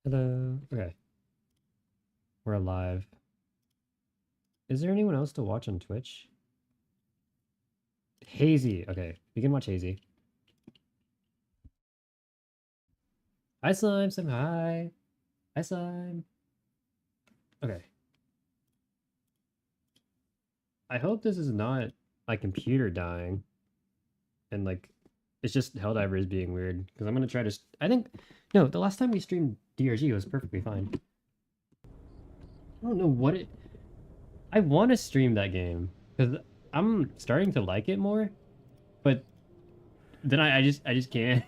Hello. Okay. We're alive. Is there anyone else to watch on Twitch? Hazy. Okay, we can watch Hazy. Hi, Slime. Say hi. Hi, Slime. Okay. I hope this is not my computer dying. And like, it's just Helldiver is being weird. Because I'm going to try to... I think... No, the last time we streamed DRG was perfectly fine. I don't know what it... I want to stream that game. Because I'm starting to like it more. But then I just can't.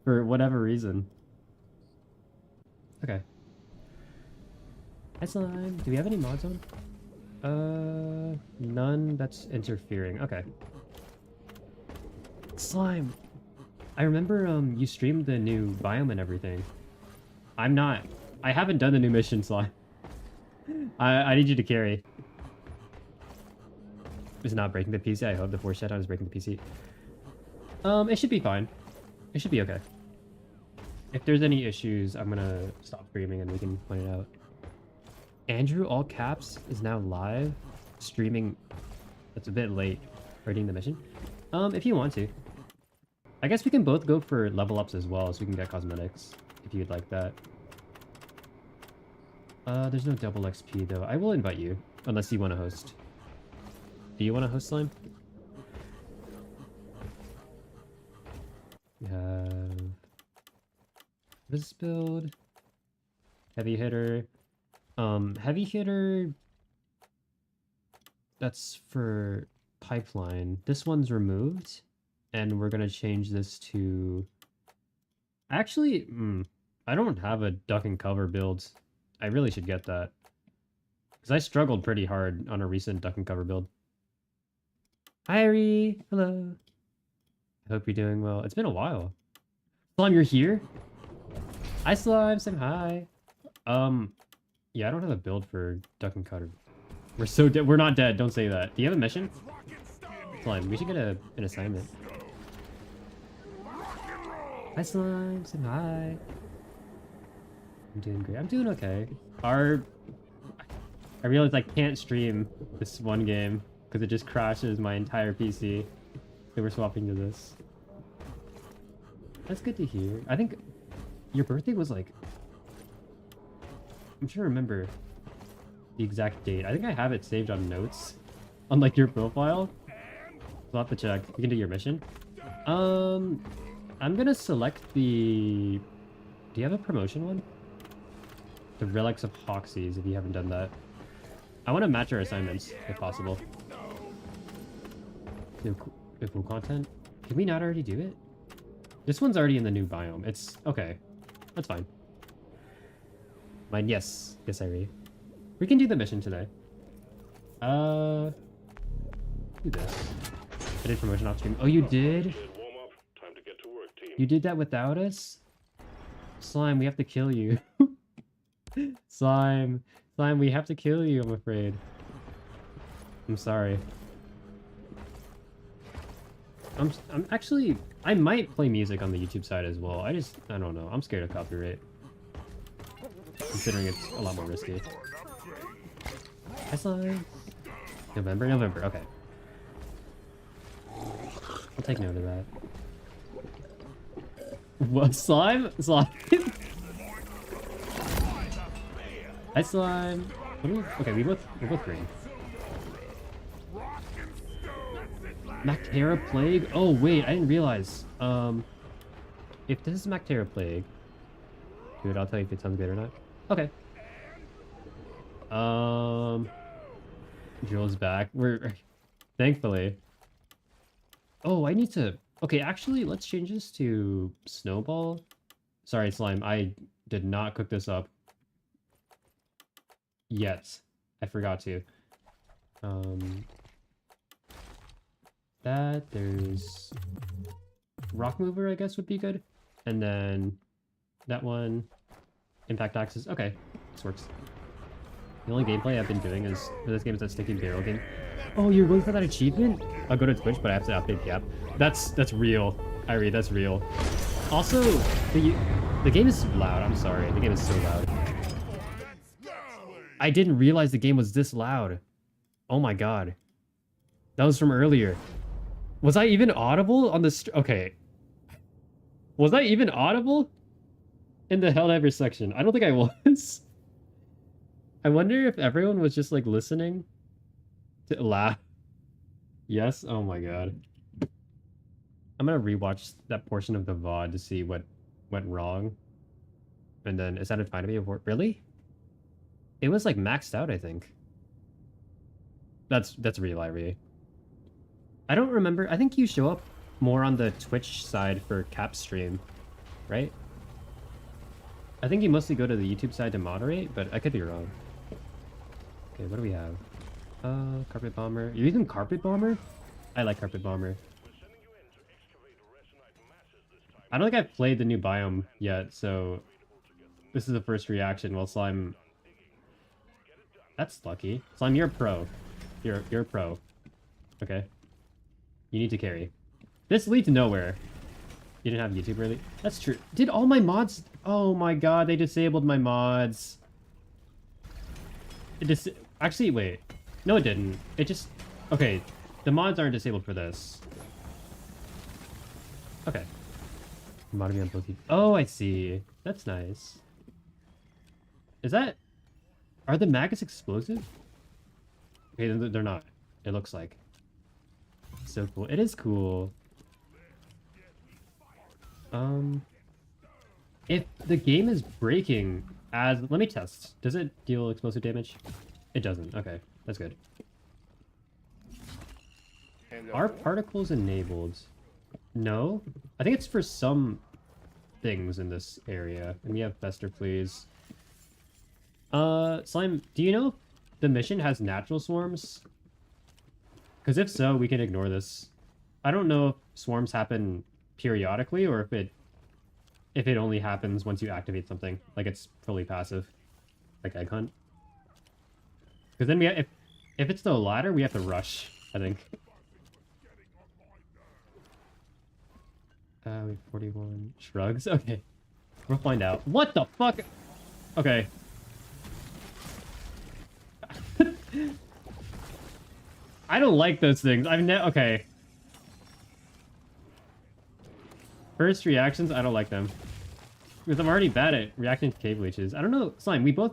For whatever reason. Okay. Hi, Slime. Do we have any mods on? None that's interfering. Okay. Slime. I remember you streamed the new biome and everything. I'm not. I haven't done the new mission, Slime. I need you to carry. It's not breaking the PC. I hope the force shutdown is breaking the PC. It should be fine. It should be okay. If there's any issues, I'm gonna stop streaming and we can point it out. Andrew, all caps, is now live streaming. That's a bit late. Starting the mission. If you want to. I guess we can both go for level ups as well, so we can get cosmetics, if you'd like that. There's no double XP though. I will invite you, unless you want to host. Do you want to host, Slime? We have this build. Heavy hitter. Heavy hitter. That's for pipeline. This one's removed. And we're gonna change this to... Actually, I don't have a duck and cover build. I really should get that. Because I struggled pretty hard on a recent duck and cover build. Hi, Ari. Hello. I hope you're doing well. It's been a while. Slime, you're here? Hi, Slime. Say hi. Yeah, I don't have a build for duck and cover. We're so dead. We're not dead. Don't say that. Do you have a mission? Slime, we should get an assignment. Hi, Slime. Say hi. I'm doing great. I'm doing okay. I realized I can't stream this one game because it just crashes my entire PC. So we're swapping to this. That's good to hear. I think your birthday was like... I'm trying to remember the exact date. I think I have it saved on notes on like your profile. We'll have to check. You can do your mission. I'm gonna select the... Do you have a promotion one? The Relics of Hoxie's, if you haven't done that. I want to match our assignments, if possible. No cool content. Can we not already do it? This one's already in the new biome. It's... Okay. That's fine. Mine, yes. Yes, I read. We can do the mission today. Do this. I did promotion off stream. Oh, you did? You did that without us? Slime, we have to kill you. Slime, we have to kill you, I'm afraid. I'm sorry. I'm actually... I might play music on the YouTube side as well. I don't know. I'm scared of copyright. Considering it's a lot more risky. Hi, Slime. November, okay. I'll take note of that. What? Slime? Hi, Slime. Okay, we're both green. Mactera Plague? Oh, wait, I didn't realize. If this is Mactera Plague... Dude, I'll tell you if it sounds good or not. Okay. Jewel's back. We're... Thankfully. Oh, I need to... Okay, actually, let's change this to Snowball. Sorry, Slime, I did not cook this up. Yet. I forgot to. There's... Rock Mover, I guess, would be good. And then... That one... Impact Axis. Okay, this works. The only gameplay I've been doing is... For this game is that sticky barrel game. Oh, you're going for that achievement? I'll go to Twitch, but I have to update the app. That's real. Irie, that's real. Also, the game is loud. I'm sorry. The game is so loud. I didn't realize the game was this loud. Oh my god. That was from earlier. Was I even audible on the okay. Was I even audible in the Helldiver section? I don't think I was. I wonder if everyone was just like listening to laugh. Yes? Oh my god. I'm gonna rewatch that portion of the VOD to see what went wrong. And then it sounded fine to me. Really? It was like maxed out, I think. That's real, Irie. I don't remember. I think you show up more on the Twitch side for cap stream, right? I think you mostly go to the YouTube side to moderate, but I could be wrong. Okay, what do we have? Carpet Bomber. You're using Carpet Bomber? I like Carpet Bomber. I don't think I've played the new biome yet, so this is the first reaction. Well, Slime... That's lucky. Slime, you're a pro. You're a pro. Okay. You need to carry. This leads nowhere. You didn't have YouTube really? That's true. Did all my mods... Oh my god, they disabled my mods. Actually, wait. No, it didn't. It just... Okay, the mods aren't disabled for this. Okay. Mod me on both. Oh, I see. That's nice. Is that... Are the maggots explosive? Okay, they're not. It looks like. So cool. It is cool. If the game is breaking as... Let me test. Does it deal explosive damage? It doesn't. Okay, that's good. Are particles enabled? No? I think it's for some things in this area. And we have Fester, please. Slime, do you know if the mission has natural swarms? Because if so, we can ignore this. I don't know if swarms happen periodically or if it only happens once you activate something. Like it's fully passive. Like Egg Hunt. Because then if it's the latter, we have to rush, I think. We have 41 shrugs. Okay. We'll find out. What the fuck? Okay. I don't like those things. Okay. First reactions, I don't like them. Because I'm already bad at reacting to cave leeches. I don't know, Slime, we both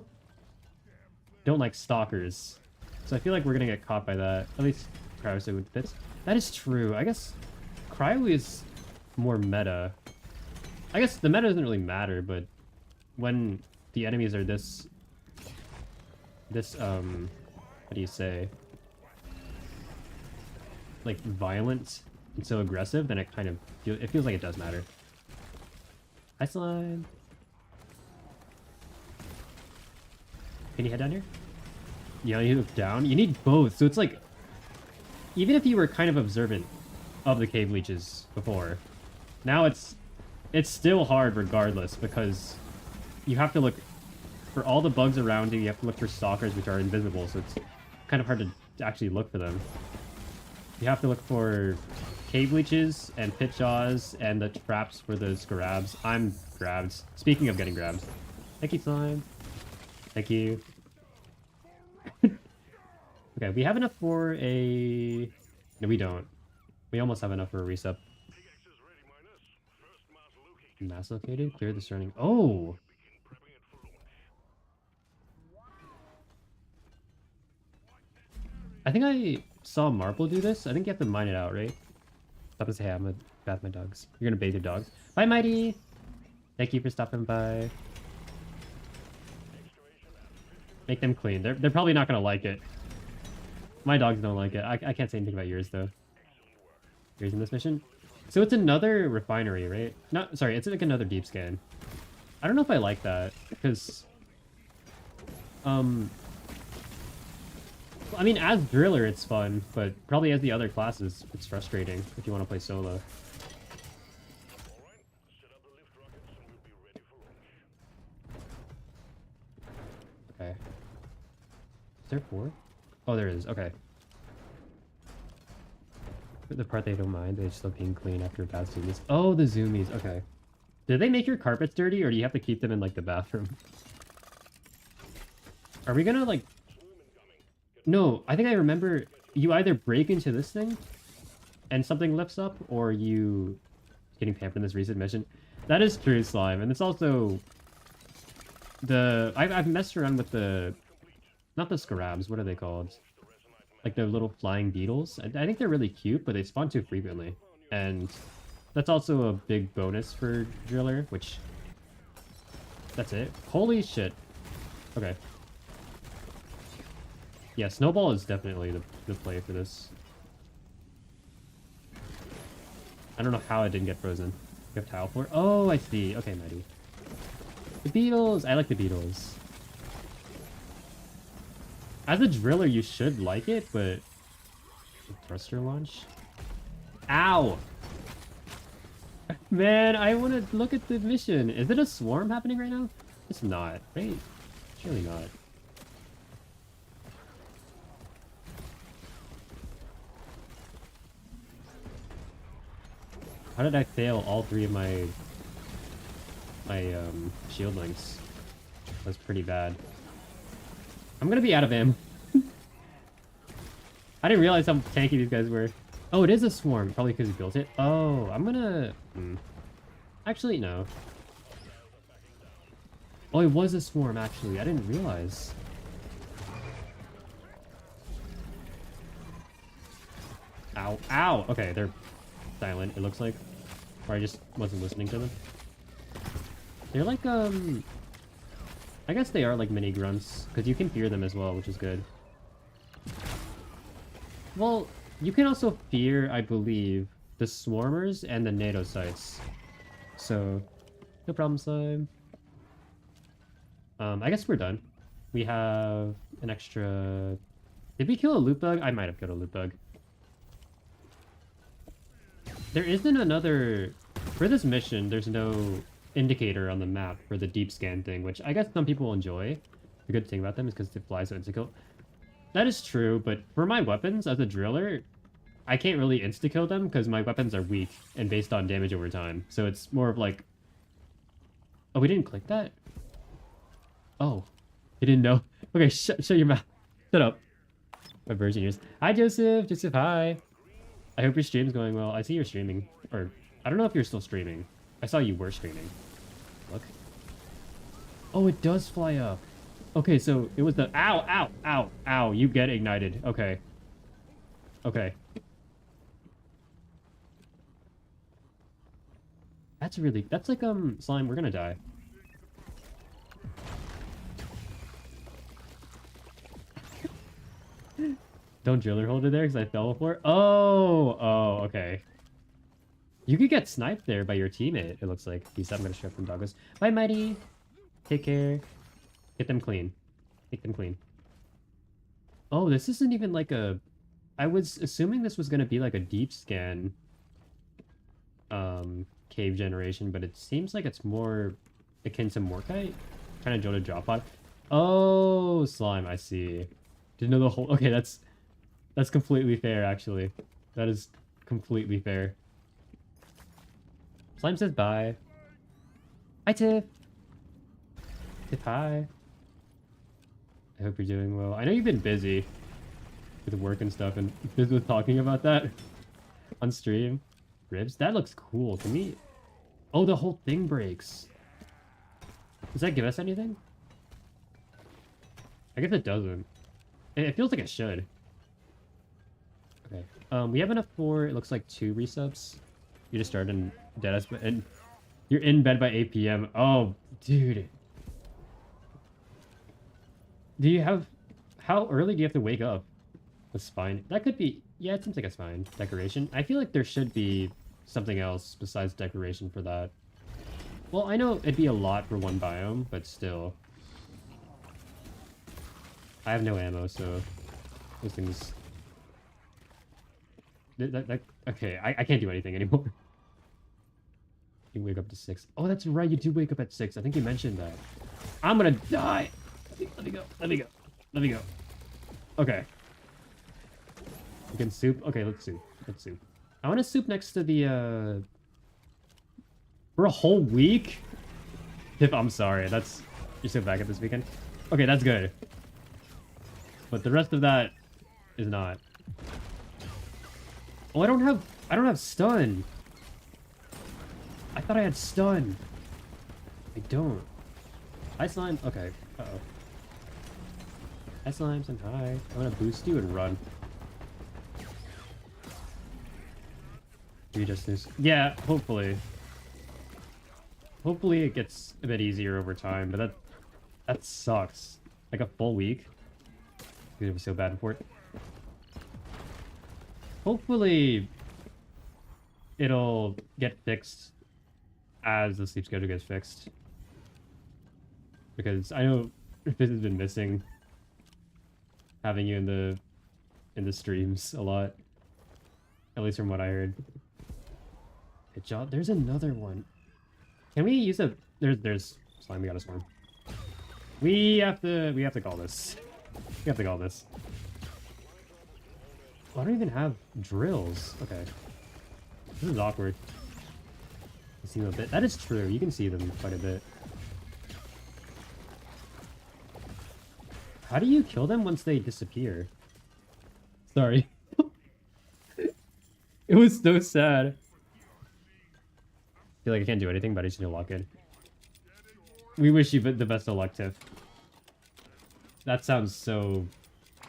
don't like stalkers. So I feel like we're gonna get caught by that. At least Cryo with fits. That is true. I guess Cryo is more meta. I guess the meta doesn't really matter, but when the enemies are this how do you say, like violent and so aggressive, then it kind of feels like it does matter. Hi, Slime. Can you head down here? Yeah, you look down. You need both, so it's like, even if you were kind of observant of the cave leeches before, now it's still hard regardless, because you have to look for all the bugs around you. You have to look for stalkers, which are invisible, so it's kind of hard to actually look for them. You have to look for cave leeches and pit jaws and the traps for the scarabs. I'm grabbed. Speaking of getting grabbed. Thank you, Slime. Thank you. Okay, we have enough for a... No, we don't. We almost have enough for a resup. Mass located? Clear the surrounding... Oh! I think I saw Marple do this. I think you have to mine it out, right? Stop and say, hey, I'm gonna bath my dogs. You're gonna bathe your dogs. Bye, Mighty! Thank you for stopping by. Make them clean. They're probably not gonna like it. My dogs don't like it. I can't say anything about yours, though. Yours in this mission? So it's another refinery, right? No, sorry, it's like another deep scan. I don't know if I like that, because... I mean, as Driller, it's fun, but probably as the other classes, it's frustrating if you want to play solo. Okay. Is there 4? Oh, there is. Okay. The part they don't mind, they just love being clean after bad zoomies. Oh, the zoomies. Okay. Did they make your carpets dirty, or do you have to keep them in, like, the bathroom? Are we gonna, like... No, I think I remember you either break into this thing and something lifts up, or you getting pampered in this recent mission. That is true, Slime, and it's also the I've messed around with the not the scarabs. What are they called? Like the little flying beetles. I think they're really cute, but they spawn too frequently, and that's also a big bonus for Driller. Which that's it. Holy shit. Okay. Yeah, Snowball is definitely the play for this. I don't know how it didn't get frozen. You have tile floor? Oh, I see. Okay, Mighty. The beetles! I like the beetles. As a driller, you should like it, but... Thruster launch? Ow! Man, I want to look at the mission. Is it a swarm happening right now? It's not, right? Surely not. How did I fail all three of my shield links? That's pretty bad. I'm gonna be out of ammo. I didn't realize how tanky these guys were. Oh, it is a swarm. Probably because he built it. Oh, I'm gonna... Actually, no. Oh, it was a swarm, actually. I didn't realize. Ow. Ow! Okay, they're silent, it looks like. Or I just wasn't listening to them. They're like, I guess they are like mini grunts, because you can fear them as well, which is good. Well, you can also fear, I believe, the swarmers and the NATO sites. So, no problem, Slime. I guess we're done. We have an extra... Did we kill a loot bug? I might have killed a loot bug. There isn't another... For this mission, there's no indicator on the map for the deep scan thing, which I guess some people enjoy. The good thing about them is because they fly so insta-kill. That is true, but for my weapons, as a driller, I can't really insta-kill them because my weapons are weak and based on damage over time. So it's more of like... Oh, we didn't click that? Oh. You didn't know? Okay, shut your mouth. Shut up. My virgin ears. Hi, Joseph! Joseph, hi! I hope your stream's going well. I see you're streaming. Or, I don't know if you're still streaming. I saw you were streaming. Look. Oh, it does fly up. Okay, so it was the... Ow, ow, ow, ow. You get ignited. Okay. Okay. That's really... That's like, Slime, we're gonna die. Don't driller hold it there because I fell before. Oh, okay. You could get sniped there by your teammate, it looks like. Peace out, I'm gonna strip them doggos. Bye, Mighty. Take care. Get them clean. Take them clean. Oh, this isn't even like a... I was assuming this was gonna be like a deep scan cave generation, but it seems like it's more akin to Morkite. Kind of Joda drop pod. Oh, Slime, I see. Didn't know the whole... Okay, that's completely fair, actually. That is completely fair. Slime says bye. Hi, Tiff. Tiff, hi. I hope you're doing well. I know you've been busy with work and stuff, and busy with talking about that on stream. Ribs? That looks cool to me. Oh, the whole thing breaks. Does that give us anything? I guess it doesn't. It feels like it should. Okay. We have enough for, it looks like 2 resubs. You just started in Deadass, and you're in bed by 8 p.m. Oh, dude. Do you have... How early do you have to wake up? The spine? That could be... Yeah, it seems like a spine. Decoration? I feel like there should be something else besides decoration for that. Well, I know it'd be a lot for one biome, but still. I have no ammo, so... Those things... Okay, I can't do anything anymore. You wake up to 6. Oh, that's right, you do wake up at 6. I think you mentioned that. I'm gonna die! Let me go, let me go, let me go. Okay. We can soup? Okay, let's soup. Let's soup. I want to soup next to the, For a whole week? If I'm sorry, that's... You're still back at this weekend? Okay, that's good. But the rest of that is not. Oh, I don't have stun. I thought I had stun. I don't. Hi, slime. Okay. Uh-oh. Hi, slimes, and hi. I'm gonna boost you and run. You just this. Yeah, hopefully. Hopefully it gets a bit easier over time, but that sucks. Like a full week. It was so bad for it. Hopefully it'll get fixed as the sleep schedule gets fixed. Because I know this has been missing having you in the streams a lot. At least from what I heard. Good job. There's another one. Can we use a there's slime, we got a swarm. We have to call this. We have to call this. Oh, I don't even have drills. Okay. This is awkward. You see them a bit. That is true. You can see them quite a bit. How do you kill them once they disappear? Sorry. It was so sad. I feel like I can't do anything, but I just need to lock in. We wish you the best of luck, Tiff. That sounds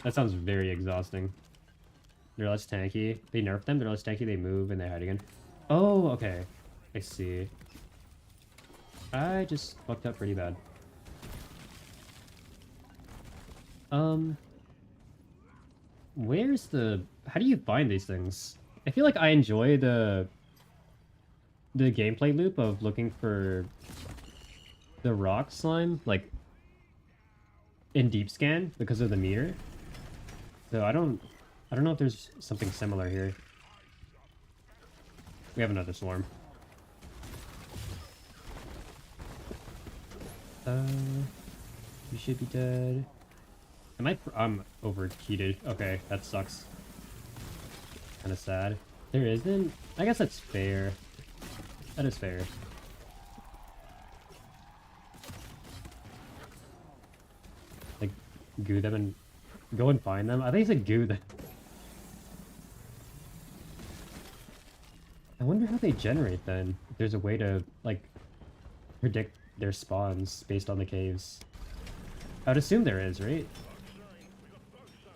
very exhausting. They're less tanky. They nerf them, they're less tanky, they move, and they hide again. Oh, okay. I see. I just fucked up pretty bad. Where's the... How do you find these things? I feel like I enjoy the gameplay loop of looking for the rock slime, like, in deep scan because of the meter. So I don't know if there's something similar here. We have another swarm. You should be dead. I'm overheated. Okay, that sucks. Kind of sad. There isn't? I guess that's fair. That is fair. Like, goo them and go and find them? I think it's said goo them. I wonder how they generate then. If there's a way to, like, predict their spawns based on the caves. I would assume there is, right?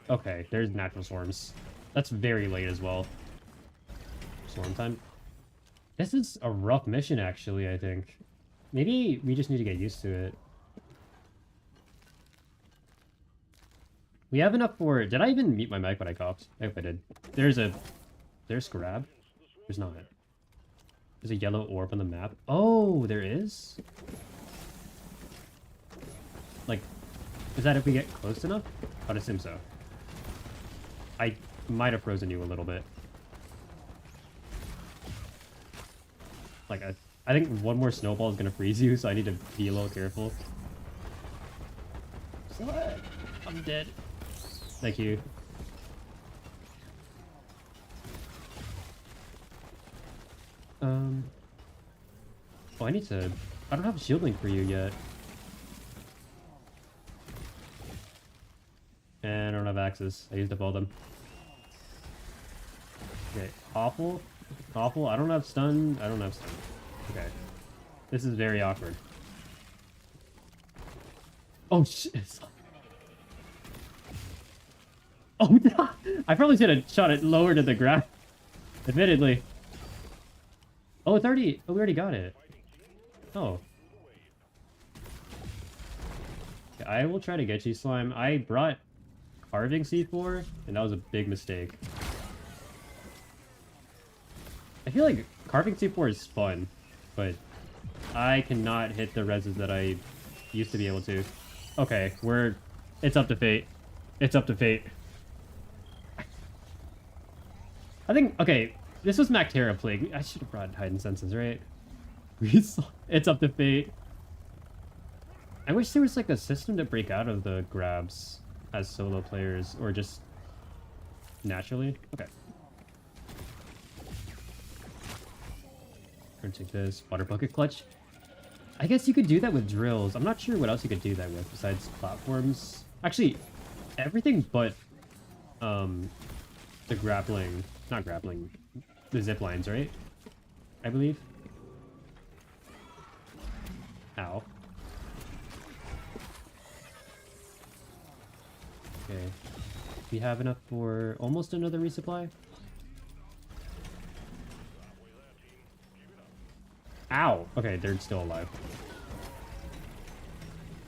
Okay, there's natural swarms. That's very late as well. Swarm time. This is a rough mission, actually, I think. Maybe we just need to get used to it. We have enough for... Did I even mute my mic when I coughed? I hope I did. There's grab? There's not. There's a yellow orb on the map. Oh, there is? Like, is that if we get close enough? I'd assume so. I might have frozen you a little bit. Like, I think one more snowball is gonna freeze you, so I need to be a little careful. I'm dead. Thank you. Oh, I need to... I don't have a shield link for you yet. And I don't have axes. I used up all them. Okay, awful. Awful. I don't have stun. I don't have stun. Okay. This is very awkward. Oh, shit. Oh, I probably should have shot it lower to the ground. Admittedly. Oh, it's already... Oh, we already got it. Oh. Okay, I will try to get you, slime. I brought carving C4, and that was a big mistake. I feel like carving C4 is fun, but I cannot hit the reses that I used to be able to. Okay, it's up to fate. It's up to fate. I think, okay, this was Mactera Plague. I should have brought Hidden Senses, right? It's up to fate. I wish there was like a system to break out of the grabs as solo players, or just naturally. Okay. Gonna take this water bucket clutch. I guess you could do that with drills. I'm not sure what else you could do that with besides platforms. Actually, everything but the grappling, not grappling, the zip lines, right? I believe. Ow. Okay. We have enough for almost another resupply. Ow! Okay, they're still alive.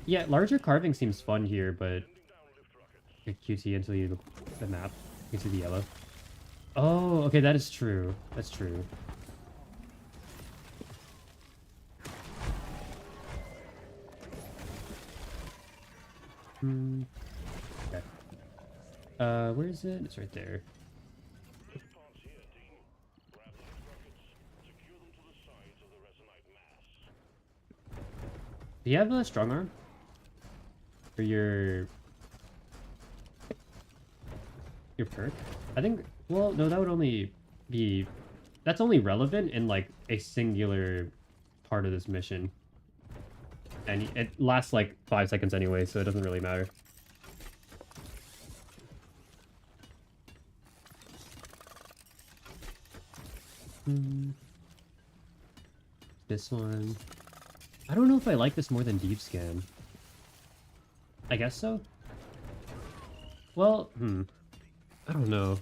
Yeah, larger carving seems fun here, but get QT until you look at the map. You can see the yellow. Oh, okay, that is true. That's true. Okay. Where is it? It's right there. Do you have a strong arm? For your perk? I think, well, no, that would only be, that's only relevant in like a singular part of this mission. And it lasts like 5 seconds anyway, so it doesn't really matter. This one. I don't know if I like this more than deep scan. I guess so. Well, I don't know.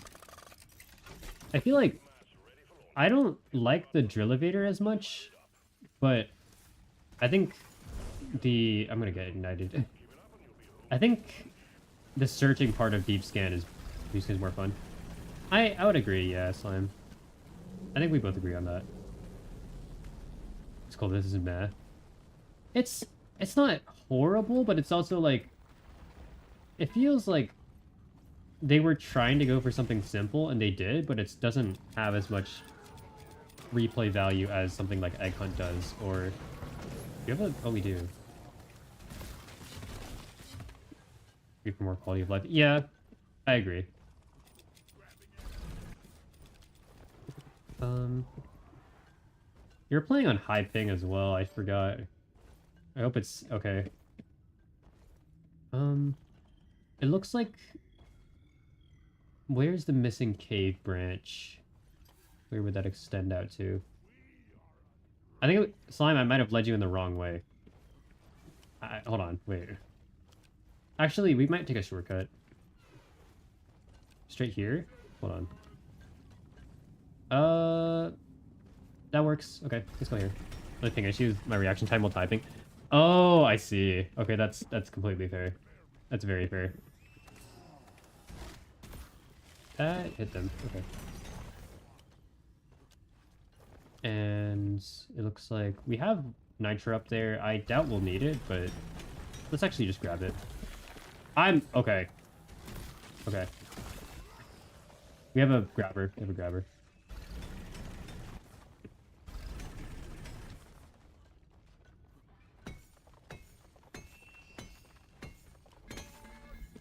I feel like I don't like the drill elevator as much, but I think I'm gonna get ignited. I think the searching part of deep scan is more fun. I would agree, yeah, Slime. I think we both agree on that. It's cool. This isn't bad. It's not horrible, but it's also like, it feels like they were trying to go for something simple, and they did, but it doesn't have as much replay value as something like Egg Hunt does, or... Do you have a... Oh, we do. For more quality of life. Yeah, I agree. You're playing on high ping as well, I forgot. I hope it's okay. It looks like... Where's the missing cave branch? Where would that extend out to? I think, Slime, I might have led you in the wrong way. Hold on, wait. Actually, we might take a shortcut. Straight here? Hold on. That works. Okay, let's go here. Only thing I use my reaction time while typing. Oh, I see. Okay, that's completely fair. That's very fair. That hit them. Okay. And it looks like we have nitro up there. I doubt we'll need it, but let's actually just grab it. Okay. Okay. We have a grabber. We have a grabber.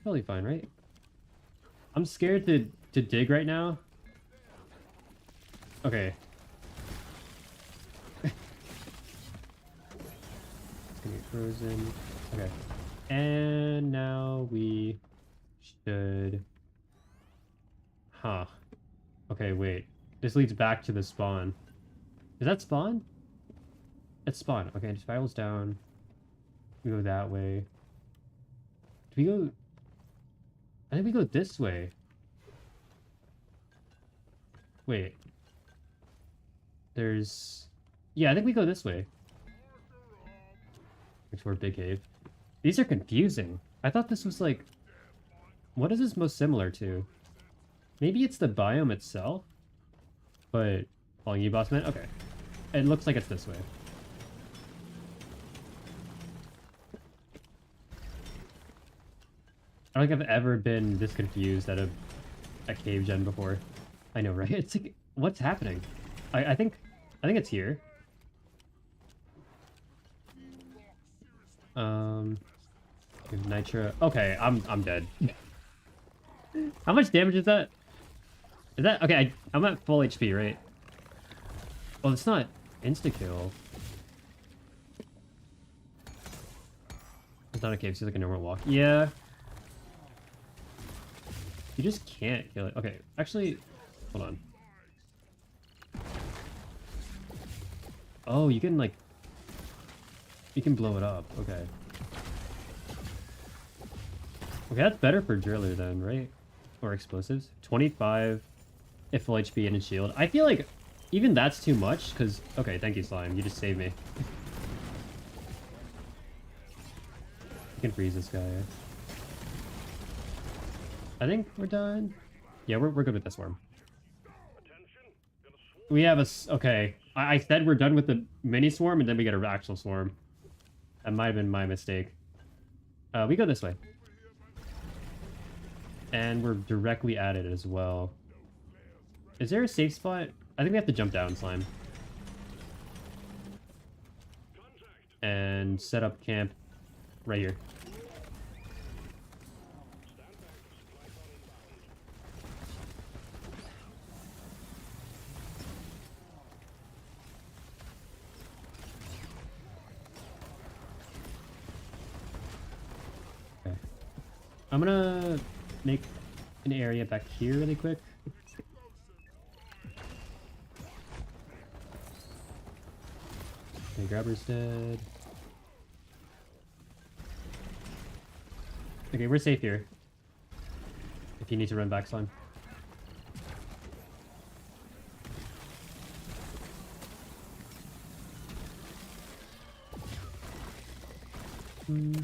Totally fine, right? I'm scared to dig right now. Okay. It's gonna be frozen. Okay. And now we should... Huh. Okay, wait. This leads back to the spawn. Is that spawn? It's spawn. Okay, it spirals down. We go that way. Do we go... I think we go this way. Wait. There's... Yeah, I think we go this way. Explore Big Cave. These are confusing. I thought this was like... What is this most similar to? Maybe it's the biome itself? But... Calling you boss man? Okay. It looks like it's this way. I don't think I've ever been this confused at a cave gen before. I know, right? It's like, what's happening? I think it's here. Nitro. Okay, I'm dead. How much damage is that? Is that okay? I'm at full HP, right? Oh, it's not. Insta-kill. It's not a cave, it's like a normal walk. Yeah. You just can't kill it. Okay, actually, hold on. Oh, you can like... You can blow it up. Okay. Okay, that's better for driller then, right? Or explosives. 25 if full HP and a shield. I feel like even that's too much, because... Okay, thank you, Slime. You just saved me. You can freeze this guy. I think we're done. Yeah, we're good with this swarm. We have a... Okay, I said we're done with the mini swarm, and then we get an actual swarm. That might have been my mistake. We go this way. And we're directly at it as well. Is there a safe spot? I think we have to jump down, Slime. And set up camp right here. Okay. I'm gonna make an area back here really quick. Okay, grabber's dead. Okay, we're safe here. If you need to run back, Slime. I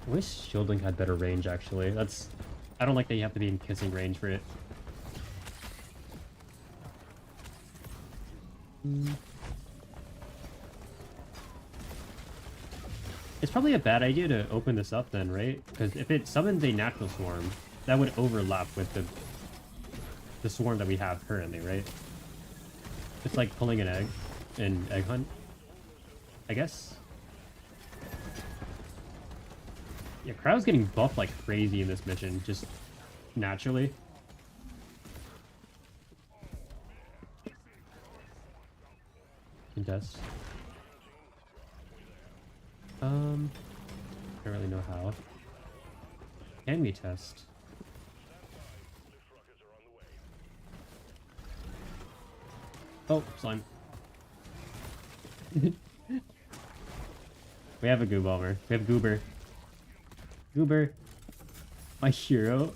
wish shielding had better range, actually. That's... I don't like that you have to be in kissing range for it. It's probably a bad idea to open this up then, right? Because if it summons a natural swarm, that would overlap with the swarm that we have currently, right? It's like pulling an egg in Egg Hunt, I guess. Yeah, Crowd's getting buffed like crazy in this mission, just naturally. Contest. Don't really know how. Can we test? Oh, slime. We have a goo bomber. We have goober. Goober. My hero.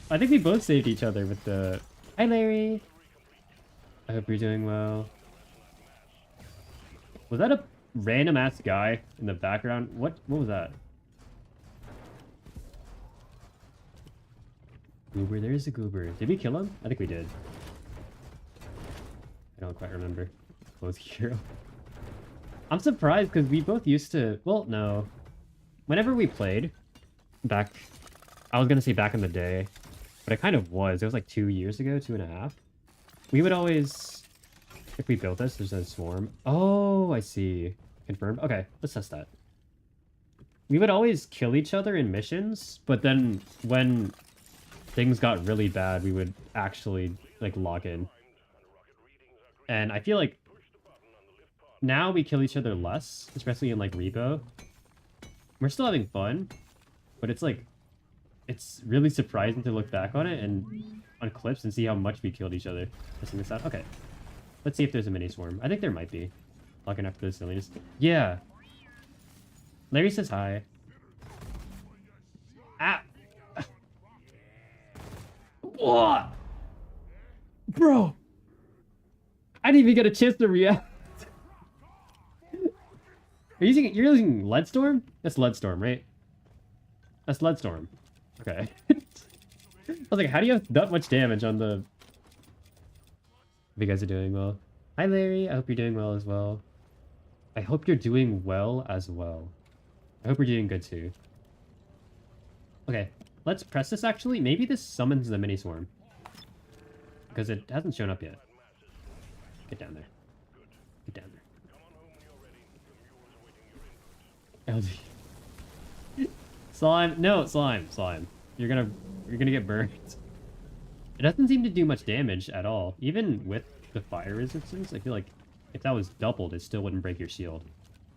I think we both saved each other with the... Hi, Larry. I hope you're doing well. Was that a random ass guy in the background? What was that? Goober, there's a goober. Did we kill him? I think we did. I don't quite remember. Close hero. I'm surprised because we both used to... Well, no. Whenever we played back... I was going to say back in the day, but it kind of was. It was like 2 years ago, 2.5. We would always... If we built this, there's a swarm. Oh, I see. Confirmed. Okay, let's test that. We would always kill each other in missions, but then when things got really bad, we would actually like log in. And I feel like now we kill each other less, especially in like repo. We're still having fun, but it's like, it's really surprising to look back on it and on clips and see how much we killed each other. Testing this out. Okay. Let's see if there's a mini swarm. I think there might be. Looking after the silliness. Yeah. Larry says hi. Ah. What? Bro. I didn't even get a chance to react. You're using Leadstorm? That's Leadstorm, right? That's Leadstorm. Okay. I was like, how do you have that much damage on the... Hope you guys are doing well. Hi, Larry. I hope you're doing well as well. I hope you're doing well as well. I hope you're doing good too. Okay, let's press this actually. Maybe this summons the mini swarm. Because it hasn't shown up yet. Get down there. Get down there. LD. Slime. No, slime. Slime. You're gonna get burned. It doesn't seem to do much damage at all. Even with the fire resistance, I feel like if that was doubled, it still wouldn't break your shield.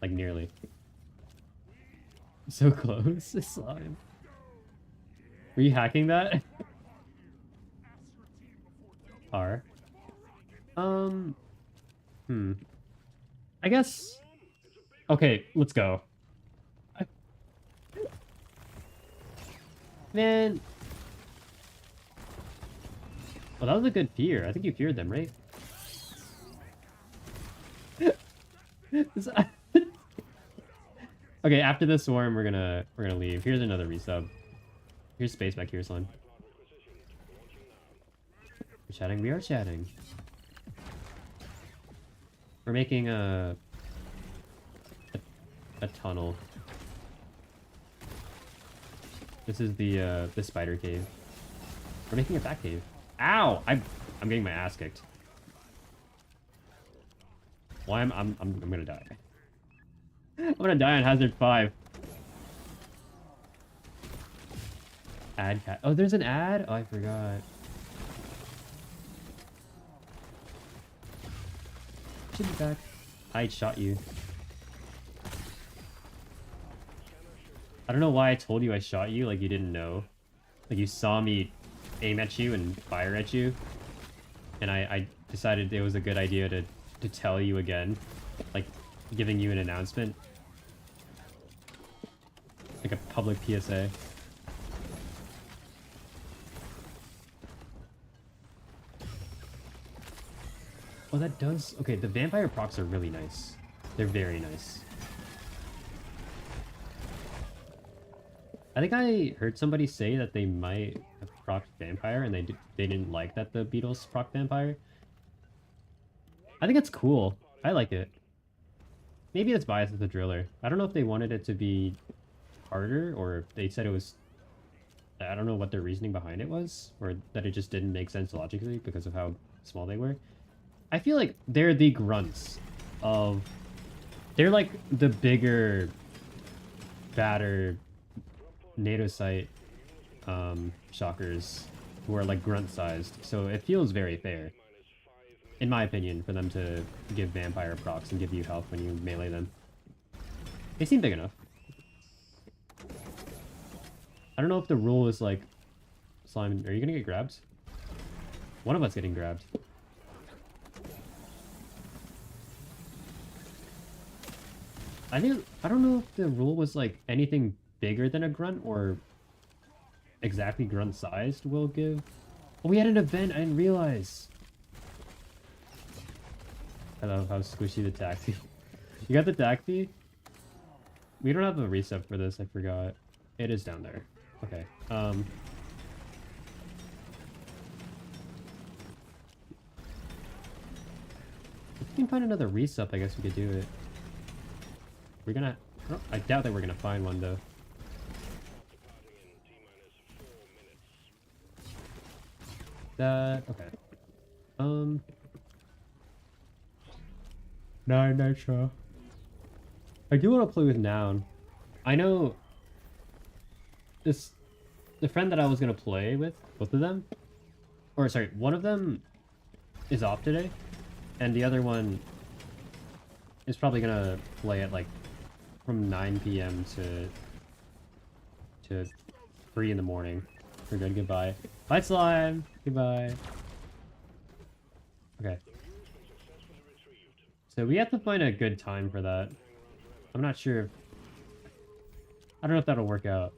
Like, nearly. So close, slime. Were you hacking that? R. I guess... Okay, let's go. Man. Well, that was a good fear. I think you feared them, right? Okay, after this swarm, we're gonna leave. Here's another resub. Here's space back here, slime. We're chatting. We are chatting. We're making a tunnel. This is the spider cave. We're making a bat cave. Ow! I'm getting my ass kicked. Well, I'm gonna die. I'm gonna die on hazard 5. Ad cat. Oh, there's an ad? Oh, I forgot. Should be back. I shot you. I don't know why I told you I shot you, like you didn't know. Like you saw me aim at you and fire at you. And I decided it was a good idea to tell you again. Like, giving you an announcement. Like a public PSA. Oh, that does... Okay, the vampire procs are really nice. They're very nice. I think I heard somebody say that they might have procced vampire and they didn't like that the Beatles proc vampire. I think it's cool. I like it. Maybe it's biased with the driller. I don't know if they wanted it to be harder or if they said it was... I don't know what their reasoning behind it was, or that it just didn't make sense logically because of how small they were. I feel like they're the grunts of... They're like the bigger, badder NATO site shockers who are like grunt-sized. So it feels very fair, in my opinion, for them to give vampire procs and give you health when you melee them. They seem big enough. I don't know if the rule is like... Slime, are you gonna get grabbed? One of us getting grabbed. I don't know if the rule was like anything bigger than a grunt or exactly grunt sized will give. Oh, we had an event, I didn't realize. I love how squishy the taxi. You got the taxi? We don't have a reset for this, I forgot. It is down there. Okay. If we can find another resup, I guess we could do it. We're gonna... I doubt that we're gonna find one, though. Okay. Nitro. I do want to play with Noun. I know... The friend that I was gonna play with, both of them... Or, sorry, one of them is off today. And the other one is probably gonna play at, like, from 9 p.m. to 3 in the morning. We're good, goodbye. Bye, slime! Goodbye. Okay. So we have to find a good time for that. I'm not sure if... I don't know if that'll work out.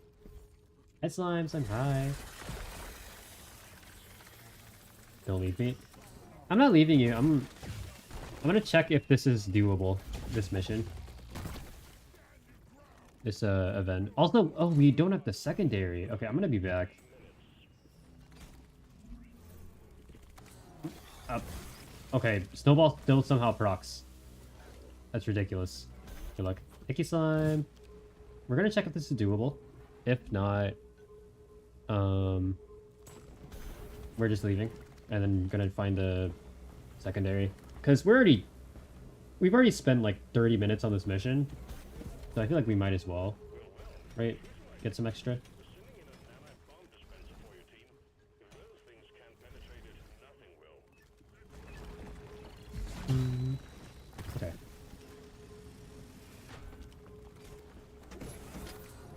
Hi, slimes, I'm hi. Don't leave me. I'm not leaving you, I'm gonna check if this is doable, this mission. This event. Also, oh, we don't have the secondary. Okay, I'm gonna be back. Okay, Snowball still somehow procs. That's ridiculous. Good luck. Icky slime. We're gonna check if this is doable. If not, we're just leaving. And then gonna find the secondary. Because we've already spent like 30 minutes on this mission. So I feel like we might as well, right? Get some extra.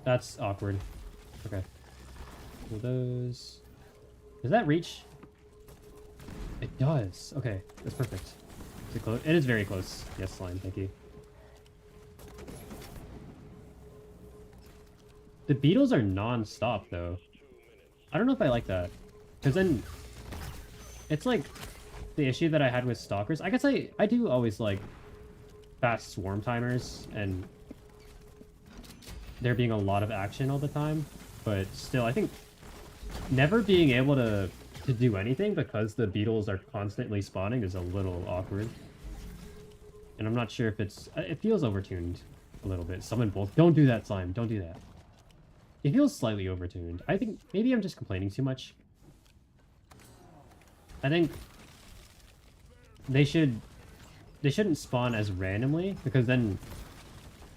That's awkward. Okay. Pull those. Does that reach? It does. Okay, that's perfect. Is it close? It is very close. Yes, slime. Thank you. The beetles are non-stop though. I don't know if I like that, because then it's like the issue that I had with stalkers. I guess I do always like fast swarm timers and there being a lot of action all the time, but still, I think never being able to do anything because the beetles are constantly spawning is a little awkward. And I'm not sure if it feels overtuned a little bit. Summon both. Don't do that, slime. Don't do that. It feels slightly overtuned. I think maybe I'm just complaining too much. I think they shouldn't spawn as randomly, because then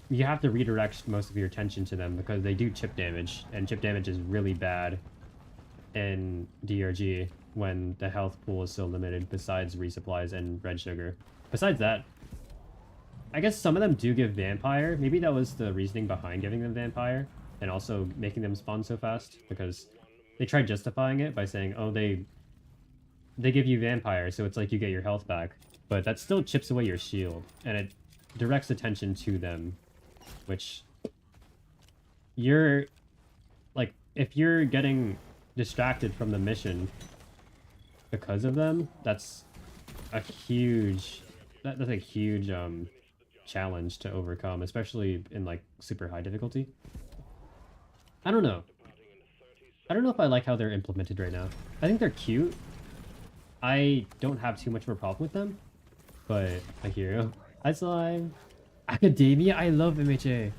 you have to redirect most of your attention to them, because they do chip damage, and chip damage is really bad in DRG when the health pool is so limited, besides resupplies and red sugar. Besides that, I guess some of them do give vampire. Maybe that was the reasoning behind giving them vampire and also making them spawn so fast, because they tried justifying it by saying, oh, they give you vampire, so it's like you get your health back. But that still chips away your shield, and it directs attention to them, which you're like, if you're getting distracted from the mission because of them, that's a huge challenge to overcome, especially in like super high difficulty. I don't know. I don't know if I like how they're implemented right now. I think they're cute. I don't have too much of a problem with them, but I hear you. Hi, slime. Academia, I love MHA.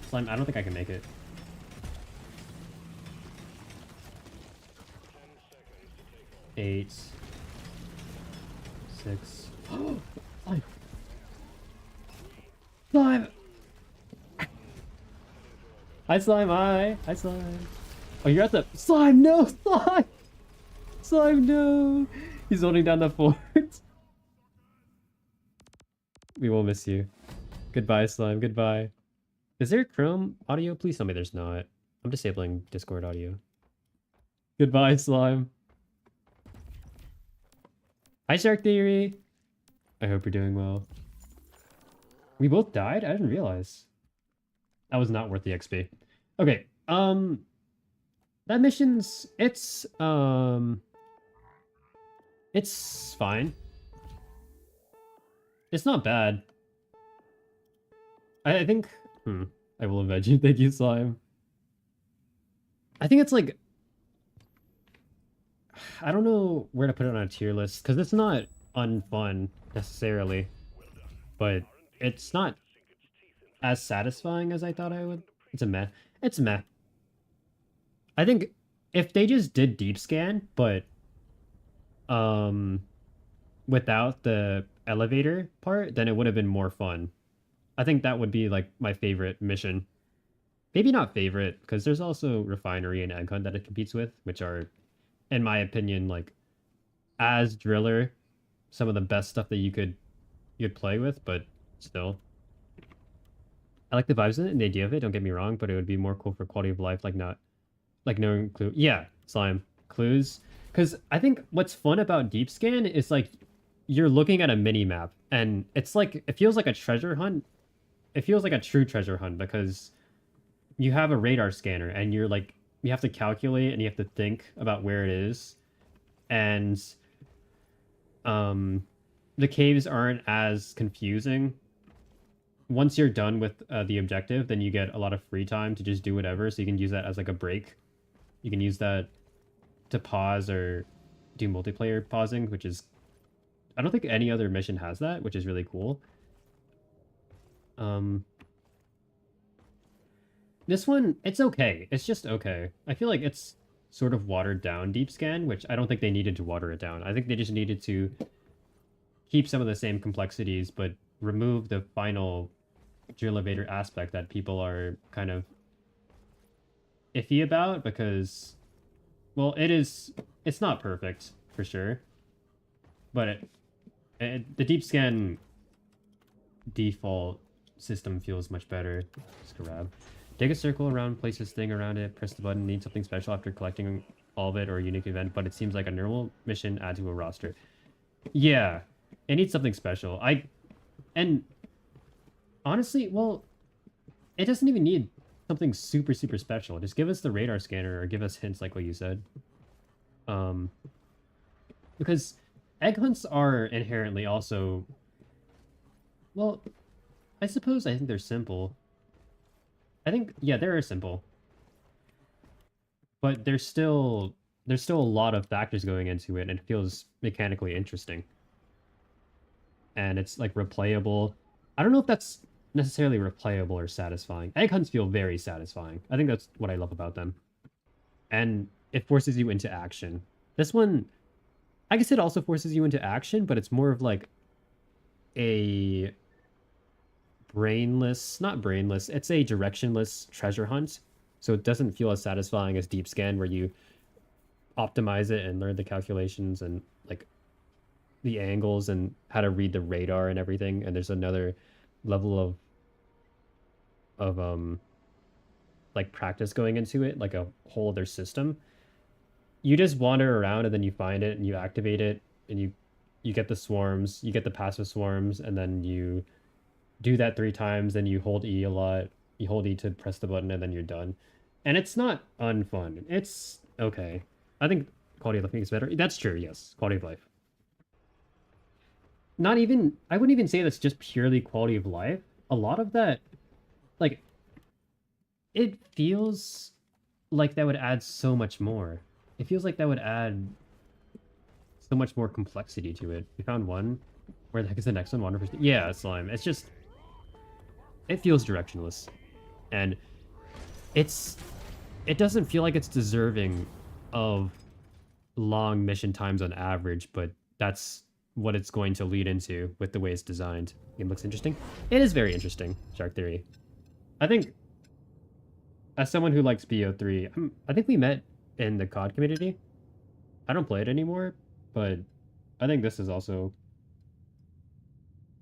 Slime, I don't think I can make it. Eight. 6. Slime. Slime. Hi, slime. Hi. Hi, slime. Oh, you're at the slime. No, slime. Slime, no. He's holding down the fort. We will miss you. Goodbye, slime. Goodbye. Is there Chrome audio? Please tell me there's not. I'm disabling Discord audio. Goodbye, slime. Hi, Shark Theory. I hope you're doing well. We both died? I didn't realize. That was not worth the XP. Okay, that mission's, it's fine. It's not bad. I think, I will avenge you. Thank you, slime. I think it's like, I don't know where to put it on a tier list, because it's not unfun necessarily, but it's not as satisfying as I thought I would. It's a meh. It's meh. I think if they just did deep scan, but without the elevator part, then it would have been more fun. I think that would be like my favorite mission. Maybe not favorite, because there's also Refinery and Egg Hunt that it competes with, which are, in my opinion, like, as Driller, some of the best stuff that you'd play with, but still. I like the vibes in it and the idea of it, don't get me wrong, but it would be more cool for quality of life, like knowing clue. Yeah, slime. Clues. Because I think what's fun about Deep Scan is like, you're looking at a mini map, and it's like, it feels like a treasure hunt. It feels like a true treasure hunt, because you have a radar scanner, and you're like, you have to calculate, and you have to think about where it is. And the caves aren't as confusing. Once you're done with the objective, then you get a lot of free time to just do whatever, so you can use that as like a break. You can use that to pause or do multiplayer pausing, which is, I don't think any other mission has that, which is really cool. This one, it's okay. It's just okay. I feel like it's sort of watered down Deep Scan, which I don't think they needed to water it down. I think they just needed to keep some of the same complexities, but remove the final Drillevator aspect that people are kind of iffy about, because, well, it's not perfect for sure, but the Deep Scan default system feels much better. Just grab. Dig a circle around, place this thing around it, press the button, need something special after collecting all of it or a unique event, but it seems like a normal mission add to a roster. Yeah, it needs something special. And honestly, well, it doesn't even need something super, super special. Just give us the radar scanner or give us hints like what you said. Because egg hunts are inherently also, well, I think they're simple. I think, yeah, they're simple. But there's still a lot of factors going into it, and it feels mechanically interesting. And it's, like, replayable. I don't know if that's necessarily replayable or satisfying. Egg hunts feel very satisfying. I think that's what I love about them. And it forces you into action. This one, I guess it also forces you into action, but it's more of, like, a not brainless, it's a directionless treasure hunt. So it doesn't feel as satisfying as Deep Scan, where you optimize it and learn the calculations and like the angles and how to read the radar and everything. And there's another level of like practice going into it, like a whole other system. You just wander around and then you find it and you activate it and you get the swarms, you get the passive swarms, and then you do that 3 times, then you hold E a lot. You hold E to press the button, and then you're done. And it's not unfun. It's okay. I think quality of life is better. That's true, yes. Quality of life. Not even... I wouldn't even say that's just purely quality of life. A lot of that... Like... It feels like that would add so much more. It feels like that would add so much more complexity to it. We found one. Where the heck is the next one? 100%. Yeah, slime. It's just... It feels directionless. And it doesn't feel like it's deserving of long mission times on average, but that's what it's going to lead into with the way it's designed. Game looks interesting. It is very interesting, Shark Theory. I think, as someone who likes BO3, I think we met in the COD community. I don't play it anymore, but I think this also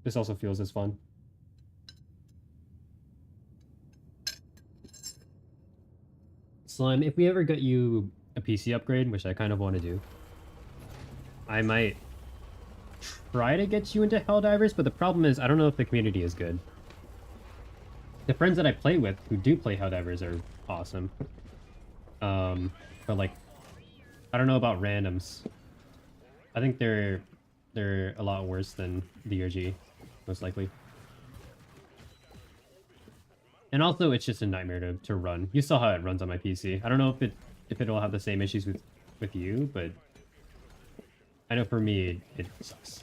feels as fun. Slime, if we ever get you a PC upgrade, which I kind of want to do, I might try to get you into Helldivers, but the problem is I don't know if the community is good. The friends that I play with who do play Helldivers are awesome. But like, I don't know about randoms. I think they're a lot worse than DRG, most likely. And also, it's just a nightmare to run. You saw how it runs on my PC. I don't know if it'll have the same issues with you, but I know for me it sucks.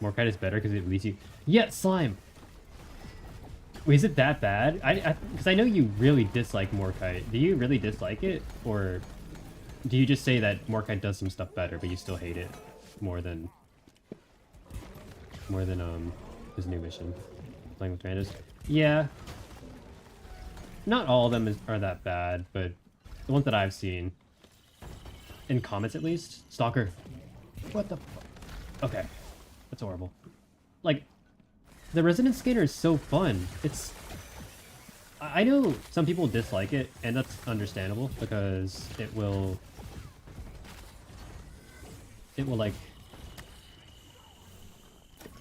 Morkite is better because it leads you. Yeah, slime. Wait, is it that bad? Because I know you really dislike Morkite. Do you really dislike it, or do you just say that Morkite does some stuff better, but you still hate it more than his new mission? Playing with randos. Yeah. Not all of them are that bad, but the ones that I've seen, in comments at least, Stalker. What the fuck? Okay, that's horrible. Like, the Resonance Scanner is so fun. I know some people dislike it, and that's understandable, because it will like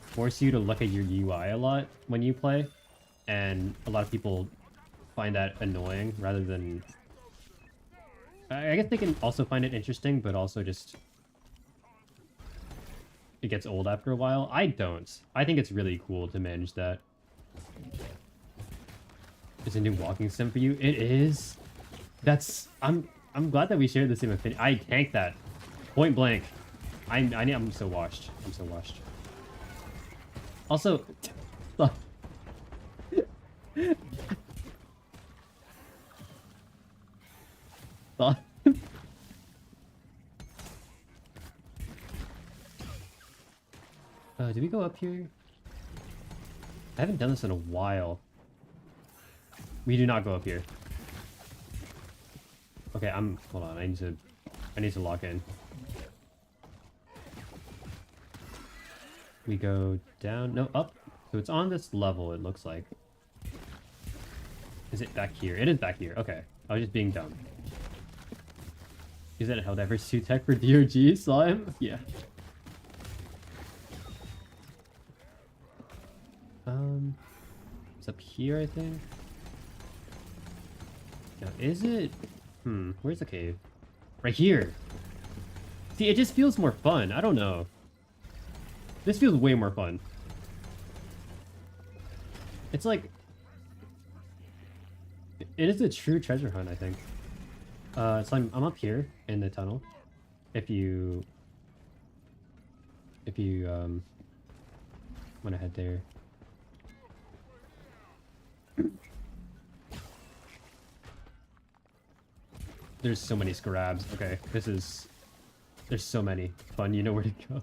force you to look at your UI a lot when you play, and a lot of people find that annoying rather than... I guess they can also find it interesting, but also just... It gets old after a while. I don't. I think it's really cool to manage that. Is a new walking sim for you? It is. That's... I'm glad that we shared the same opinion. I tanked that. Point blank. I'm so washed. I'm so washed. Also... Did we go up here? I haven't done this in a while. We do not go up here. Okay, hold on, I need to lock in. We go down, no, up. So it's on this level, it looks like. Is it back here? It is back here. Okay. I was just being dumb. Is that held ever suit tech for DOG slime? Yeah. It's up here, I think. Now, is it? Where's the cave? Right here. See, it just feels more fun. I don't know. This feels way more fun. It's like... It is a true treasure hunt, I think. So I'm up here in the tunnel. If you want to head there. There's so many scarabs. Okay, there's so many. Fun, you know where to go.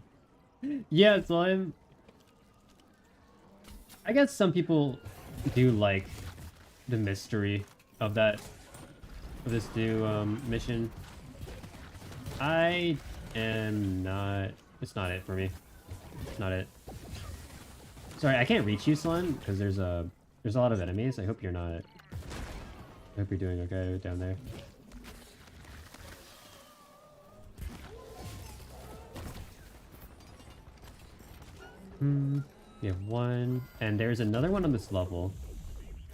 Yeah, slime. I guess some people do like the mystery of this new mission. I am not. It's not it for me. It's not it. Sorry, I can't reach you, slime, because there's a lot of enemies. I hope you're not. I hope you're doing okay down there. We have one, and there's another one on this level.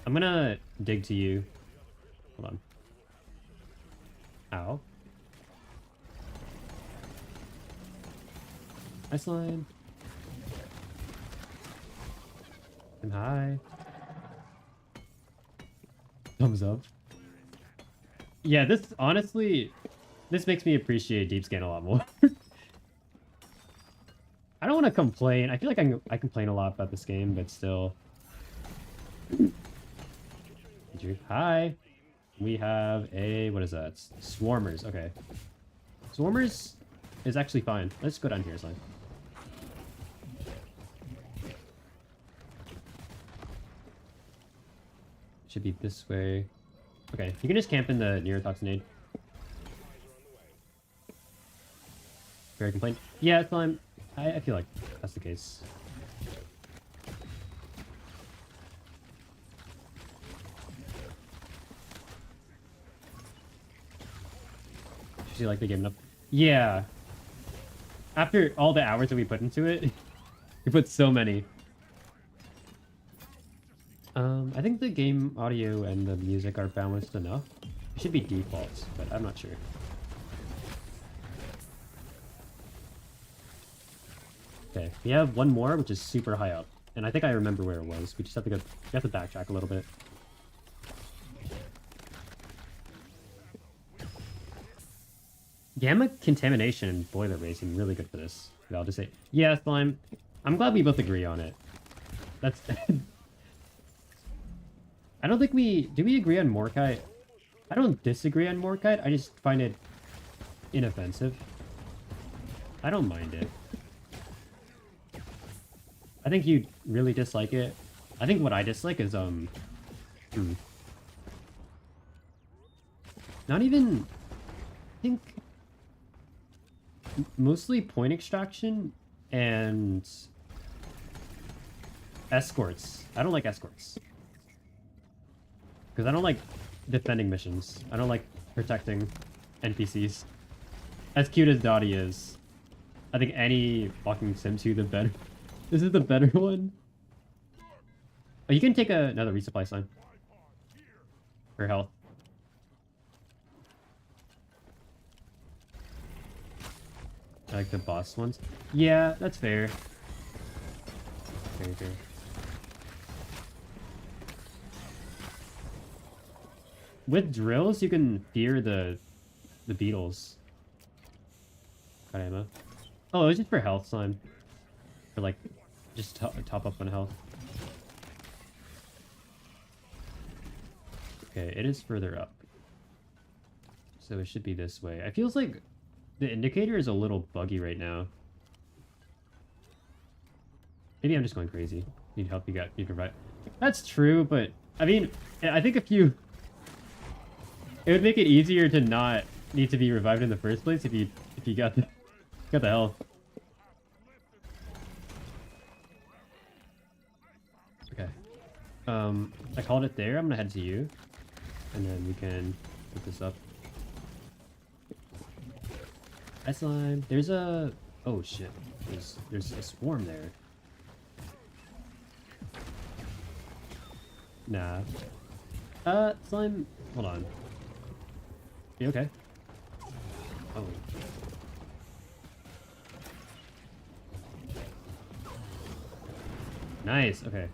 I'm gonna dig to you. Hold on. Ow. Hi, slime. And hi. Thumbs up. Yeah, this honestly, this makes me appreciate Deep Scan a lot more. I don't want to complain. I feel like I complain a lot about this game, but still. Hi. We have a... What is that? Swarmers. Okay. Swarmers is actually fine. Let's go down here, slime. Should be this way. Okay, you can just camp in the neurotoxinade. Very complaint. Yeah, slime. I feel like that's the case. Does you like the game enough? Yeah. After all the hours that we put into it, we put so many. I think the game audio and the music are balanced enough. It should be defaults, but I'm not sure. Okay, we have one more, which is super high up, and I think I remember where it was. We just have to go. We have to backtrack a little bit. Gamma contamination and boiler racing, really good for this. I'll just say, yeah, slime. I'm glad we both agree on it. That's. I don't think do we agree on Morkite? I don't disagree on Morkite. I just find it inoffensive. I don't mind it. I think you really dislike it. I think what I dislike is not even. I think mostly point extraction and escorts. I don't like escorts. Because I don't like defending missions. I don't like protecting NPCs. As cute as Dottie is, I think any walking sim 2 the better. This is the better one. Oh, you can take another resupply sign. For health. I like the boss ones. Yeah, that's fair. Very fair. With drills, you can fear the beetles. Got ammo. Oh, it was just for health, slime. For like, just top up on health. Okay, it is further up. So it should be this way. It feels like the indicator is a little buggy right now. Maybe I'm just going crazy. Need help, you provide. That's true, but I mean, I think if you... It would make it easier to not need to be revived in the first place if you got the health. Okay. I called it there. I'm gonna head to you. and then we can put this up. Hi, slime. There's a... Oh, shit. There's a swarm there. Nah. Slime... Hold on. You okay? Oh. Nice, okay.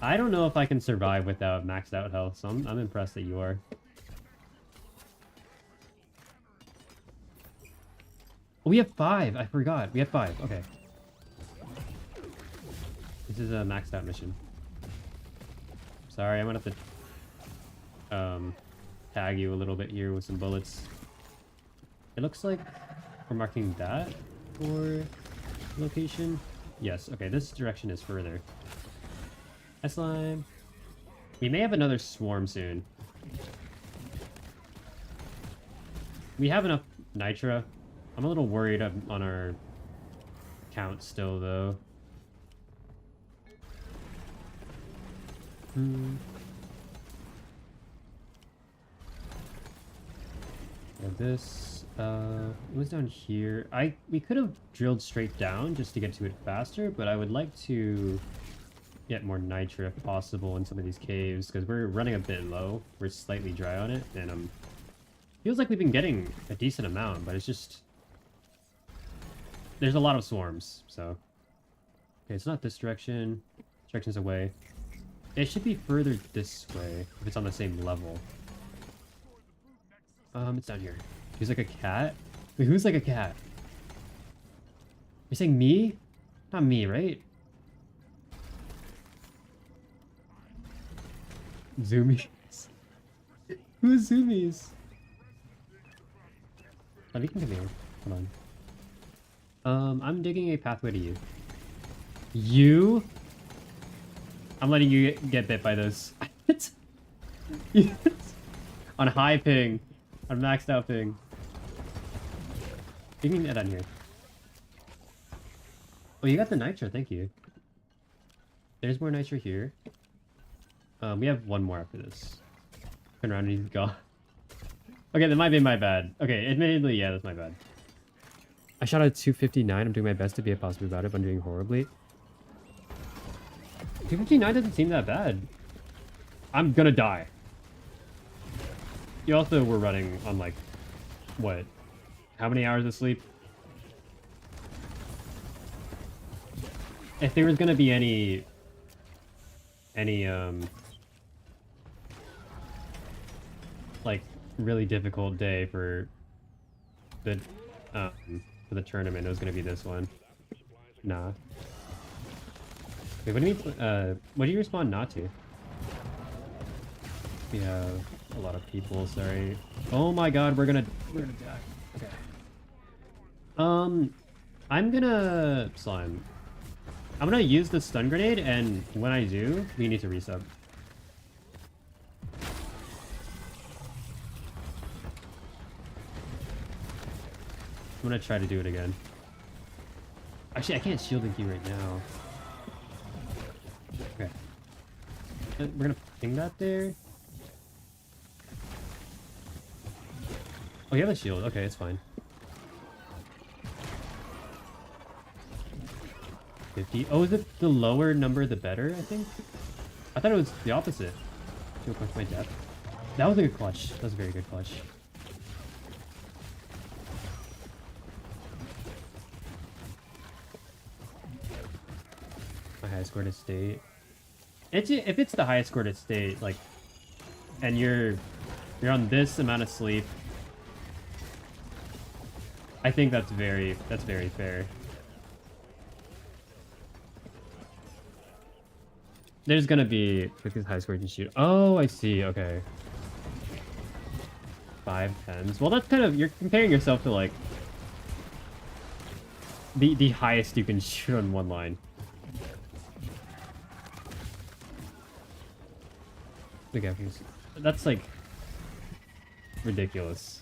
I don't know if I can survive without maxed out health, so I'm impressed that you are. Oh, we have 5! I forgot. We have 5. Okay. This is a maxed out mission. Sorry, I'm gonna have to tag you a little bit here with some bullets. It looks like we're marking that for location. Yes, okay, this direction is further. Hi, slime. We may have another swarm soon. We have enough nitra. I'm a little worried on our count still, though. This it was down here. We could have drilled straight down just to get to it faster, but I would like to get more nitra if possible in some of these caves because we're running a bit low. We're slightly dry on it, and feels like we've been getting a decent amount, but it's just there's a lot of swarms. So okay, it's not this direction. Direction's away. It should be further this way if it's on the same level. It's down here. He's like a cat? Wait, who's like a cat? You're saying me? Not me, right? Zoomies? Who's Zoomies? Oh, you can come here. Hold on. I'm digging a pathway to you. You? I'm letting you get bit by those. On high ping. On maxed out ping. You can get on here. Oh, you got the nitro, thank you. There's more nitro here. We have one more after this. Turn around and he's gone. Okay, that might be my bad. Okay, admittedly, yeah, that's my bad. I shot at 259. I'm doing my best to be a positive about it, but I'm doing horribly. 259 doesn't seem that bad. I'm gonna die. You also were running on like, what? How many hours of sleep? If there was gonna be any like really difficult day for the tournament, it was gonna be this one. Nah. Wait, what do you mean? What do you respond not to? We have a lot of people. Sorry. Oh my God, we're gonna die. Okay. I'm gonna slime. I'm gonna use the stun grenade, and when I do, we need to resub. I'm gonna try to do it again. Actually, I can't shield link you right now. Okay. We're gonna ping that there. Oh, you have a shield. Okay, it's fine. 50. Oh, is it the lower number the better, I think? I thought it was the opposite. To clutch my death. That was a good clutch. That was a very good clutch. My highest scored estate. If it's the highest scored estate, like, and you're on this amount of sleep, I think that's very fair. There's gonna be because high score you can shoot. Oh, I see. Okay. 5 10s. Well, that's kind of, you're comparing yourself to like the highest you can shoot on one line. Okay, that's like ridiculous.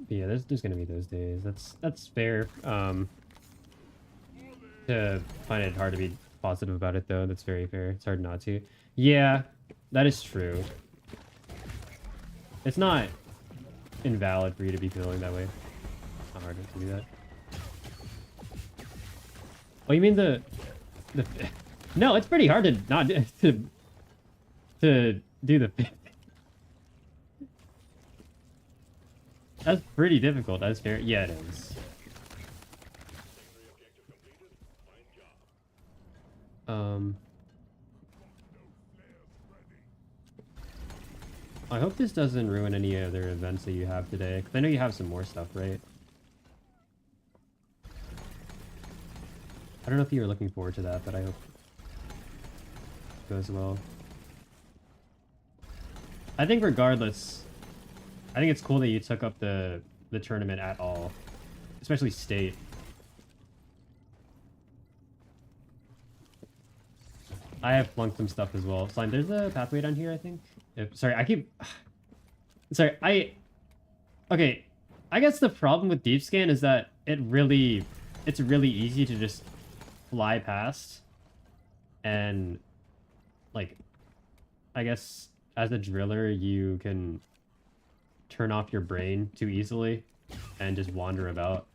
But yeah, there's gonna be those days. That's fair. to find it hard to be positive about it, though. That's very fair. It's hard not to. Yeah, that is true. It's not invalid for you to be feeling that way. It's not hard to do that. Oh, you mean the... No, it's pretty hard to not... to do the... That's pretty difficult. That's fair. Yeah, it is. I hope this doesn't ruin any other events that you have today, because I know you have some more stuff, right? I don't know if you were looking forward to that, but I hope it goes well. I think regardless, I think it's cool that you took up the tournament at all, especially state. I have flunked some stuff as well. Slime, there's a pathway down here, I think. Sorry, I keep... Sorry, okay, I guess the problem with deep scan is that it's really easy to just fly past. And, like, I guess as a driller, you can turn off your brain too easily and just wander about.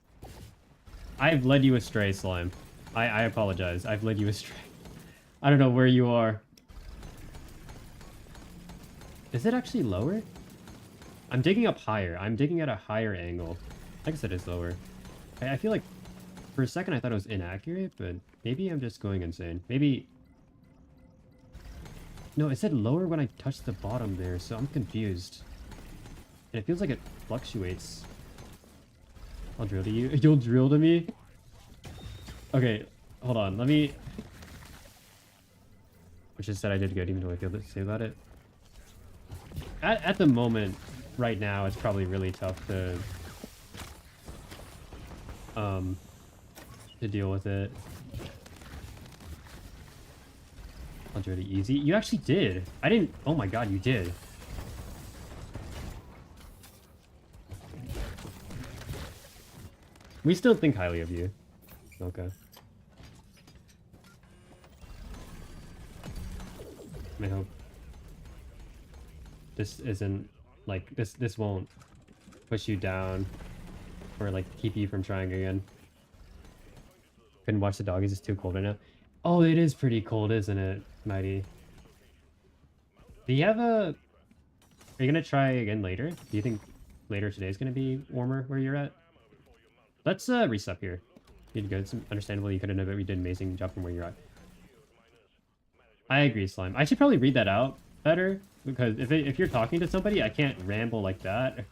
I've led you astray, Slime. I apologize. I've led you astray. I don't know where you are. Is it actually lower? I'm digging up higher. I'm digging at a higher angle. I guess it is lower. I feel like for a second I thought it was inaccurate, but maybe I'm just going insane. Maybe... No, it said lower when I touched the bottom there, so I'm confused. And it feels like it fluctuates. I'll drill to you. You'll drill to me? Okay, hold on. Let me... Which just said I did good, even though I feel to say about it. At the moment, right now, it's probably really tough to deal with it. I'll do it easy. You actually did. I didn't... Oh my god, you did. We still think highly of you. Okay. I hope this isn't like this won't push you down or like keep you from trying again. Couldn't watch the doggies, it's too cold right now. Oh, it is pretty cold, isn't it, Mighty? Do you have a... Are you gonna try again later? Do you think later today is gonna be warmer where you're at? Let's reset here. You did good. It's understandable you couldn't have it. We did an amazing job from where you're at. I agree, Slime. I should probably read that out better, because if you're talking to somebody, I can't ramble like that.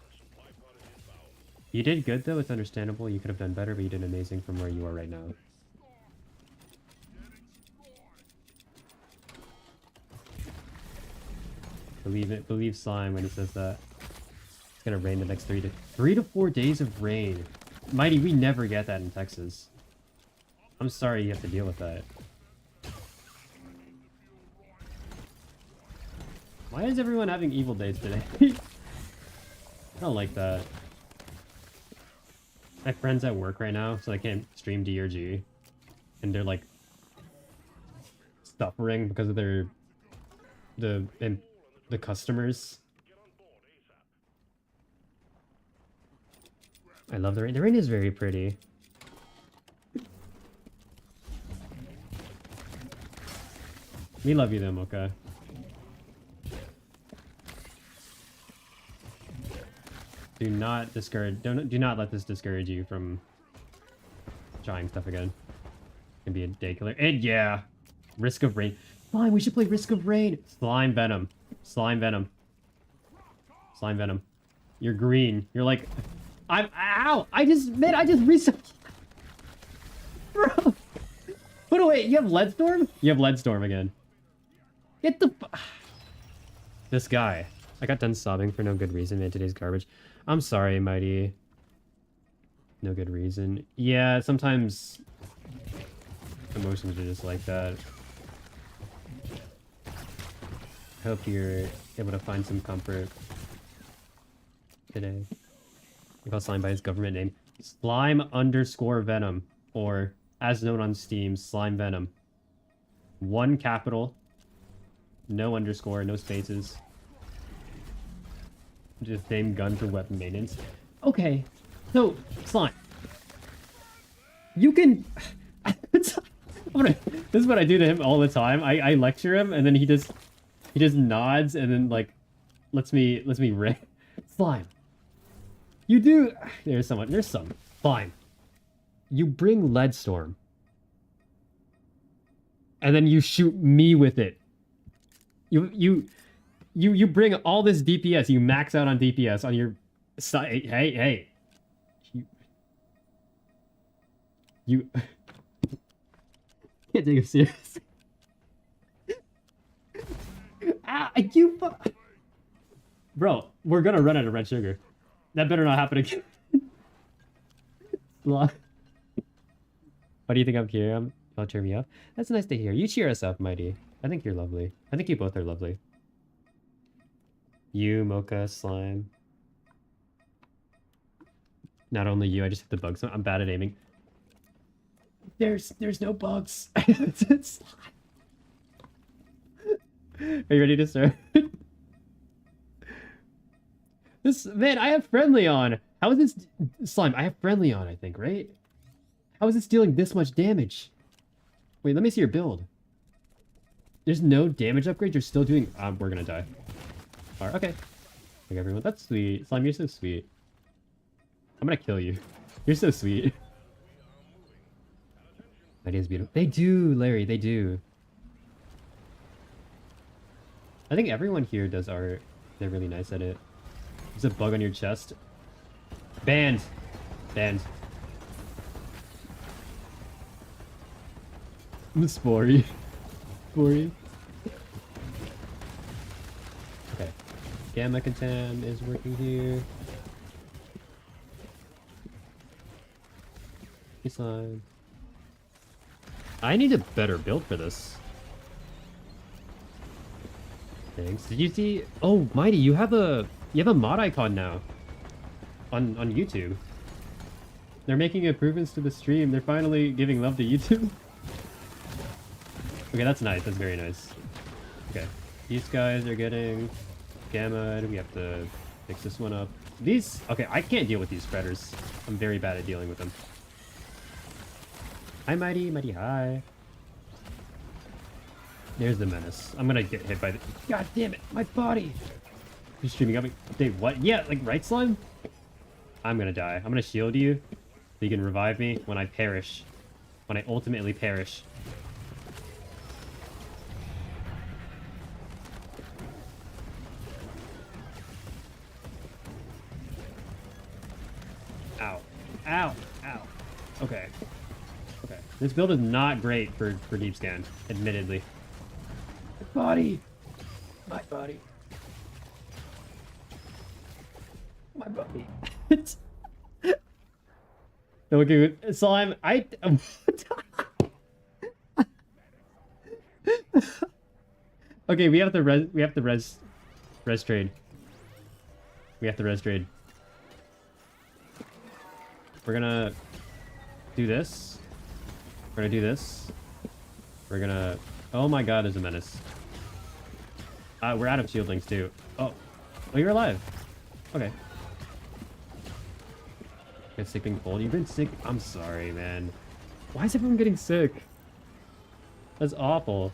You did good, though. It's understandable. You could have done better, but you did amazing from where you are right now. Believe it. Believe Slime when he says that. It's gonna rain the next 3 to 4 days of rain. Mighty, we never get that in Texas. I'm sorry you have to deal with that. Why is everyone having evil days today? I don't like that. My friend's at work right now, so they can't stream DRG. And they're like suffering because of the customers. I love the rain. The rain is very pretty. We love you though, Mocha. Do not discourage. Do not let this discourage you from trying stuff again. It can be a day killer. And yeah, Risk of Rain. Slime. We should play Risk of Rain. Slime Venom. Slime Venom. Slime Venom. You're green. You're like, ow! I just reset. Bro. Put away. You have Lead Storm. You have Lead Storm again. Get the. This guy. I got done sobbing for no good reason, man. Today's garbage. I'm sorry, Mighty. No good reason. Yeah, sometimes emotions are just like that. I hope you're able to find some comfort today. You call Slime by his government name. Slime_Venom. Or as known on Steam, Slime Venom. 1 capital, no underscore, no spaces. Just same gun for weapon maintenance. Okay, so Slime, you can. This is what I do to him all the time. I lecture him, and then he just nods, and then like lets me riff. Slime, you do. There's some. Slime, you bring Leadstorm, and then you shoot me with it. You bring all this DPS. You max out on DPS on your side. Hey. You can't take it seriously. Bro, we're gonna run out of red sugar. That better not happen again. Why do you think I'm here? Y'all cheer me up. That's nice to hear. You cheer us up, Mighty. I think you're lovely. I think you both are lovely. You, Mocha, Slime. Not only you, I just hit the bugs. I'm bad at aiming. There's no bugs. Are you ready to start? Man, I have friendly on. How is this Slime? I have friendly on, I think, right? How is this dealing this much damage? Wait, let me see your build. There's no damage upgrade. You're still doing. We're gonna die. Alright, okay. Like everyone, that's sweet. Slime, you're so sweet. I'm gonna kill you. You're so sweet. Idea's beautiful. They do, Larry. They do. I think everyone here does art. They're really nice at it. There's a bug on your chest. Banned. Banned. Spory. Spory. Okay. Gamma Catan is working here. Slime. I need a better build for this. Thanks. Did you see? Oh, Mighty, you have a mod icon now on YouTube. They're making improvements to the stream. They're finally giving love to YouTube. Okay, that's nice. That's very nice. Okay, these guys are getting gamma. We have to fix this one up. These, okay, I can't deal with these spreaders. I'm very bad at dealing with them. Hi, Mighty. Mighty, hi. There's the menace. I'm gonna get hit by the... God damn it, my body! You're streaming up. Dave, what? Yeah, like, right, Slime? I'm gonna die. I'm gonna shield you so you can revive me when I perish. When I ultimately perish. Ow. Ow. Ow. Okay. Okay. This build is not great for deep scan, admittedly. My body. My body. My body. Okay, Slime, okay, we have to res trade. We have to res trade. We're gonna do this. We're gonna do this. We're gonna... Oh my god, there's a menace. We're out of shieldlings too. Oh. Oh, you're alive. Okay. Get sick being cold. You've been sick. I'm sorry, man. Why is everyone getting sick? That's awful.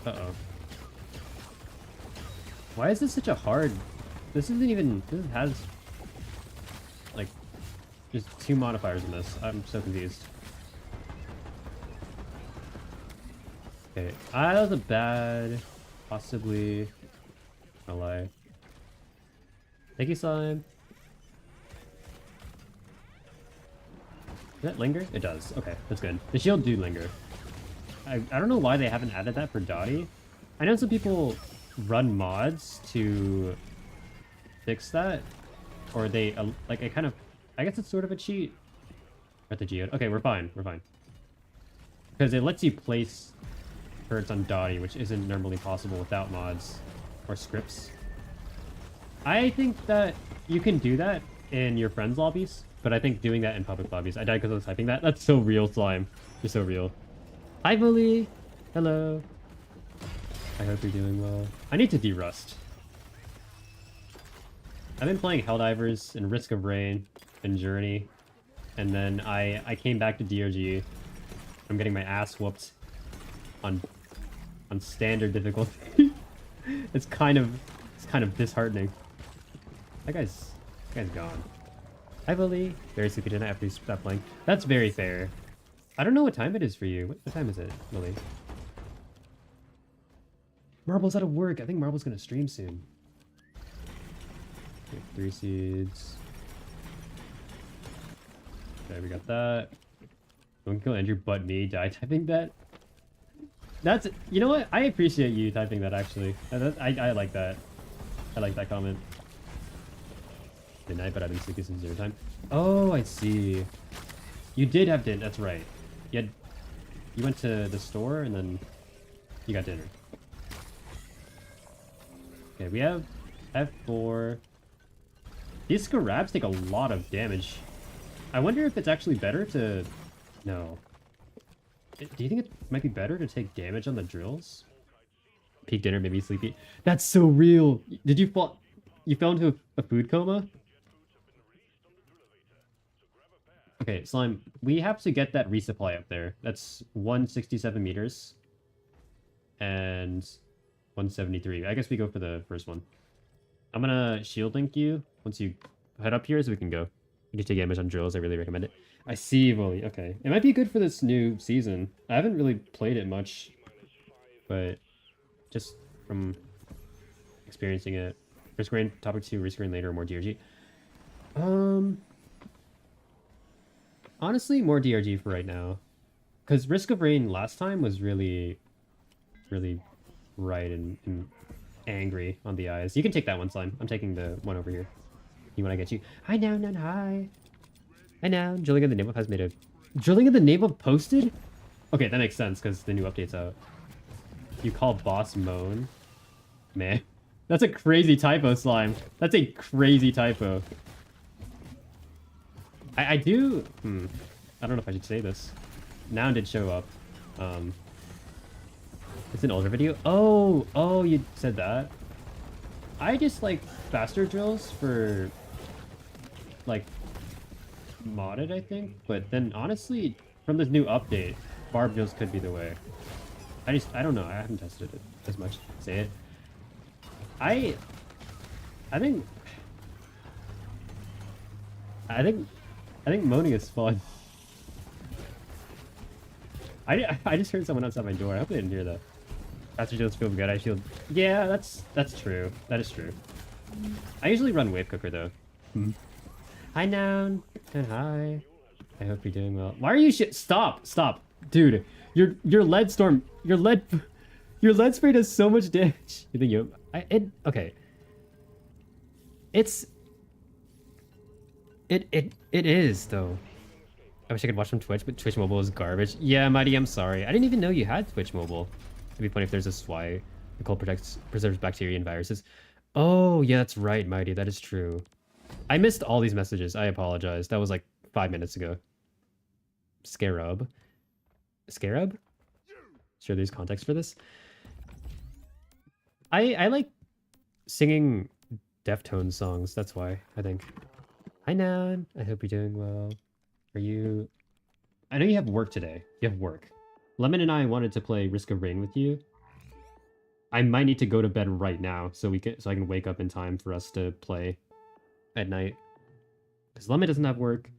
Uh-oh. Why is this such a hard... This isn't even... This has... Like... Just 2 modifiers in this. I'm so confused. Okay. That was a bad... Possibly... I'll lie. Thank you, Slime. Does that linger? It does. Okay, that's good. The shield do linger. I don't know why they haven't added that for Dottie. I know some people run mods to fix that. Or they, like, I kind of... I guess it's sort of a cheat. At the geode. Okay, we're fine. We're fine. Because it lets you place turrets on Dottie, which isn't normally possible without mods. Or scripts. I think that you can do that in your friends' lobbies, but I think doing that in public lobbies. I died because I was typing that. That's so real, Slime. You're so real. Hi, Bully. Hello. I hope you're doing well. I need to derust. I've been playing Helldivers and Risk of Rain and Journey, and then I came back to DRG. I'm getting my ass whooped on standard difficulty. It's kind of disheartening. That guy's gone. Hi, Bully. Very sleepy tonight after you stopped playing. That's very fair. I don't know what time it is for you. What time is it, Bully? Marble's out of work. I think Marble's gonna stream soon. Okay, 3 seeds. Okay, we got that. Don't kill Andrew but me. Die typing that. That's, you know what? I appreciate you typing that, actually. I like that. I like that comment. Midnight, but I've been sleepy since dinner time. Oh, I see. You did have dinner. That's right. You went to the store and then you got dinner. Okay, we have F4. These scarabs take a lot of damage. I wonder if it's actually better to... No. Do you think it might be better to take damage on the drills? Peak dinner, maybe sleepy. That's so real. Did you fall... You fell into a food coma? Okay, Slime, we have to get that resupply up there. That's 167 meters. And 173. I guess we go for the first one. I'm gonna shield link you once you head up here so we can go. You can take damage on drills. I really recommend it. I see, Wooly. Okay. It might be good for this new season. I haven't really played it much, but just from experiencing it. Risk Rain, topic 2, Risk Rain later, more DRG. Honestly, more DRG for right now. Because Risk of Rain last time was really right and angry on the eyes. You can take that one, Slime. I'm taking the one over here. You want to get you? Hi, now, hi. Hi, now. Drilling in the name of has made a... Drilling in the name of posted? Okay, that makes sense because the new update's out. You call boss moan? Man. That's a crazy typo, Slime. That's a crazy typo. I do... I don't know if I should say this. Noun did show up. It's an older video. Oh, you said that. I just like faster drills for like modded, I think. But then honestly, from this new update, barb drills could be the way. I don't know. I haven't tested it as much. Say it. I think moaning is fun. I just heard someone outside my door. I hope they didn't hear that. Faster drills feel good. I feel... Yeah, that's true. That is true. I usually run Wave Cooker, though. Hi, Noun. And hi. I hope you're doing well. Why are you Stop! Dude, your lead storm... Your lead spray does so much damage. You think you... Okay. It is, though. I wish I could watch from Twitch, but Twitch Mobile is garbage. Yeah, Mighty, I'm sorry. I didn't even know you had Twitch Mobile. It'd be funny if there's this why the cold preserves bacteria and viruses. Oh, yeah, that's right, Mighty. That is true. I missed all these messages. I apologize. That was like 5 minutes ago. Scarab? Sure, there's context for this. I like singing Deftones songs. That's why, I think. Hi, Nan. I hope you're doing well. Are you... I know you have work today. You have work. Lemon and I wanted to play Risk of Rain with you. I might need to go to bed right now so I can wake up in time for us to play at night. Because Lemon doesn't have work,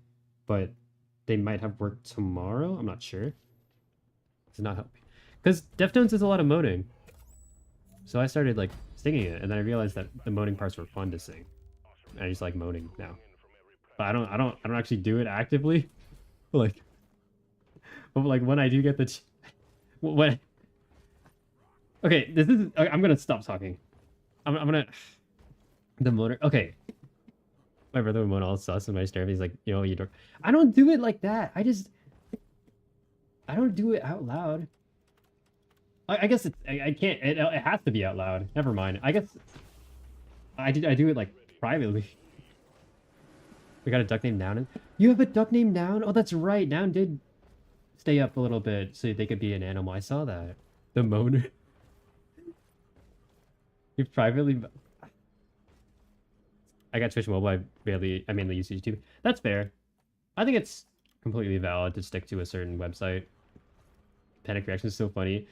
but they might have work tomorrow. I'm not sure. Does not help me. Because Deftones is a lot of moaning. So I started like singing it, and then I realized that the moaning parts were fun to sing. And I just like moaning now. But I don't actually do it actively. But like when I do get the what? Okay, this is... I'm gonna stop talking. I'm gonna... The motor... Okay. My brother would moan all sus and my stare. He's like, you know, you don't... I don't do it like that. I don't do it out loud. I guess it's... I can't... It has to be out loud. Never mind. I guess... I do it like privately. We got a duck named Noun. You have a duck named Noun? Oh, that's right. Noun did stay up a little bit so they could be an animal. I saw that. The moaner. You privately... I got Twitch Mobile. I mainly use YouTube. That's fair. I think it's completely valid to stick to a certain website. Panic reaction is so funny.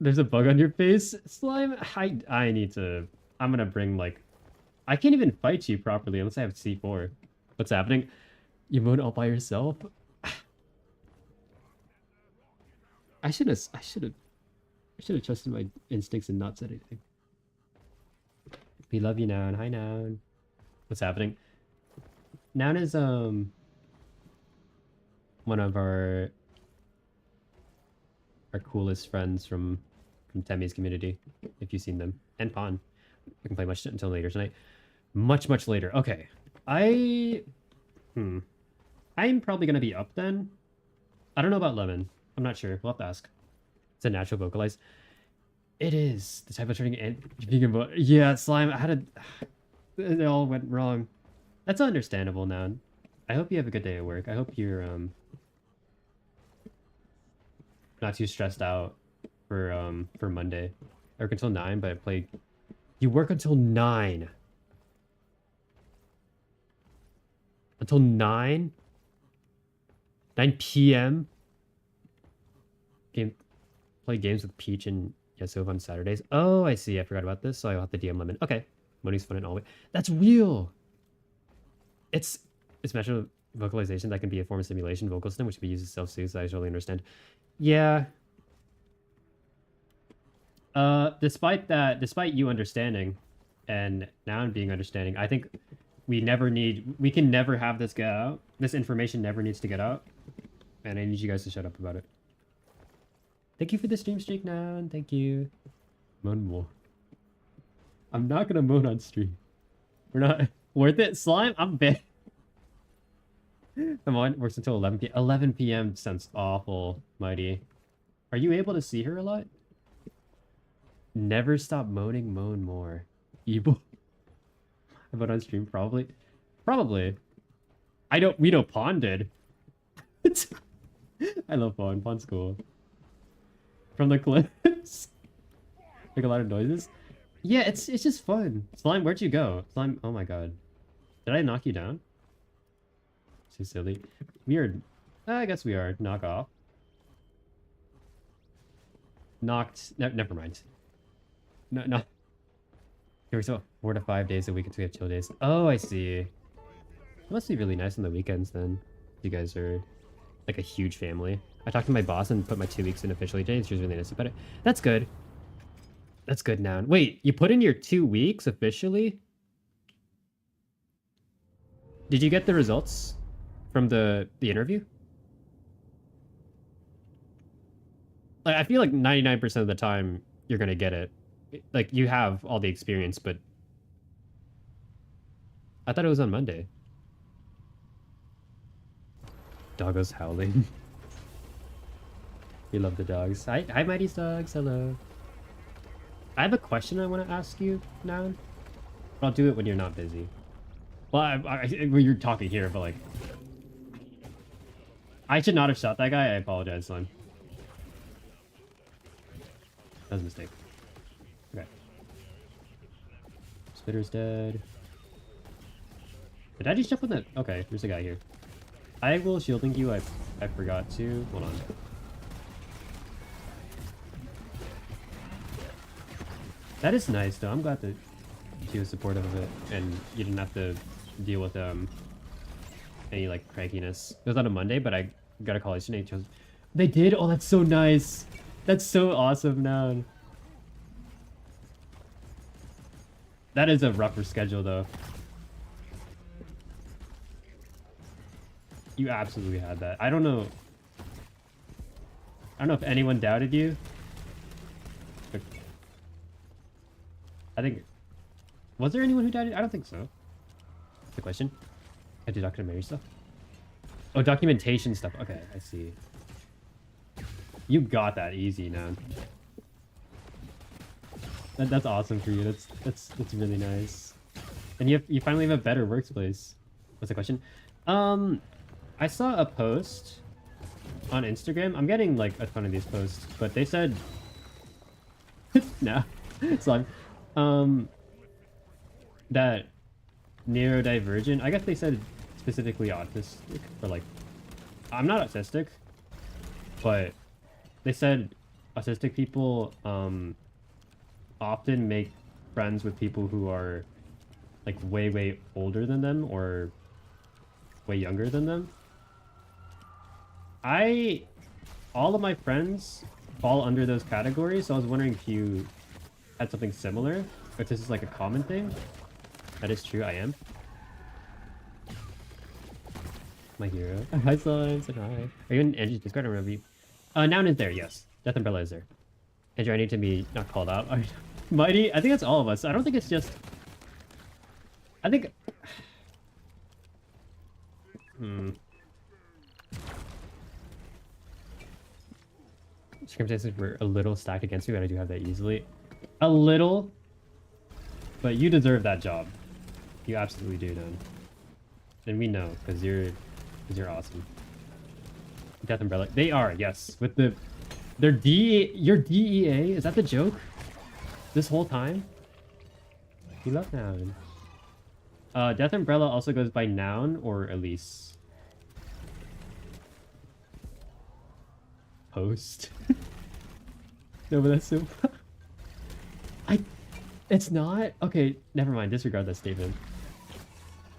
There's a bug on your face, Slime. I need to... I'm gonna bring, like... I can't even fight you properly unless I have C4. What's happening? You moan all by yourself? I should have trusted my instincts and not said anything. We love you, Noun. Hi, Noun. What's happening? Noun is one of our coolest friends from Temmie's community, if you've seen them. And Pawn. We can play much until later tonight. Much later. Okay. I'm probably gonna be up then. I don't know about Lemon. I'm not sure. We'll have to ask. It's a natural vocalize. It is the type of turning and vegan vote. Yeah, Slime. I had a. It all went wrong. That's understandable now. I hope you have a good day at work. I hope you're not too stressed out for Monday. I work until 9, but I play. You work until 9. Until 9? 9 p.m. Play games with Peach and Yasov on Saturdays. Oh, I see. I forgot about this, so I'll have to DM Lemon. Okay. Money's fun and all. That's real. It's special vocalization that can be a form of simulation vocal system, which can be used as self-soothe, so I totally understand. Yeah. Despite you understanding and Noun being understanding, I think we can never have this get out. This information never needs to get out. And I need you guys to shut up about it. Thank you for the stream streak, Noun. Thank you. Moan more. I'm not gonna moan on stream. We're not worth it. Slime, I'm bad. Come on, works until 11 p.m. 11 p.m. sounds awful, Mighty. Are you able to see her a lot? Never stop moaning, moan more. Evil. About on stream, probably. Probably. We know Pawn did. I love Pawn. Pawn's cool. From the clips. Like a lot of noises. Yeah, it's just fun. Slime, where'd you go? Slime, oh my god. Did I knock you down? So silly. Weird. I guess we are. Knock off. Knocked. Never mind. No. Here we go. 4 to 5 days a week until we have chill days. Oh, I see. It must be really nice on the weekends then. You guys are like a huge family. I talked to my boss and put my 2 weeks in officially today, and she was really nice about it. That's good. That's good now. Wait, you put in your 2 weeks officially? Did you get the results from the interview? Like, I feel like 99% of the time you're gonna get it. Like, you have all the experience, but I thought it was on Monday. Doggo's howling. We love the dogs. Hi, Mighty's dogs. Hello. I have a question I want to ask you now. I'll do it when you're not busy. Well, when you're talking here, but like, I should not have shot that guy. I apologize, son. That was a mistake. Okay. Spitter's dead. Did I just jump on that? Okay, there's a guy here. I will shield you. I forgot to. Hold on. That is nice, though. I'm glad that she was supportive of it, and you didn't have to deal with any like crankiness. It was on a Monday, but I got a call yesterday. They did. Oh, that's so nice. That's so awesome, now. That is a rougher schedule, though. You absolutely had that. I don't know if anyone doubted you. But I think... Was there anyone who doubted? I don't think so. That's the question. I do documentary stuff. Oh, documentation stuff. Okay, I see. You got that easy, man. That's awesome for you. That's really nice. And you finally have a better workplace. What's the question? I saw a post on Instagram. I'm getting like a ton of these posts, but they said no, slime. That neurodivergent. I guess they said specifically autistic, or like, I'm not autistic, but they said autistic people often make friends with people who are like way older than them or way younger than them. All of my friends fall under those categories, so I was wondering if you had something similar, if this is like a common thing. That is true, I am. My hero. Hi, Slime. Say hi. Are you in Angie's Discord? I don't remember you. Noun is there, yes. Death Umbrella is there. Andrew, I need to be not called out. Mighty, I think that's all of us. I don't think it's just... I think... Circumstances were a little stacked against me, but I do have that easily. A little, but you deserve that job. You absolutely do, man. And we know, because you're awesome. Death Umbrella. They are, yes. With the... Your DEA? Is that the joke? This whole time? You love noun. Death Umbrella also goes by noun or Elise. Post. No, but that's so... It's not? Okay, never mind. Disregard that statement.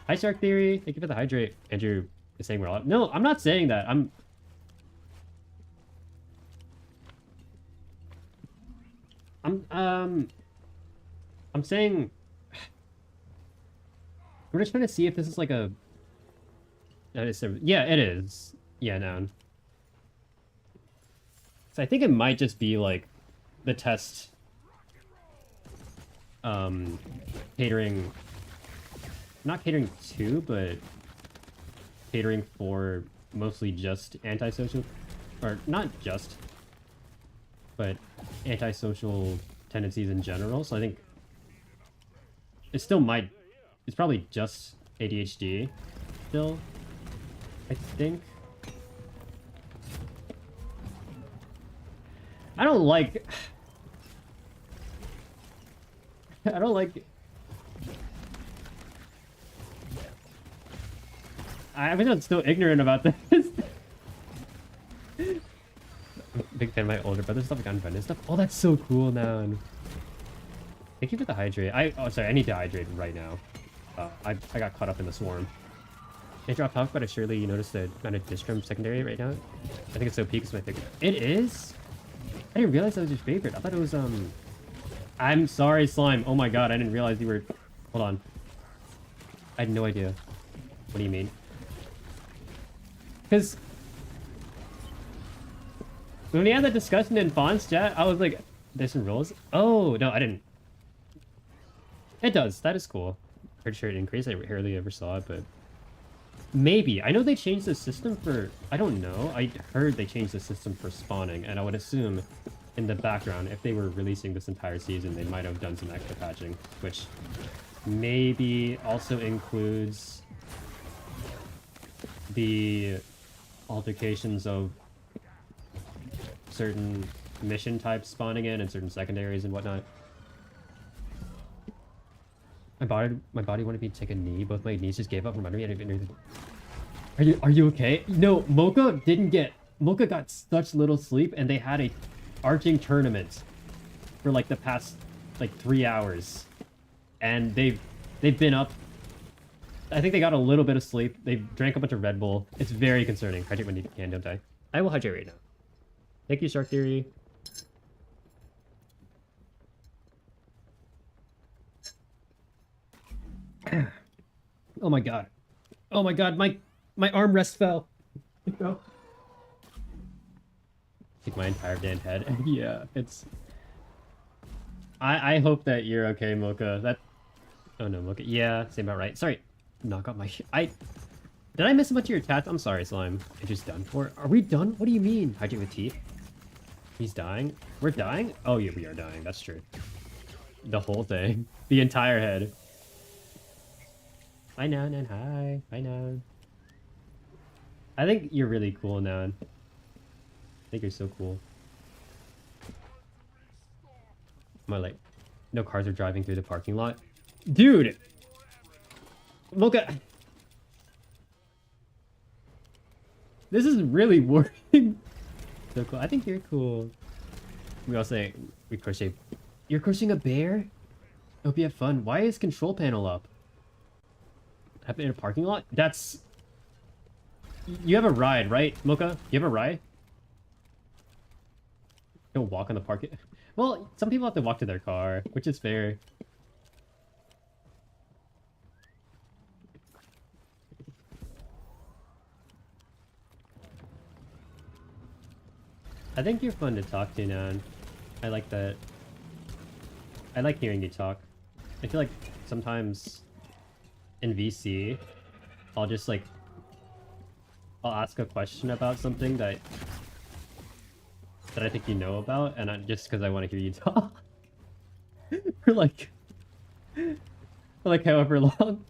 Hi, Shark Theory. Thank you for the hydrate. Andrew is saying we're all... No, I'm not saying that. I'm saying... We're just trying to see if this is like a... Yeah, it is. Yeah, noun. So I think it might just be like the test catering, not catering to, but catering for mostly just antisocial, or not just, but antisocial tendencies in general. So I think it still might, it's probably just ADHD still, I think. I don't like I mean, I'm still ignorant about this. I'm a big fan of my older brother stuff, like unfriended stuff. Oh, that's so cool now. Thank you for the hydrate. Oh, sorry, I need to hydrate right now. I got caught up in the swarm. Andrew, off topic, but surely you noticed the amount of distrum secondary right now? I think it's so peak, it's my favorite. It is? I didn't realize that was your favorite. I thought it was, I'm sorry, Slime. Oh my god, I didn't realize you were... Hold on. I had no idea. What do you mean? Because... when we had that discussion in Fawn's chat, I was like, there's some rules? Oh, no, I didn't. It does. That is cool. Pretty sure it increased. I rarely ever saw it, but... Maybe. I know they changed the system for... I don't know. I heard they changed the system for spawning, and I would assume in the background, if they were releasing this entire season, they might have done some extra patching, which maybe also includes the altercations of certain mission types spawning in and certain secondaries and whatnot. My body wanted me to take a knee. Both my knees just gave up from under me. I didn't even... Are you okay? No, Mocha got such little sleep, and they had a arching tournament for like the past like 3 hours, and they've been up. I think they got a little bit of sleep. They drank a bunch of Red Bull. It's very concerning. Hydrate when you can, don't die. I will hydrate right now. Thank you, Shark Theory. Oh my god. Oh my god, my armrest fell. No. Take my entire damn head. Yeah, it's... I hope that you're okay, Mocha. That... Oh no, Mocha. Yeah, same about right. Sorry. Knock off my... Did I miss a bunch of your tats? I'm sorry, Slime. It's just done for. Are we done? What do you mean? Hydrate with teeth? He's dying? We're dying? Oh yeah, we are dying. That's true. The whole thing. The entire head. Bye, Nan, and hi. Bye, Nan. I think you're really cool, Nan. I think you're so cool. My like, no cars are driving through the parking lot. Dude! Look at... This is really working. So cool. I think you're cool. We all say, we crochet. You're crocheting a bear? Hope you have fun. Why is control panel up? Happen in a parking lot? That's... You have a ride, right, Mocha? You have a ride? Don't walk on the parking... Well, some people have to walk to their car, which is fair. I think you're fun to talk to, Nan. I like that. I like hearing you talk. I feel like sometimes in VC, I'll just like... I'll ask a question about something that I think you know about, and just because I want to hear you talk. for like however long.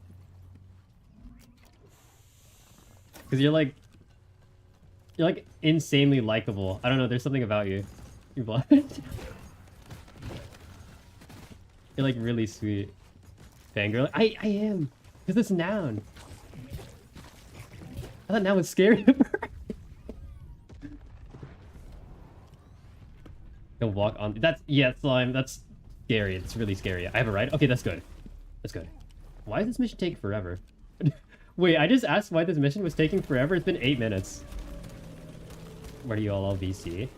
Because you're like insanely likable. I don't know, there's something about you. You're blind. You're like really sweet. Fangirl. I am. Because it's noun. I thought noun was scary. Don't walk on. That's, yeah, slime. That's scary. It's really scary. I have a ride. Okay, that's good. That's good. Why does this mission take forever? Wait, I just asked why this mission was taking forever. It's been 8 minutes. Where do you all VC?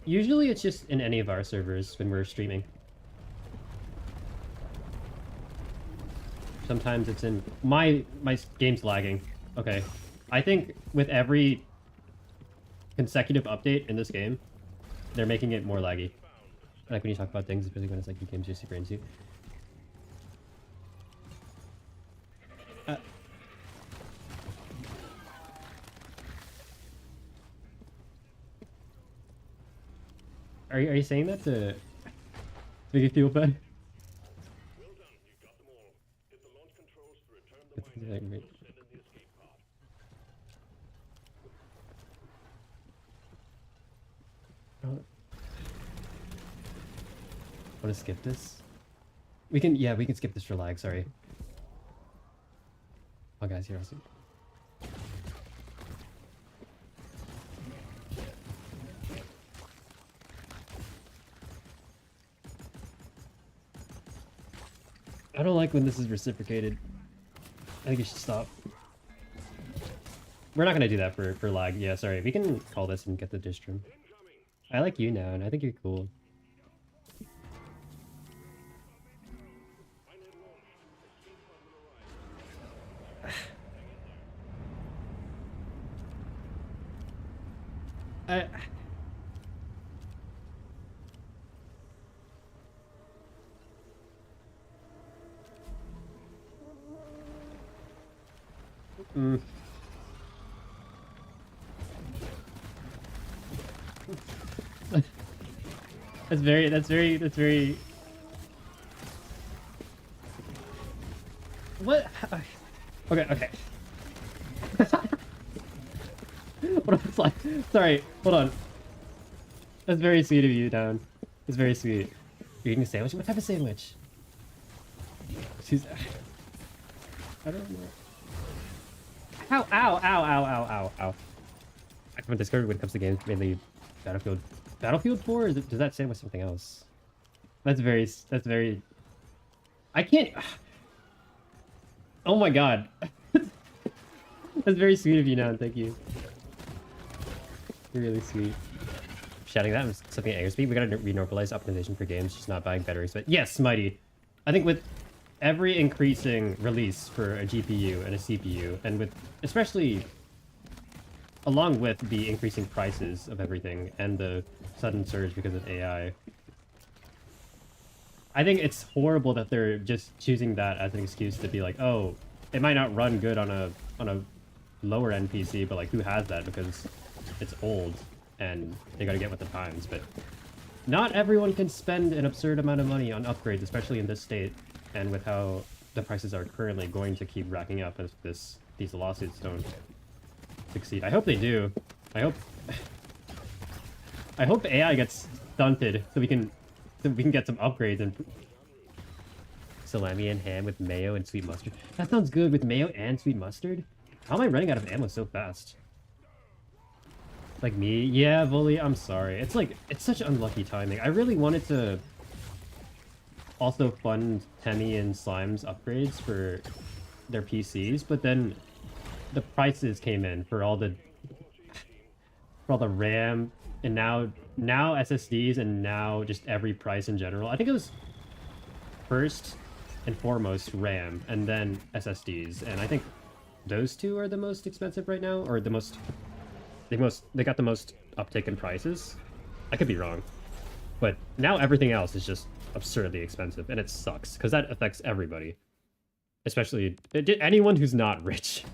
Usually it's just in any of our servers when we're streaming. Sometimes it's in... My game's lagging. Okay. I think with every consecutive update in this game, they're making it more laggy. Like when you talk about things, especially when it's like the games you're super into. Are you saying that to make it feel bad? Well done, you got them all. Hit the launch controls to return the mic and send in the escape pod. Want to skip this? We can, yeah, we can skip this for lag, sorry. Oh guys, here, I'll see. I don't like when this is reciprocated. I think you should stop. We're not gonna do that for lag. Yeah, sorry. We can call this and get the distrum. I like you now, and I think you're cool. That's very... What? Okay. What was like? Sorry, hold on. That's very sweet of you, Down. It's very sweet. You're eating a sandwich? What type of sandwich? She's... I don't know. Ow. I come on Discord when it comes to games, mainly Battlefield. Battlefield 4? Or does that stand with something else? That's very... I can't... Oh my god. That's very sweet of you, now. Thank you. You're really sweet. Shouting that was something at airspeed. We gotta renormalize optimization for games, just not buying batteries. But yes, Mighty. I think with every increasing release for a GPU and a CPU, and with especially along with the increasing prices of everything and the sudden surge because of AI, I think it's horrible that they're just choosing that as an excuse to be like, oh, it might not run good on a lower end PC, but like who has that because it's old and they gotta get with the times. But not everyone can spend an absurd amount of money on upgrades, especially in this state, and with how the prices are currently going to keep racking up if these lawsuits don't succeed. I hope they do. I hope I hope AI gets stunted so we can get some upgrades and salami and ham with mayo and sweet mustard. That sounds good with mayo and sweet mustard. How am I running out of ammo so fast? Like me? Yeah, Volley, I'm sorry. It's like, it's such unlucky timing. I really wanted to also fund Temmie and Slime's upgrades for their PCs, but then the prices came in for all the RAM and now SSDs and now just every price in general. I think it was first and foremost RAM and then SSDs, and I think those two are the most expensive right now, or they got the most uptick in prices. I could be wrong, but now everything else is just absurdly expensive, and it sucks because that affects everybody, especially anyone who's not rich.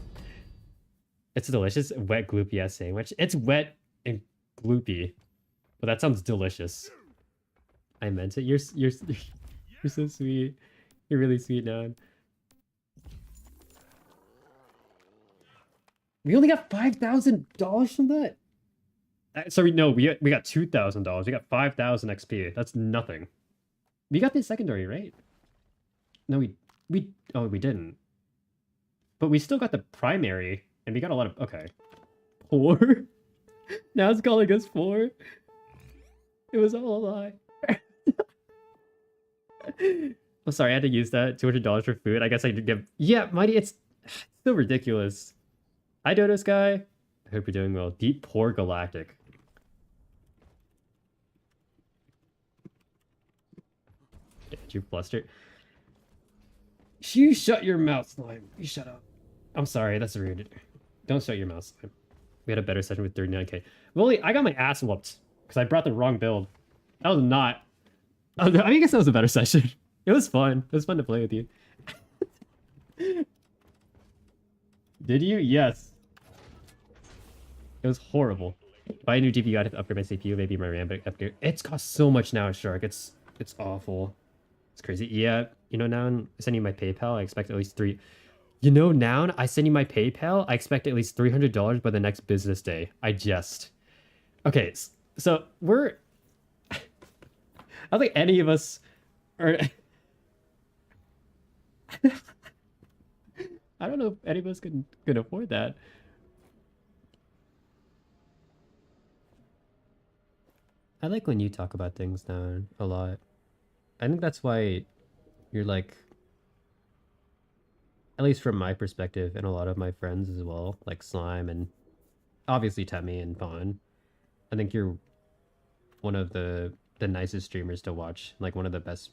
It's a delicious wet gloopy ass sandwich. It's wet and gloopy, but that sounds delicious. I meant it. You're so sweet. You're really sweet, now. We only got $5,000 from that. Sorry, no, we got $2,000. We got 5,000 XP. That's nothing. We got the secondary, right? No, we didn't. But we still got the primary, and we got a lot of. Okay, 4. Now it's calling us 4. It was all a lie. Oh, sorry, I had to use that $200 for food. I guess I did give. Yeah, Mighty, it's so ridiculous. Hi, Dodos guy. I hope you're doing well. Deep Poor Galactic. Did you fluster? You shut your mouth, Slime. You shut up. I'm sorry, that's rude. Don't shut your mouth, Slime. We had a better session with 39k. Well, I got my ass whooped because I brought the wrong build. That was not. I mean, I guess that was a better session. It was fun. It was fun to play with you. Did you? Yes. It was horrible. Buy a new GPU, I'd have to upgrade my CPU, maybe my RAM, but upgrade. It's cost so much now, Shark. It's awful. It's crazy. Yeah, you know, now I send you my PayPal. I expect at least 3. You know, now I send you my PayPal. I expect at least $300 by the next business day. I just. Okay, so we're. I don't think any of us are. I don't know if any of us can afford that. I like when you talk about things now a lot. I think that's why you're like, at least from my perspective and a lot of my friends as well, like Slime and obviously Temmie and Fawn. I think you're one of the nicest streamers to watch, like one of the best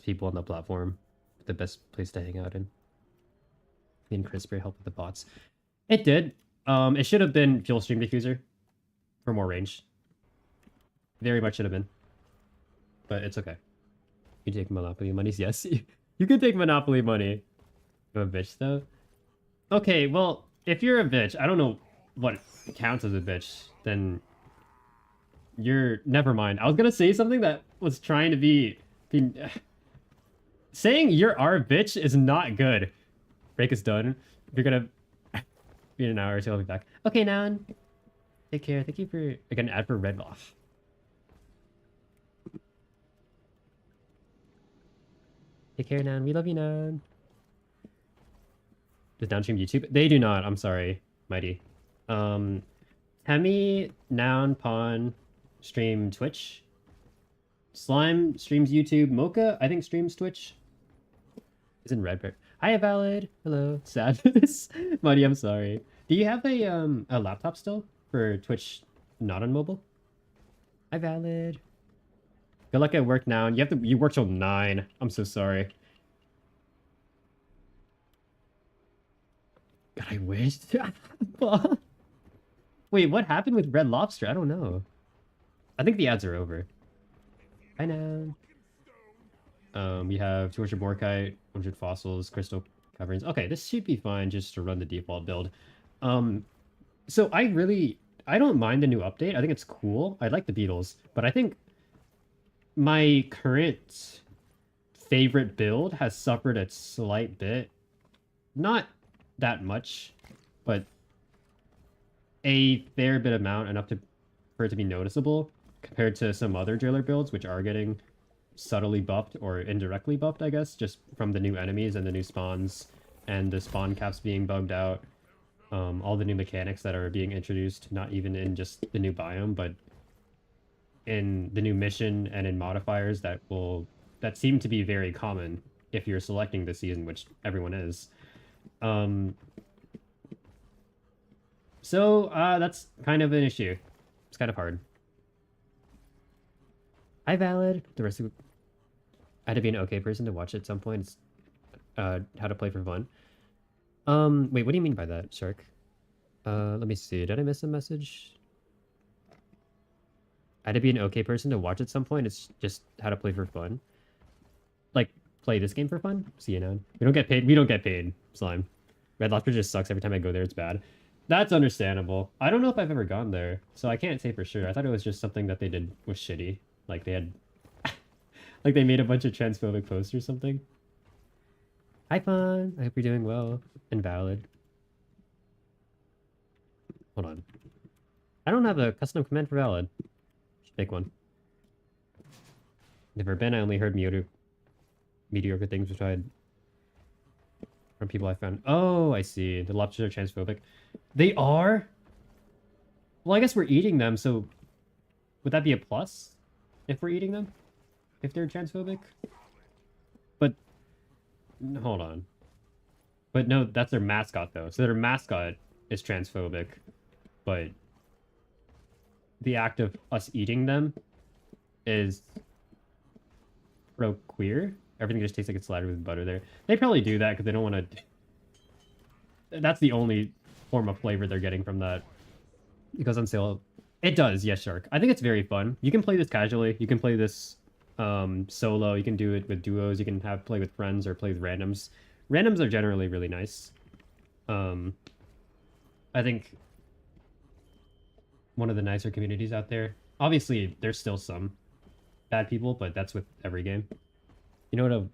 people on the platform, the best place to hang out in. Me and Crispy helped with the bots. It did. It should have been Fuel Stream Diffuser for more range. Very much should have been. But it's okay. You take Monopoly monies? Yes. You can take Monopoly money. You're a bitch, though? Okay, well, if you're a bitch, I don't know what counts as a bitch, then you're... Never mind. I was gonna say something that was trying to be... Saying you're our bitch is not good. Break is done. If you're gonna be in an hour or two, I'll be back. Okay, Nan. Take care. Thank you for... I got an ad for Red off. Take care, Nan. We love you, Nan. Does downstream YouTube? They do not. I'm sorry, Mighty. Temmie, Noun, Pawn, stream Twitch. Slime streams YouTube. Mocha, I think, streams Twitch. Is in Redbird. Hi, Valid. Hello. Sadness. Mighty, I'm sorry. Do you have a laptop still for Twitch not on mobile? Hi, Valid. Good luck at work now. You work till 9. I'm so sorry. God, I wish. Wait, what happened with Red Lobster? I don't know. I think the ads are over. Bye now. We have 200 Morkite, 100 fossils, crystal coverings. Okay, this should be fine just to run the default build. So I I don't mind the new update. I think it's cool. I like the Beatles, but I think my current favorite build has suffered a slight bit. Not that much, but a fair bit amount, enough for it to be noticeable compared to some other driller builds, which are getting subtly buffed or indirectly buffed, I guess, just from the new enemies and the new spawns and the spawn caps being bugged out. All the new mechanics that are being introduced, not even in just the new biome, but in the new mission and in modifiers that seem to be very common if you're selecting this season, which everyone is. So that's kind of an issue. It's kind of hard. I valid. The rest of I had to be an okay person to watch it at some point. It's how to play for fun. Wait, what do you mean by that, Shark? Let me see. Did I miss a message? I had to be an okay person to watch at some point. It's just how to play for fun. Like, play this game for fun? See you now. We don't get paid. We don't get paid, Slime. Red Lobster just sucks. Every time I go there, it's bad. That's understandable. I don't know if I've ever gone there, so I can't say for sure. I thought it was just something that they did was shitty. Like, they had... like, they made a bunch of transphobic posts or something. Hi, Fawn. I hope you're doing well. And valid. Hold on. I don't have a custom command for valid. Should make one. Never been. I only heard mediocre things, which I had from people I found. Oh, I see. The lobsters are transphobic. They are? Well, I guess we're eating them, so would that be a plus if we're eating them? If they're transphobic? But hold on. But no, that's their mascot though. So their mascot is transphobic, but the act of us eating them is pro-queer. Everything just tastes like it's slathered with butter there. They probably do that because they don't want to... That's the only form of flavor they're getting from that. It goes on sale. It does, yes, Shark. I think it's very fun. You can play this casually. You can play this solo. You can do it with duos. You can play with friends or play with randoms. Randoms are generally really nice. I think one of the nicer communities out there. Obviously, there's still some bad people, but that's with every game. You know what a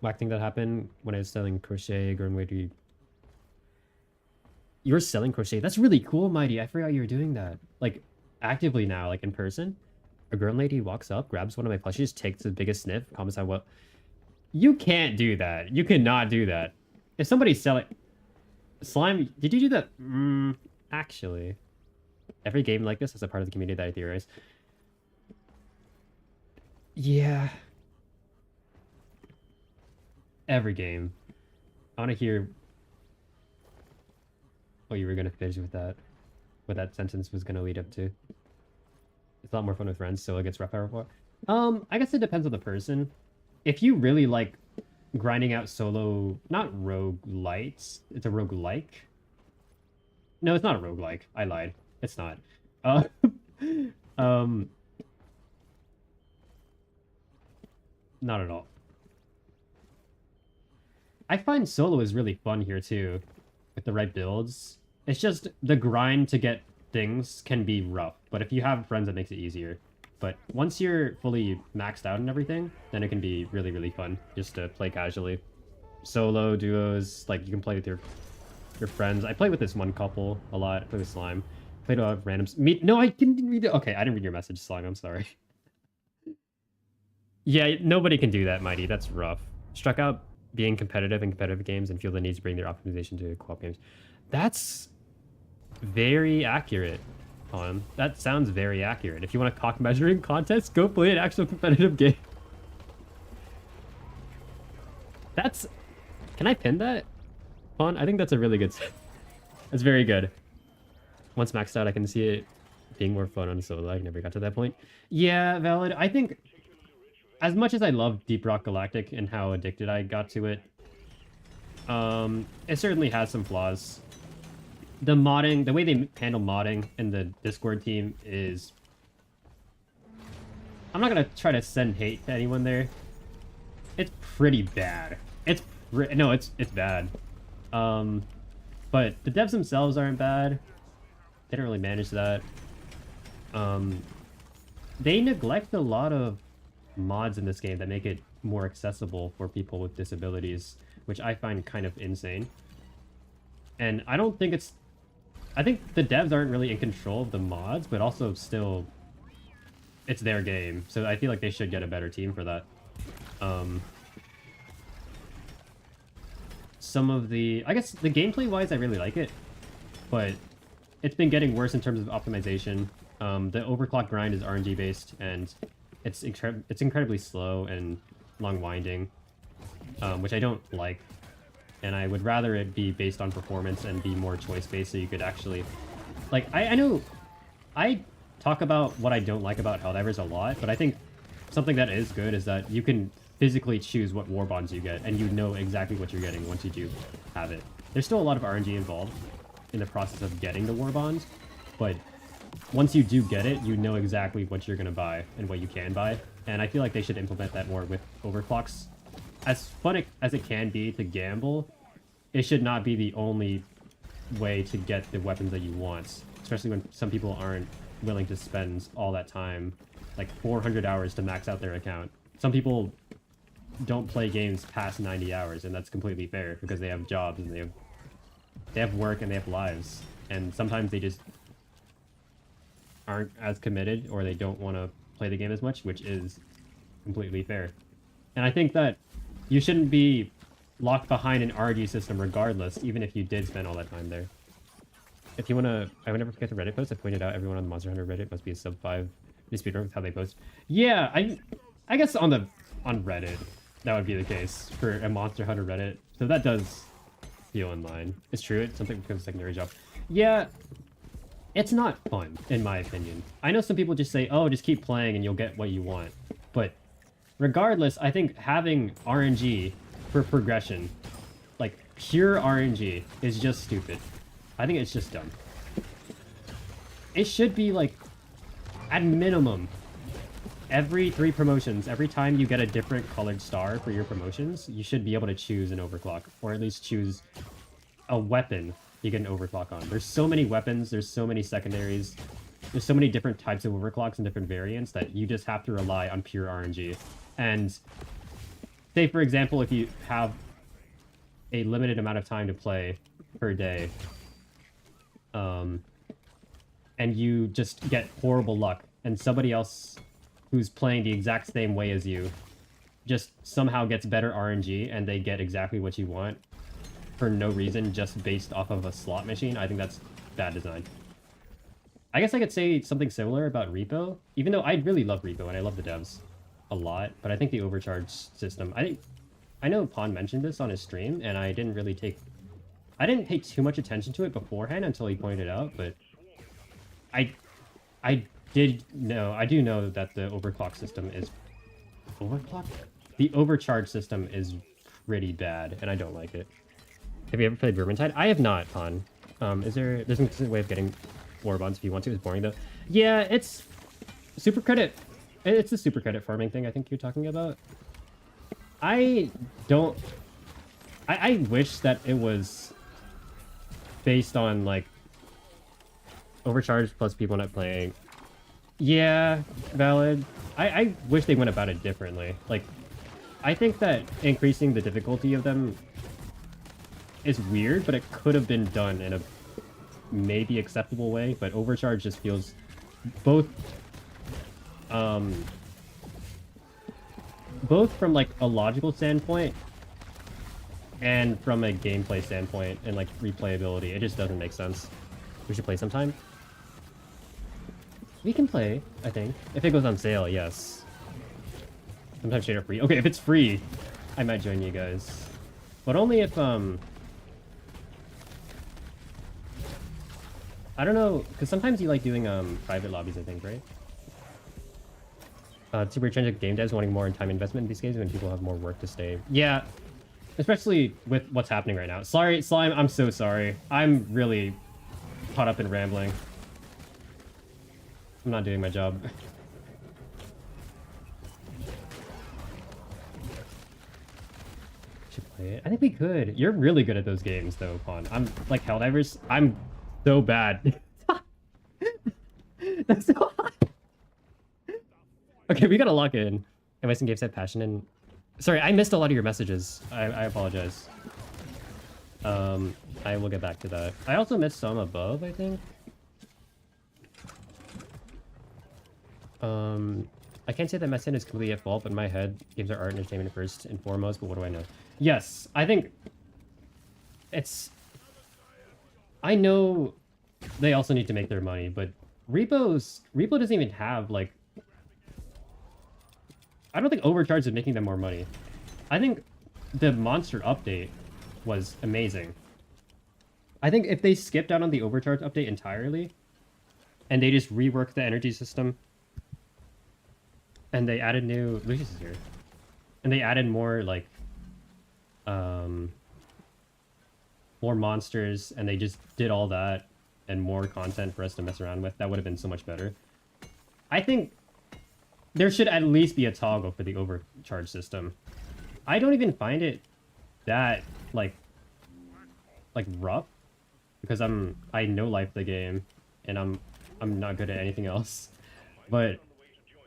whack thing that happened when I was selling crochet, Gurnway? You're selling crochet? That's really cool, Mighty. I forgot you were doing that. Like, actively now, like in person. A girl lady walks up, grabs one of my plushies, takes the biggest sniff, comments on what... You can't do that. You cannot do that. If somebody's selling... Slime, did you do that? Actually. Every game like this is a part of the community that I theorize. Yeah. Every game. I want to hear what you were going to finish with that. What that sentence was going to lead up to. It's a lot more fun with friends, so it gets rough hour. I guess it depends on the person. If you really like grinding out solo, not roguelites, it's a roguelike. No, it's not a roguelike. I lied. It's not. Not at all. I find solo is really fun here too, with the right builds. It's just the grind to get things can be rough, but if you have friends, it makes it easier. But once you're fully maxed out and everything, then it can be really, really fun just to play casually. Solo, duos, like you can play with your friends. I play with this one couple a lot. I play with Slime. I played with randoms. No, I didn't read it. Okay, I didn't read your message, Slime. I'm sorry. Yeah, nobody can do that, Mighty. That's rough. Struck out being competitive in competitive games and feel the need to bring their optimization to co-op games. That's very accurate. That sounds very accurate. If you want a cock measuring contest, go play an actual competitive game. That's... Can I pin that? I think that's a really good... That's very good. Once maxed out, I can see it being more fun on solo. I never got to that point. Yeah, valid. I think... As much as I love Deep Rock Galactic and how addicted I got to it, it certainly has some flaws. The modding, the way they handle modding in the Discord team is... I'm not gonna try to send hate to anyone there. It's pretty bad. It's bad. But the devs themselves aren't bad. They don't really manage that. They neglect a lot of mods in this game that make it more accessible for people with disabilities, which I find kind of insane. And I don't think it's... I think the devs aren't really in control of the mods, but also still... It's their game, so I feel like they should get a better team for that. Some of the... I guess the gameplay-wise, I really like it, but it's been getting worse in terms of optimization. The overclock grind is RNG-based, and it's incredibly slow and long-winding, which I don't like. And I would rather it be based on performance and be more choice-based so you could actually... Like, I know... I talk about what I don't like about Helldivers a lot, but I think something that is good is that you can physically choose what war bonds you get, and you know exactly what you're getting once you do have it. There's still a lot of RNG involved in the process of getting the war bond, but once you do get it, you know exactly what you're going to buy and what you can buy, and I feel like they should implement that more with overclocks. As fun as it can be to gamble, it should not be the only way to get the weapons that you want, especially when some people aren't willing to spend all that time, like 400 hours to max out their account. Some people don't play games past 90 hours, and that's completely fair because they have jobs and they have work and they have lives, and sometimes they just aren't as committed or they don't want to play the game as much, which is completely fair. And I think that you shouldn't be locked behind an RG system regardless, even if you did spend all that time there. If you want to... I would never forget the Reddit post. I pointed out everyone on the Monster Hunter Reddit must be a sub 5 speedrun with how they post. Yeah, I guess on Reddit, that would be the case for a Monster Hunter Reddit. So that does feel in line. It's true, it's something becomes a secondary job. Yeah, it's not fun, in my opinion. I know some people just say, oh, just keep playing and you'll get what you want. But regardless, I think having RNG for progression, like pure RNG, is just stupid. I think it's just dumb. It should be like, at minimum, every 3 promotions, every time you get a different colored star for your promotions, you should be able to choose an overclock, or at least choose a weapon you get an overclock on. There's so many weapons, there's so many secondaries, there's so many different types of overclocks and different variants that you just have to rely on pure RNG. And say, for example, if you have a limited amount of time to play per day, and you just get horrible luck, and somebody else who's playing the exact same way as you just somehow gets better RNG and they get exactly what you want for no reason, just based off of a slot machine, I think that's bad design. I guess I could say something similar about Repo, even though I really love Repo and I love the devs a lot, but I think the overcharge system, I know Pon mentioned this on his stream, and I didn't pay too much attention to it beforehand until he pointed it out, but I do know that the overclock system is... Overclock? The overcharge system is pretty bad, and I don't like it. Have you ever played Vermintide? I have not, Pon. There's an consistent way of getting war bonds if you want to. It's boring, though. Yeah, it's... Super credit. It's the super credit farming thing I think you're talking about. I wish that it was based on, like, overcharge plus people not playing. Yeah, valid. I wish they went about it differently. Like, I think that increasing the difficulty of them is weird, but it could have been done in a maybe acceptable way, but overcharge just feels both from like a logical standpoint and from a gameplay standpoint and like replayability, it just doesn't make sense. We should play sometime. We can play, I think. If it goes on sale, yes. Sometimes straight up free. Okay, if it's free, I might join you guys. But only if, I don't know, because sometimes you like doing, private lobbies, I think, right? Super intrinsic game devs wanting more time investment in these games when people have more work to stay. Yeah, especially with what's happening right now. Sorry, Slime, I'm so sorry. I'm really caught up in rambling. I'm not doing my job. Should play it. I think we could. You're really good at those games, though, Pon. I'm like Helldivers. I'm so bad. So okay, we gotta lock in. Am I some games have passion and sorry, I missed a lot of your messages. I apologize. I will get back to that. I also missed some above, I think. I can't say that my sin is completely at fault, but in my head, games are art and entertainment first and foremost, but what do I know? Yes, I think it's... I know they also need to make their money, but Repo doesn't even have, like... I don't think Overcharge is making them more money. I think the Monster update was amazing. I think if they skipped out on the Overcharge update entirely, and they just reworked the energy system, and they added new... Lucius is here. And they added more, like... more monsters, and they just did all that, and more content for us to mess around with, that would have been so much better. I think there should at least be a toggle for the overcharge system. I don't even find it that, like rough, because I know life the game, and I'm not good at anything else. But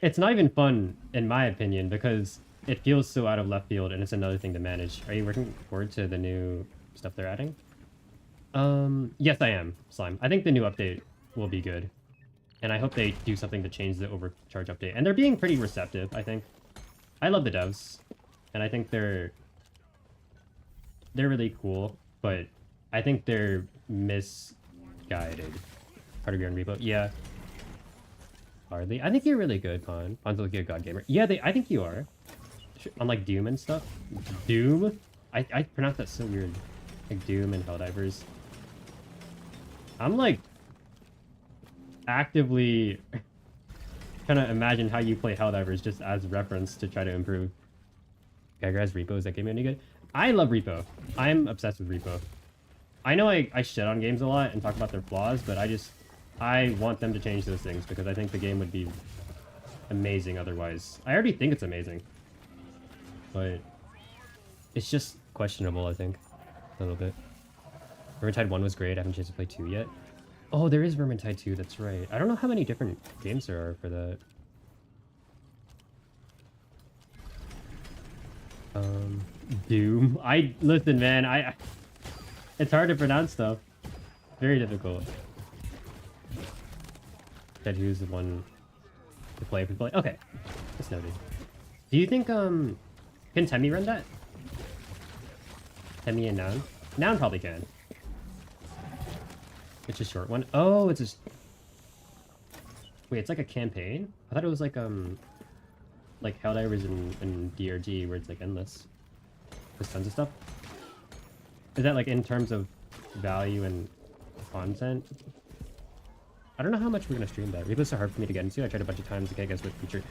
it's not even fun, in my opinion, because it feels so out of left field, and it's another thing to manage. Are you looking forward to the new stuff they're adding? Yes, I am, Slime. I think the new update will be good. And I hope they do something to change the overcharge update. And they're being pretty receptive, I think. I love the devs. And I think they're really cool, but I think they're misguided. Hard to be on repo. Yeah. Hardly. I think you're really good, Pon. Pon's like a god gamer. Yeah, I think you are. Unlike Doom and stuff. Doom? I pronounce that so weird. Like Doom and Helldivers. I'm like actively trying to imagine how you play Helldivers just as reference to try to improve. Geiger has Repo. Is that game any good? I love Repo. I'm obsessed with Repo. I know I shit on games a lot and talk about their flaws, but I want them to change those things because I think the game would be amazing otherwise. I already think it's amazing. But it's just questionable, I think. A little bit. Vermintide 1 was great. I haven't had a chance to play 2 yet. Oh, there is Vermintide 2, that's right. I don't know how many different games there are for that. Doom. Listen, man, it's hard to pronounce stuff. Very difficult. That who's the one to play if we play. Okay. That's noted. Do you think, can Temmie run that? Temmie and Noun? Noun probably can. It's a short one. Oh, it's just... Wait, it's like a campaign? I thought it was like Helldivers and DRG where it's like endless. There's tons of stuff. Is that like in terms of value and content? I don't know how much we're gonna stream that. Repo's so hard for me to get into. I tried a bunch of times to get guess what feature.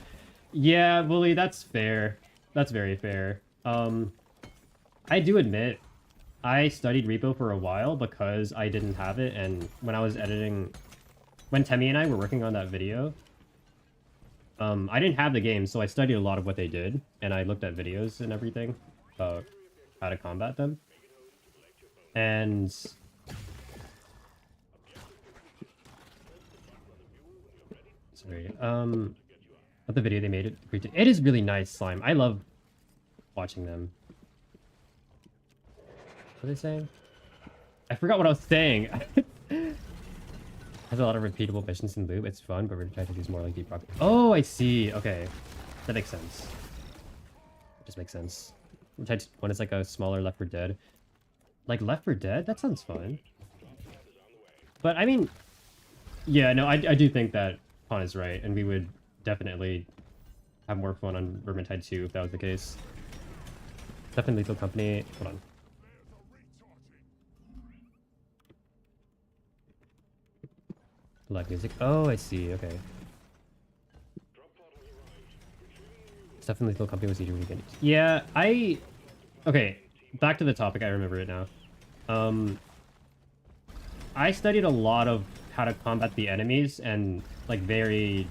Yeah, Wooly, that's fair. That's very fair. I do admit, I studied Repo for a while because I didn't have it, and when I was editing, when Temmie and I were working on that video, I didn't have the game, so I studied a lot of what they did, and I looked at videos and everything about how to combat them. And sorry, what the video they made it is really nice, Slime. I love watching them. What are they saying? I forgot what I was saying. Has a lot of repeatable missions in loop. It's fun, but we're trying to do more like Deep Rock. Oh, I see. Okay, that makes sense. It just makes sense. One is like a smaller Left 4 Dead. Like Left 4 Dead? That sounds fun. But I mean, yeah, no, I do think that Pon is right, and we would definitely have more fun on Vermintide 2 if that was the case. Definitely Lethal Company. Hold on. Live music. Oh, I see. Okay. Stuff in Lethal Company was easier to get. Yeah, okay, back to the topic. I remember it now. I studied a lot of how to combat the enemies and like very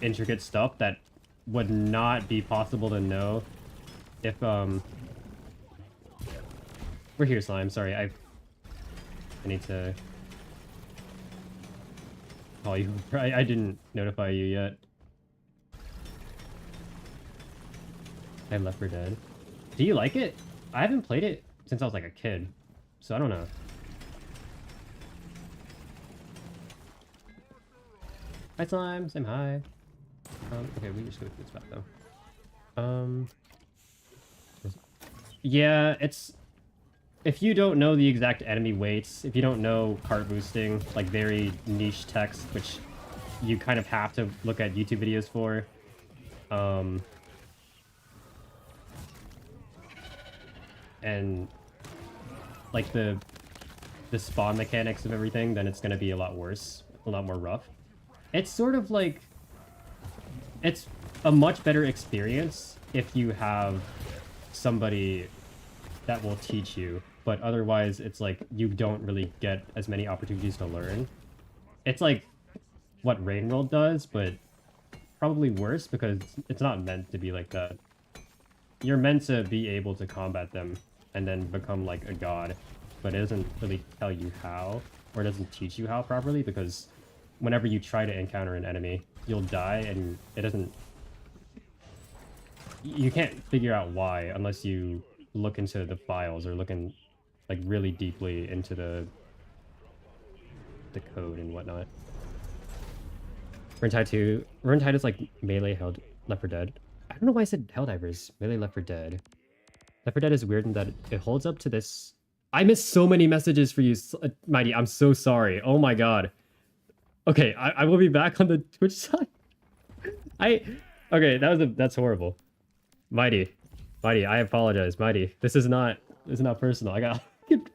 intricate stuff that would not be possible to know if we're here, Slime. Sorry, I need to call you. I didn't notify you yet. I Left 4 Dead. Do you like it? I haven't played it since I was like a kid, so I don't know. Hi Slime, same hi. Okay, we can just go to this spot though. Yeah, it's... If you don't know the exact enemy weights, if you don't know cart boosting, like very niche text, which you kind of have to look at YouTube videos for, and like the spawn mechanics of everything, then it's gonna be a lot worse, a lot more rough. It's sort of like, it's a much better experience if you have somebody that will teach you, but otherwise it's like you don't really get as many opportunities to learn. It's like what Rain World does, but probably worse because it's not meant to be like that. You're meant to be able to combat them and then become like a god, but it doesn't really tell you how, or it doesn't teach you how properly, because whenever you try to encounter an enemy, you'll die and it doesn't... You can't figure out why unless you look into the files or look in like really deeply into the code and whatnot. Runtide 2. Runtide is like melee held Left 4 Dead. I don't know why I said Helldivers. Melee Left 4 Dead. Left 4 Dead is weird in that it holds up to this... I missed so many messages for you, Mighty. I'm so sorry. Oh my god. Okay, I will be back on the Twitch side. Okay, that's horrible. Mighty, I apologize, Mighty. This is not personal. I got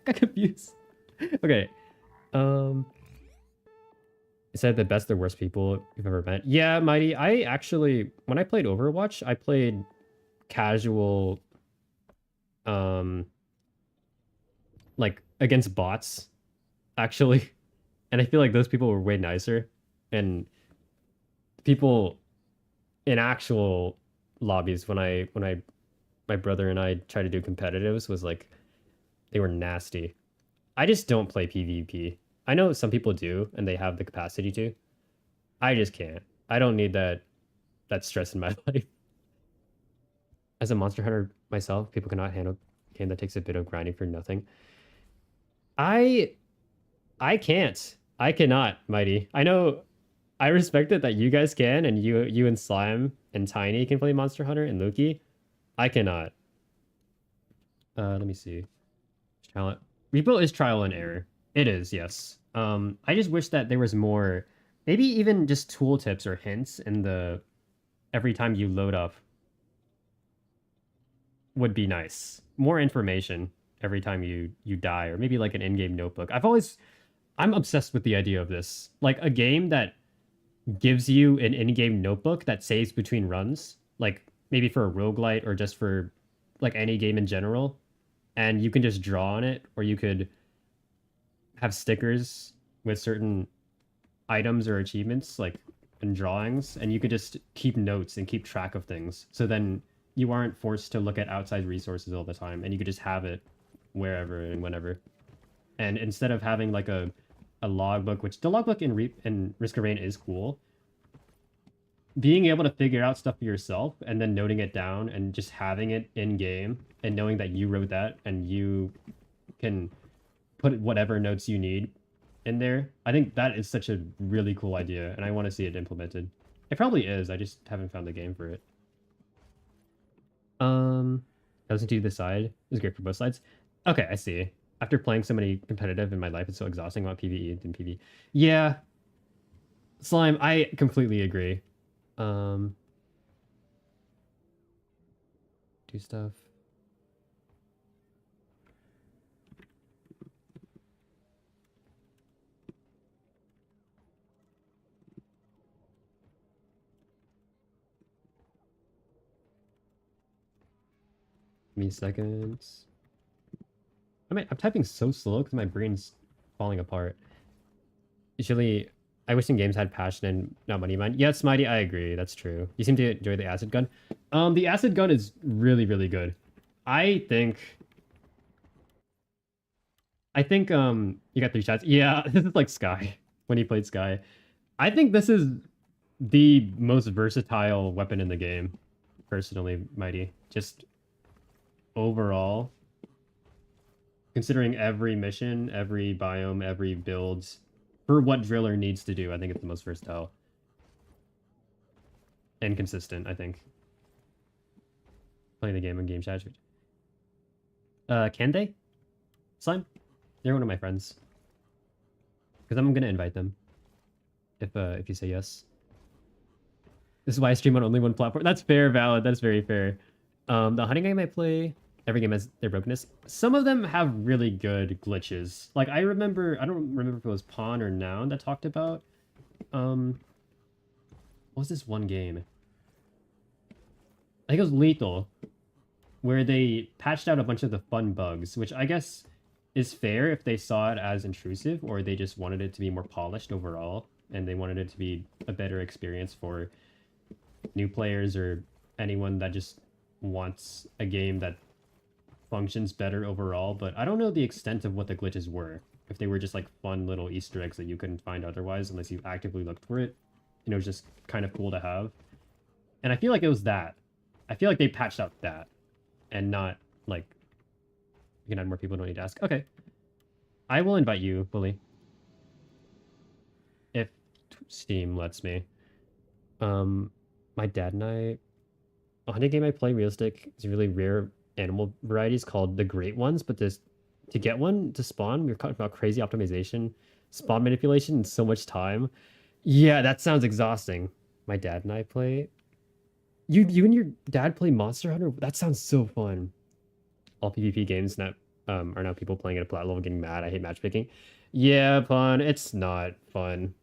confused. Okay. It said the best or worst people you've ever met. Yeah, Mighty. I actually, when I played Overwatch, I played casual, like against bots, actually, and I feel like those people were way nicer, and people in actual lobbies when my brother and I tried to do competitives was like, they were nasty. I just don't play PvP. I know some people do and they have the capacity to. I just can't. I don't need that stress in my life. As a monster hunter myself, people cannot handle a game that takes a bit of grinding for nothing. I can't. I cannot, Mighty. I know I respect it that you guys can, and you and Slime and Tiny can play Monster Hunter and Loki. I cannot. Let me see. Talent. Repo is trial and error. It is, yes. I just wish that there was more, maybe even just tooltips or hints in the every time you load up would be nice. More information every time you die, or maybe like an in-game notebook. I'm obsessed with the idea of this. Like a game that gives you an in-game notebook that saves between runs, like maybe for a roguelite or just for like any game in general, and you can just draw on it, or you could have stickers with certain items or achievements, like in drawings, and you could just keep notes and keep track of things, so then you aren't forced to look at outside resources all the time, and you could just have it wherever and whenever. And instead of having like a logbook, which the logbook in Risk of Rain is cool, being able to figure out stuff for yourself and then noting it down and just having it in game and knowing that you wrote that and you can put whatever notes you need in there, I think that is such a really cool idea, and I want to see it implemented. It probably is, I just haven't found the game for it. Doesn't do the side. It was great for both sides. Okay, I see. After playing so many competitive in my life, it's so exhausting about PvE than PvE. Yeah. Slime, I completely agree. Do stuff. Me seconds. I'm typing so slow because my brain's falling apart. Usually, I wish some games had passion and not money mind. Yes, Mighty, I agree. That's true. You seem to enjoy the acid gun. The acid gun is really, really good. I think you got 3 shots. Yeah, this is like Sky when he played Sky. I think this is the most versatile weapon in the game, personally, Mighty. Just overall, considering every mission, every biome, every build, for what Driller needs to do, I think it's the most versatile. And consistent, I think. Playing the game in game chat. Can they? Slime? They're one of my friends. Because I'm gonna invite them. If you say yes. This is why I stream on only one platform. That's fair, valid. That's very fair. The hunting game I play, every game has their brokenness. Some of them have really good glitches. Like I don't remember if it was Pawn or Noun that talked about. What was this one game? I think it was Lethal, where they patched out a bunch of the fun bugs, which I guess is fair if they saw it as intrusive or they just wanted it to be more polished overall and they wanted it to be a better experience for new players or anyone that just wants a game that functions better overall. But I don't know the extent of what the glitches were. If they were just like fun little Easter eggs that you couldn't find otherwise unless you actively looked for it. And it was just kind of cool to have. And I feel like it was that. I feel like they patched out that. And not like you can add more people, don't need to ask. Okay. I will invite you, Willie. If Steam lets me. My dad and I, a hunting game I play realistic is really rare animal varieties called the Great Ones, but to get one to spawn, we were talking about crazy optimization, spawn manipulation, and so much time. Yeah, that sounds exhausting. My dad and I play. You and your dad play Monster Hunter? That sounds so fun. All PvP games that are now people playing at a plat level getting mad. I hate matchmaking. Yeah, Pun, it's not fun.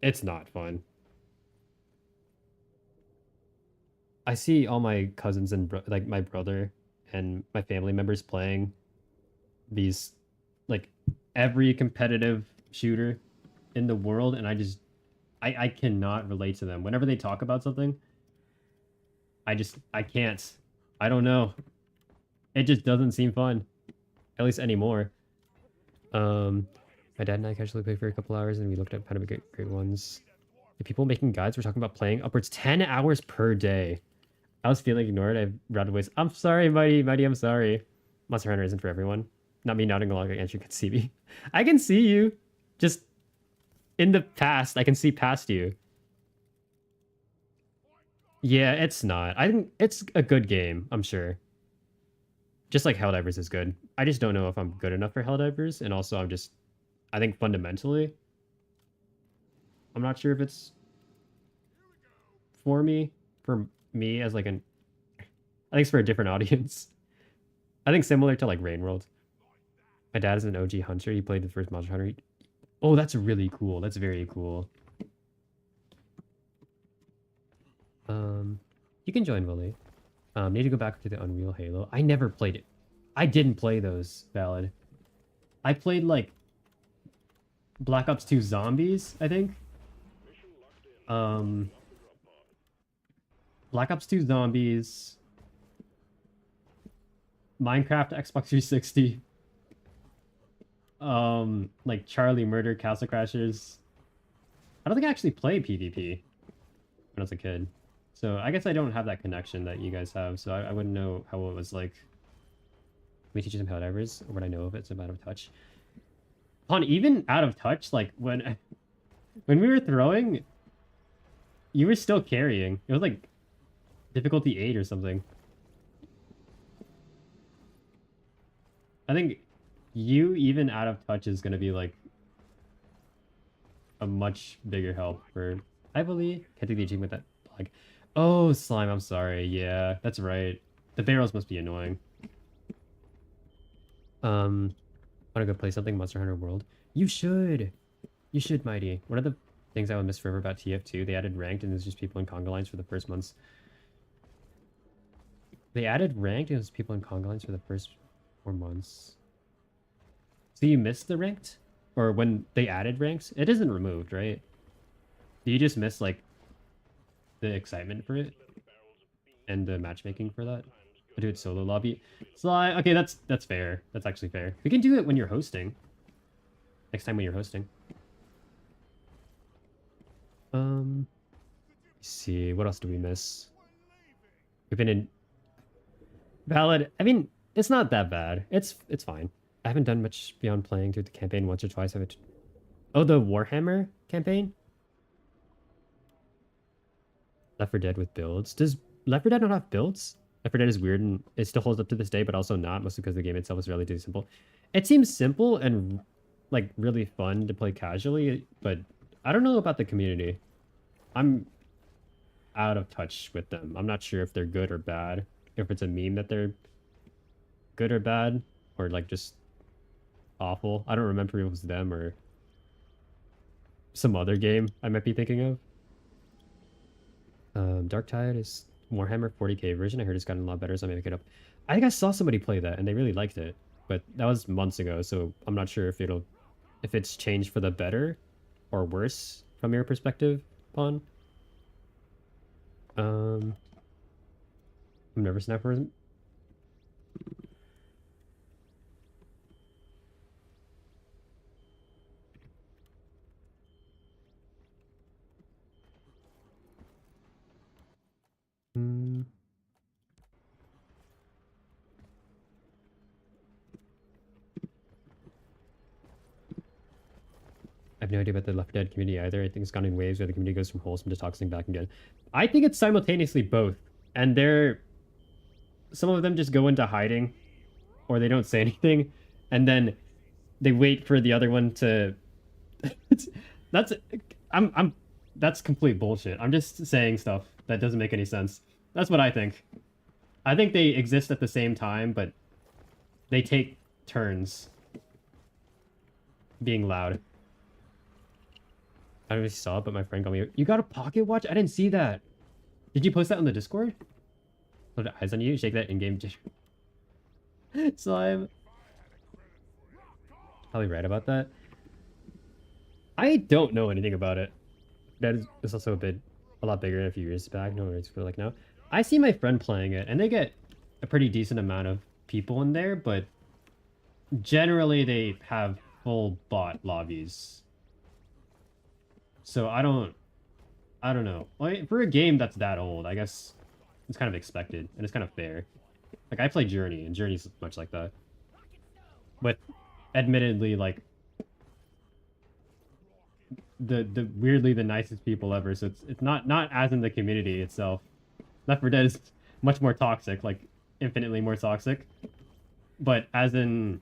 It's not fun. I see all my cousins and like my brother and my family members playing these like every competitive shooter in the world, and I cannot relate to them. Whenever they talk about something, I can't. I don't know. It just doesn't seem fun. At least anymore. My dad and I casually played for a couple hours and we looked at kind of great ones. The people making guides were talking about playing upwards 10 hours per day. I was feeling ignored. I routed ways. I'm sorry, Mighty, I'm sorry. Monster Hunter isn't for everyone. Not me nodding along like Andrew can see me. I can see you. Just in the past, I can see past you. Yeah, it's not. I think it's a good game, I'm sure. Just like Helldivers is good. I just don't know if I'm good enough for Helldivers, and also I think fundamentally, I'm not sure if it's for me as like I think it's for a different audience. I think similar to like Rain World. My dad is an OG hunter. He played the first Monster Hunter. Oh, that's really cool. That's very cool. You can join, Willie. Need to go back to the Unreal Halo. I never played it. I didn't play those, Valid. I played like Black Ops 2 Zombies, I think. Black Ops 2 Zombies, Minecraft Xbox 360, like Charlie Murder Castle Crashers. I don't think I actually played PvP when I was a kid. So I guess I don't have that connection that you guys have, so I wouldn't know how it was like. Let me teach you some Helldivers, or what I know of it's out of touch. Even out of touch, like when we were throwing, you were still carrying. It was like difficulty 8 or something. I think you even out of touch is gonna be like a much bigger help for. I believe can't take the achievement that like. Oh, Slime, I'm sorry. Yeah, that's right. The barrels must be annoying. Want to go play something Monster Hunter World? You should. You should, Mighty. One of the things I would miss forever about TF2, they added ranked and there's just people in conga lines for the first months. They added ranked and there's people in conga lines for the first 4 months. So you missed the ranked? Or when they added ranks? It isn't removed, right? Do you just miss like the excitement for it? And the matchmaking for that? I do it solo lobby. Sly, okay, that's fair. That's actually fair. We can do it when you're hosting. Next time when you're hosting. Let's see, what else do we miss? We've been in Valid. I mean, it's not that bad. It's fine. I haven't done much beyond playing through the campaign once or twice. Oh, the Warhammer campaign? Left 4 Dead with builds. Does Left 4 Dead not have builds? Left 4 Dead is weird and it still holds up to this day, but also not, mostly because the game itself is relatively simple. It seems simple and like really fun to play casually, but I don't know about the community. I'm out of touch with them. I'm not sure if they're good or bad. If it's a meme that they're good or bad, or like just awful. I don't remember if it was them or some other game I might be thinking of. Dark Tide is Warhammer 40k version. I heard it's gotten a lot better, so I may pick it up. I think I saw somebody play that and they really liked it, but that was months ago, so I'm not sure if it's changed for the better or worse from your perspective, Pawn. I'm nervous now for I have no idea about the Left Dead community either. I think it's gone in waves where the community goes from wholesome to toxic back again. I think it's simultaneously both. And some of them just go into hiding or they don't say anything. And then they wait for the other one to... that's complete bullshit. I'm just saying stuff that doesn't make any sense. That's what I think. I think they exist at the same time, but they take turns being loud. I don't know if you saw it, but my friend got me. You got a pocket watch? I didn't see that. Did you post that on the Discord? Put eyes on you. Shake that in-game. Slime. Probably right about that. I don't know anything about it. That is also a lot bigger a few years back. No worries for like now. I see my friend playing it, and they get a pretty decent amount of people in there, but generally they have full bot lobbies. So I don't know. Like, for a game that's that old, I guess it's kind of expected and it's kind of fair. Like I play Journey, and Journey's much like that. With admittedly like the weirdly the nicest people ever, so it's not as in the community itself. Left 4 Dead is much more toxic, like infinitely more toxic. But as in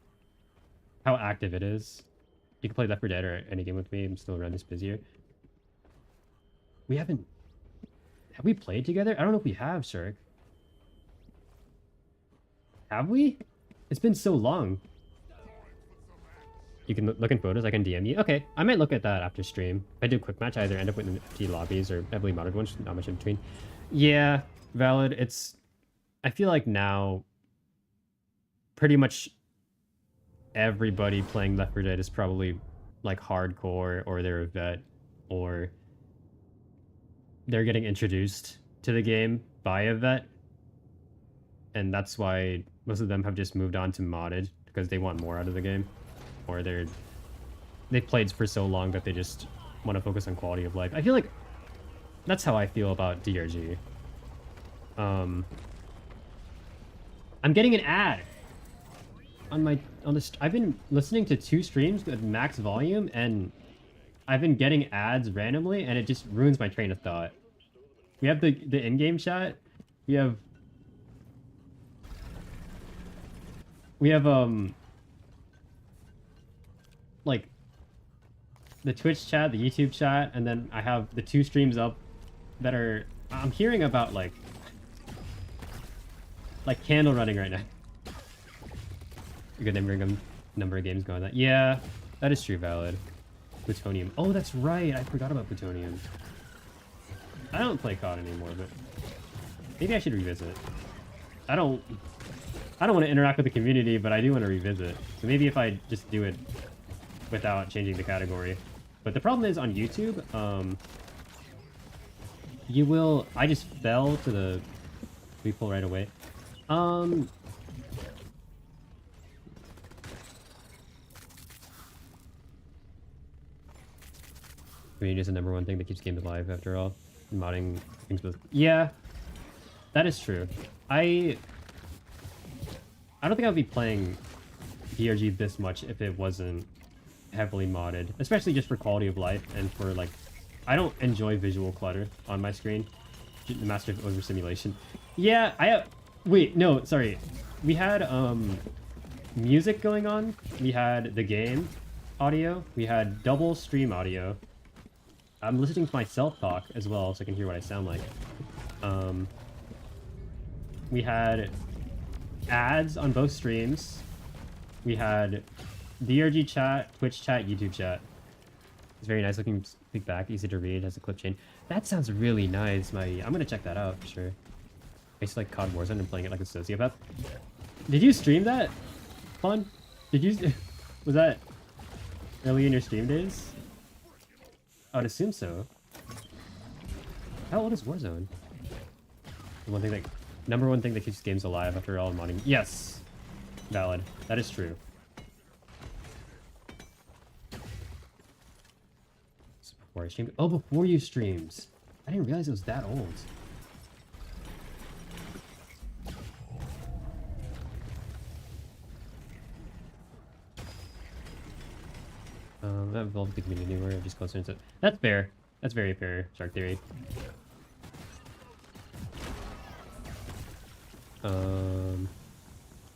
how active it is. You can play Left 4 Dead or any game with me. I'm still around this busier. Have we played together? I don't know if we have, Shirk. Have we? It's been so long. You can look in photos, I can DM you. Okay, I might look at that after stream. If I do a quick match, I either end up with empty lobbies or heavily modded ones, not much in between. Yeah, valid. I feel like now pretty much everybody playing Left 4 Dead is probably like hardcore, or they're a vet, or they're getting introduced to the game by a vet, and that's why most of them have just moved on to modded because they want more out of the game, or they've played for so long that they just want to focus on quality of life. I feel like that's how I feel about DRG. I'm getting an ad on this. I've been listening to 2 streams at max volume, and I've been getting ads randomly, and it just ruins my train of thought. We have the in-game chat. We have like the Twitch chat, the YouTube chat, and then I have the 2 streams up that are... I'm hearing about like candle running right now. A good number of games going on that. Yeah, that is true, valid. Plutonium. Oh, that's right. I forgot about plutonium. I don't play COD anymore, but maybe I should revisit. I don't want to interact with the community, but I do want to revisit. So maybe if I just do it without changing the category. But the problem is on YouTube, I just fell to the repull right away. Community is the #1 thing that keeps games alive, after all. Modding things with... Yeah, that is true. I don't think I'd be playing DRG this much if it wasn't heavily modded. Especially just for quality of life and for, like... I don't enjoy visual clutter on my screen. The master of overstimulation. Yeah, wait, no, sorry. We had, music going on. We had the game audio. We had double stream audio. I'm listening to myself talk as well, so I can hear what I sound like. We had ads on both streams. We had DRG chat, Twitch chat, YouTube chat. It's very nice looking. Speak back, easy to read, has a clip chain. That sounds really nice, I'm gonna check that out for sure. Basically like COD Warzone and playing it like a sociopath. Did you stream that? Fun? Did you... Was that early in your stream days? I would assume so. How old is Warzone? The one thing that... #1 thing that keeps games alive after all modding. Yes! Valid. That is true. Before I streamed. Oh, before you streamed. I didn't realize it was that old. That involved the community where I'm just closer into... That's fair. That's very fair, Shark Theory. It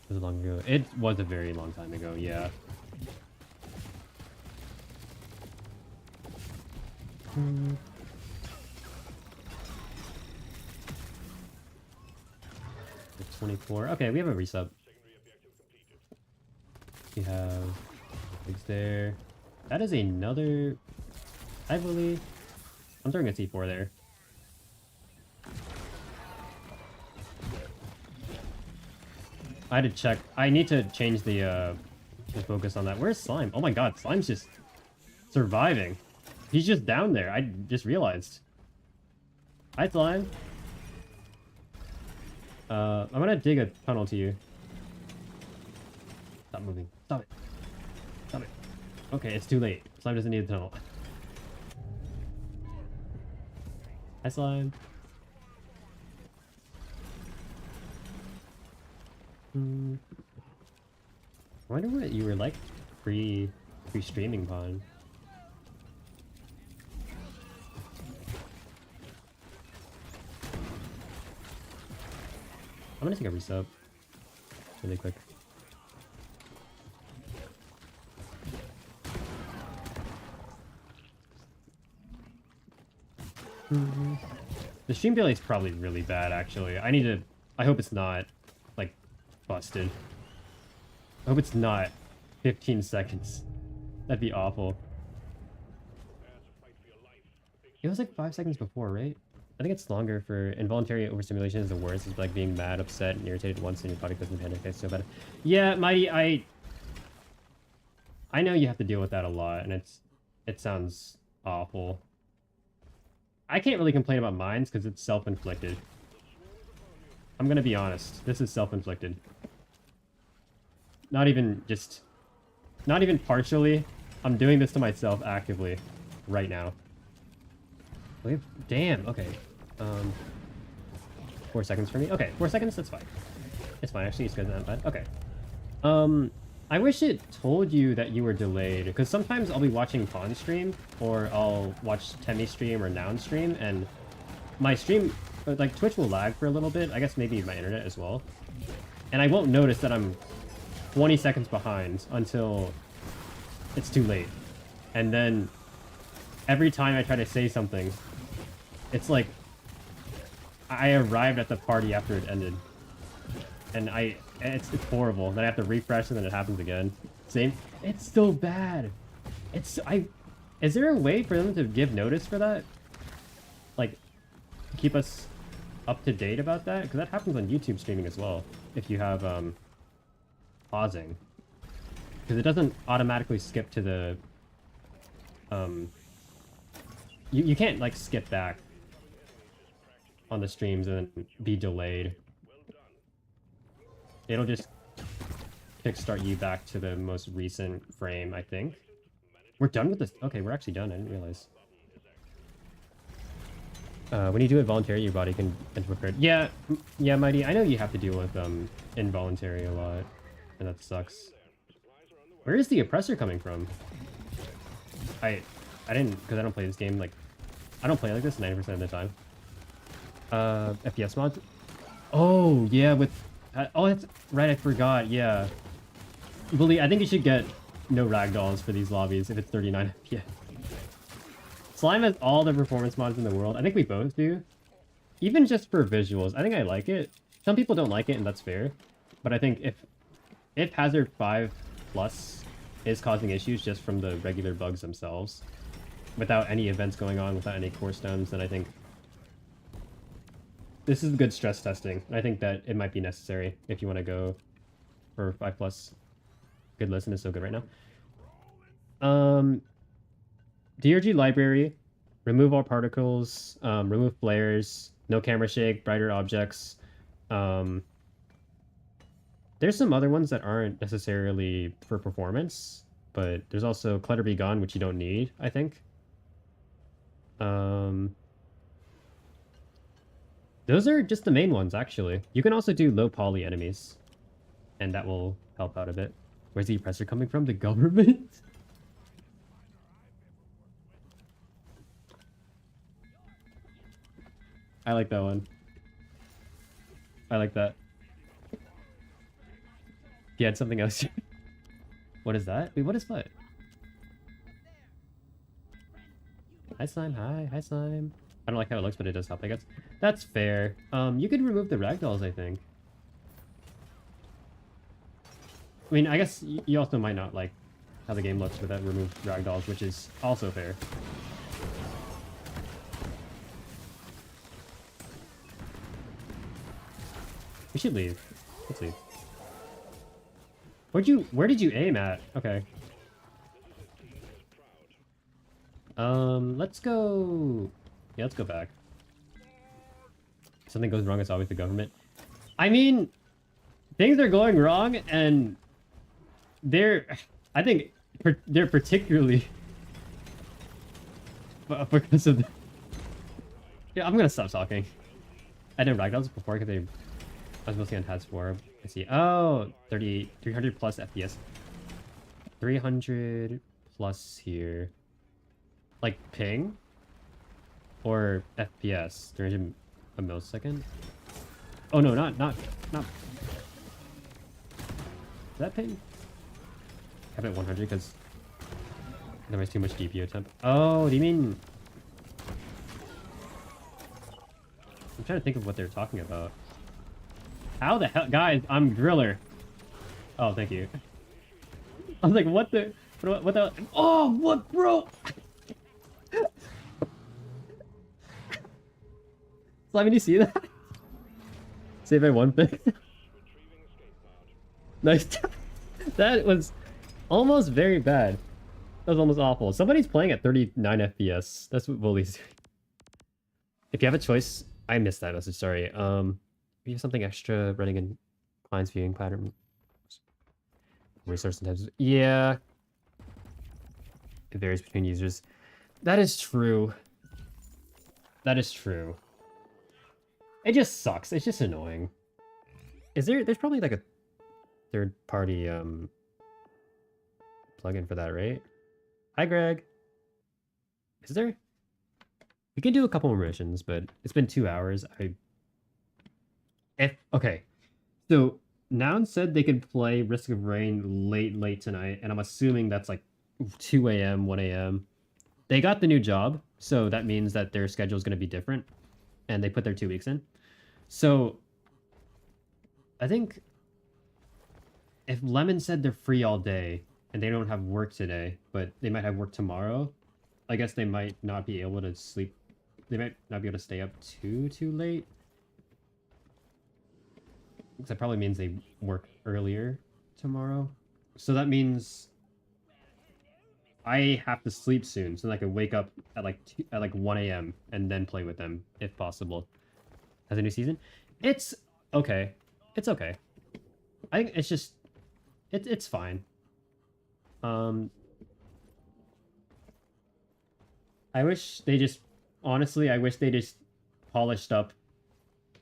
was long ago. It was a very long time ago, yeah. Hmm. 24. Okay, we have a resub. We have eggs there. That is another, I believe. I'm throwing a C4 there. I had to check. I need to change the focus on that. Where's Slime? Oh my god, Slime's just surviving. He's just down there. I just realized. Hi, Slime. I'm gonna dig a tunnel to you. Stop moving. Stop it. Stop it. Okay, it's too late. Slime doesn't need a tunnel. Hi, Slime. I wonder what you were like pre-streaming, Pond. I'm gonna take a resub really quick. The stream delay is probably really bad, actually. I hope it's not, like, busted. I hope it's not 15 seconds. That'd be awful. It was like 5 seconds before, right? I think it's longer for involuntary overstimulation is the worst. It's like being mad, upset, and irritated once and your body doesn't panic. It's so bad. Yeah, Mighty, I know you have to deal with that a lot, and it sounds awful. I can't really complain about mine because it's self-inflicted. I'm gonna be honest. This is self-inflicted. Not even partially. I'm doing this to myself actively right now. Damn, okay. 4 seconds for me? Okay, 4 seconds, that's fine. It's fine, actually, it's good, not bad. Okay. I wish it told you that you were delayed, because sometimes I'll be watching Fawn stream, or I'll watch Temmie stream or Noun stream, and my stream, like, Twitch will lag for a little bit, I guess maybe my internet as well. And I won't notice that I'm 20 seconds behind until it's too late. And then every time I try to say something, it's like I arrived at the party after it ended. And it's horrible. Then I have to refresh and then it happens again. Same. It's so bad. Is there a way for them to give notice for that? Like, keep us up to date about that? Because that happens on YouTube streaming as well. If you have, pausing. Because it doesn't automatically skip to the, you can't, like, skip back on the streams and then be delayed. It'll just kickstart you back to the most recent frame, I think. We're done with this. Okay, we're actually done. I didn't realize. When you do it voluntarily, your body can enter prepared. Yeah, yeah, Mighty. I know you have to deal with involuntary a lot, and that sucks. Where is the oppressor coming from? I didn't, because I don't play this game like, I don't play like this 90% of the time. FPS mods. Oh yeah, with oh that's right. I forgot. Yeah, Bully. I think you should get no ragdolls for these lobbies if it's 39 FPS. Slime has all the performance mods in the world. I think we both do. Even just for visuals, I think I like it. Some people don't like it, and that's fair. But I think if Hazard 5 Plus is causing issues just from the regular bugs themselves, without any events going on, without any core stones, then I think this is good stress testing. I think that it might be necessary if you want to go for 5 Plus. Good listen is so good right now. DRG library, remove all particles, remove flares, no camera shake, brighter objects. There's some other ones that aren't necessarily for performance, but there's also clutter be gone, which you don't need, I think. Those are just the main ones, actually. You can also do low poly enemies, and that will help out a bit. Where's the oppressor coming from? The government? I like that one. I like that. If you had something else. What is that? Wait, what is what? Hi, Slime. Hi. Hi, Slime. I don't like how it looks, but it does help, I guess. That's fair. You could remove the ragdolls, I think. I mean, I guess you also might not like how the game looks with that removed ragdolls, which is also fair. We should leave. Let's leave. Where did you aim at? Okay. Let's go. Yeah, let's go back. If something goes wrong, it's always the government. I mean, things are going wrong, and I think they're particularly because of yeah, I'm gonna stop talking. I didn't ragdolls before because I was mostly on TAS 4. I see. Oh, 300 plus FPS. 300 plus here. Like ping? Or FPS? 300 a millisecond? Oh no, not. Is that ping? I have it 100 because there was too much GPU temp. Oh, do you mean... I'm trying to think of what they're talking about. How the hell? Guys, I'm Driller. Oh, thank you. I was like, what the... What the... Oh, what, bro? Slime, you see that? Save by one thing. Nice. That was almost very bad. That was almost awful. Somebody's playing at 39 FPS. That's what Bully's doing. If you have a choice... I missed that message, sorry. If you have something extra running in client's viewing pattern, resource and types. Yeah, it varies between users. That is true. That is true. It just sucks. It's just annoying. There's probably like a third-party plugin for that, right? Hi, Greg. Is there? We can do a couple more missions, but it's been 2 hours. Okay, so Noun said they could play Risk of Rain late tonight, and I'm assuming that's like 2 a.m., 1 a.m. They got the new job, so that means that their schedule is going to be different, and they put their 2 weeks in. So I think if Lemon said they're free all day and they don't have work today, but they might have work tomorrow, I guess they might not be able to sleep. They might not be able to stay up too late. Because that probably means they work earlier tomorrow. So that means I have to sleep soon, so I can wake up at like 1 a.m. and then play with them if possible. As a new season, it's okay. It's okay. I think it's just it's fine. I wish they just honestly, I wish they just polished up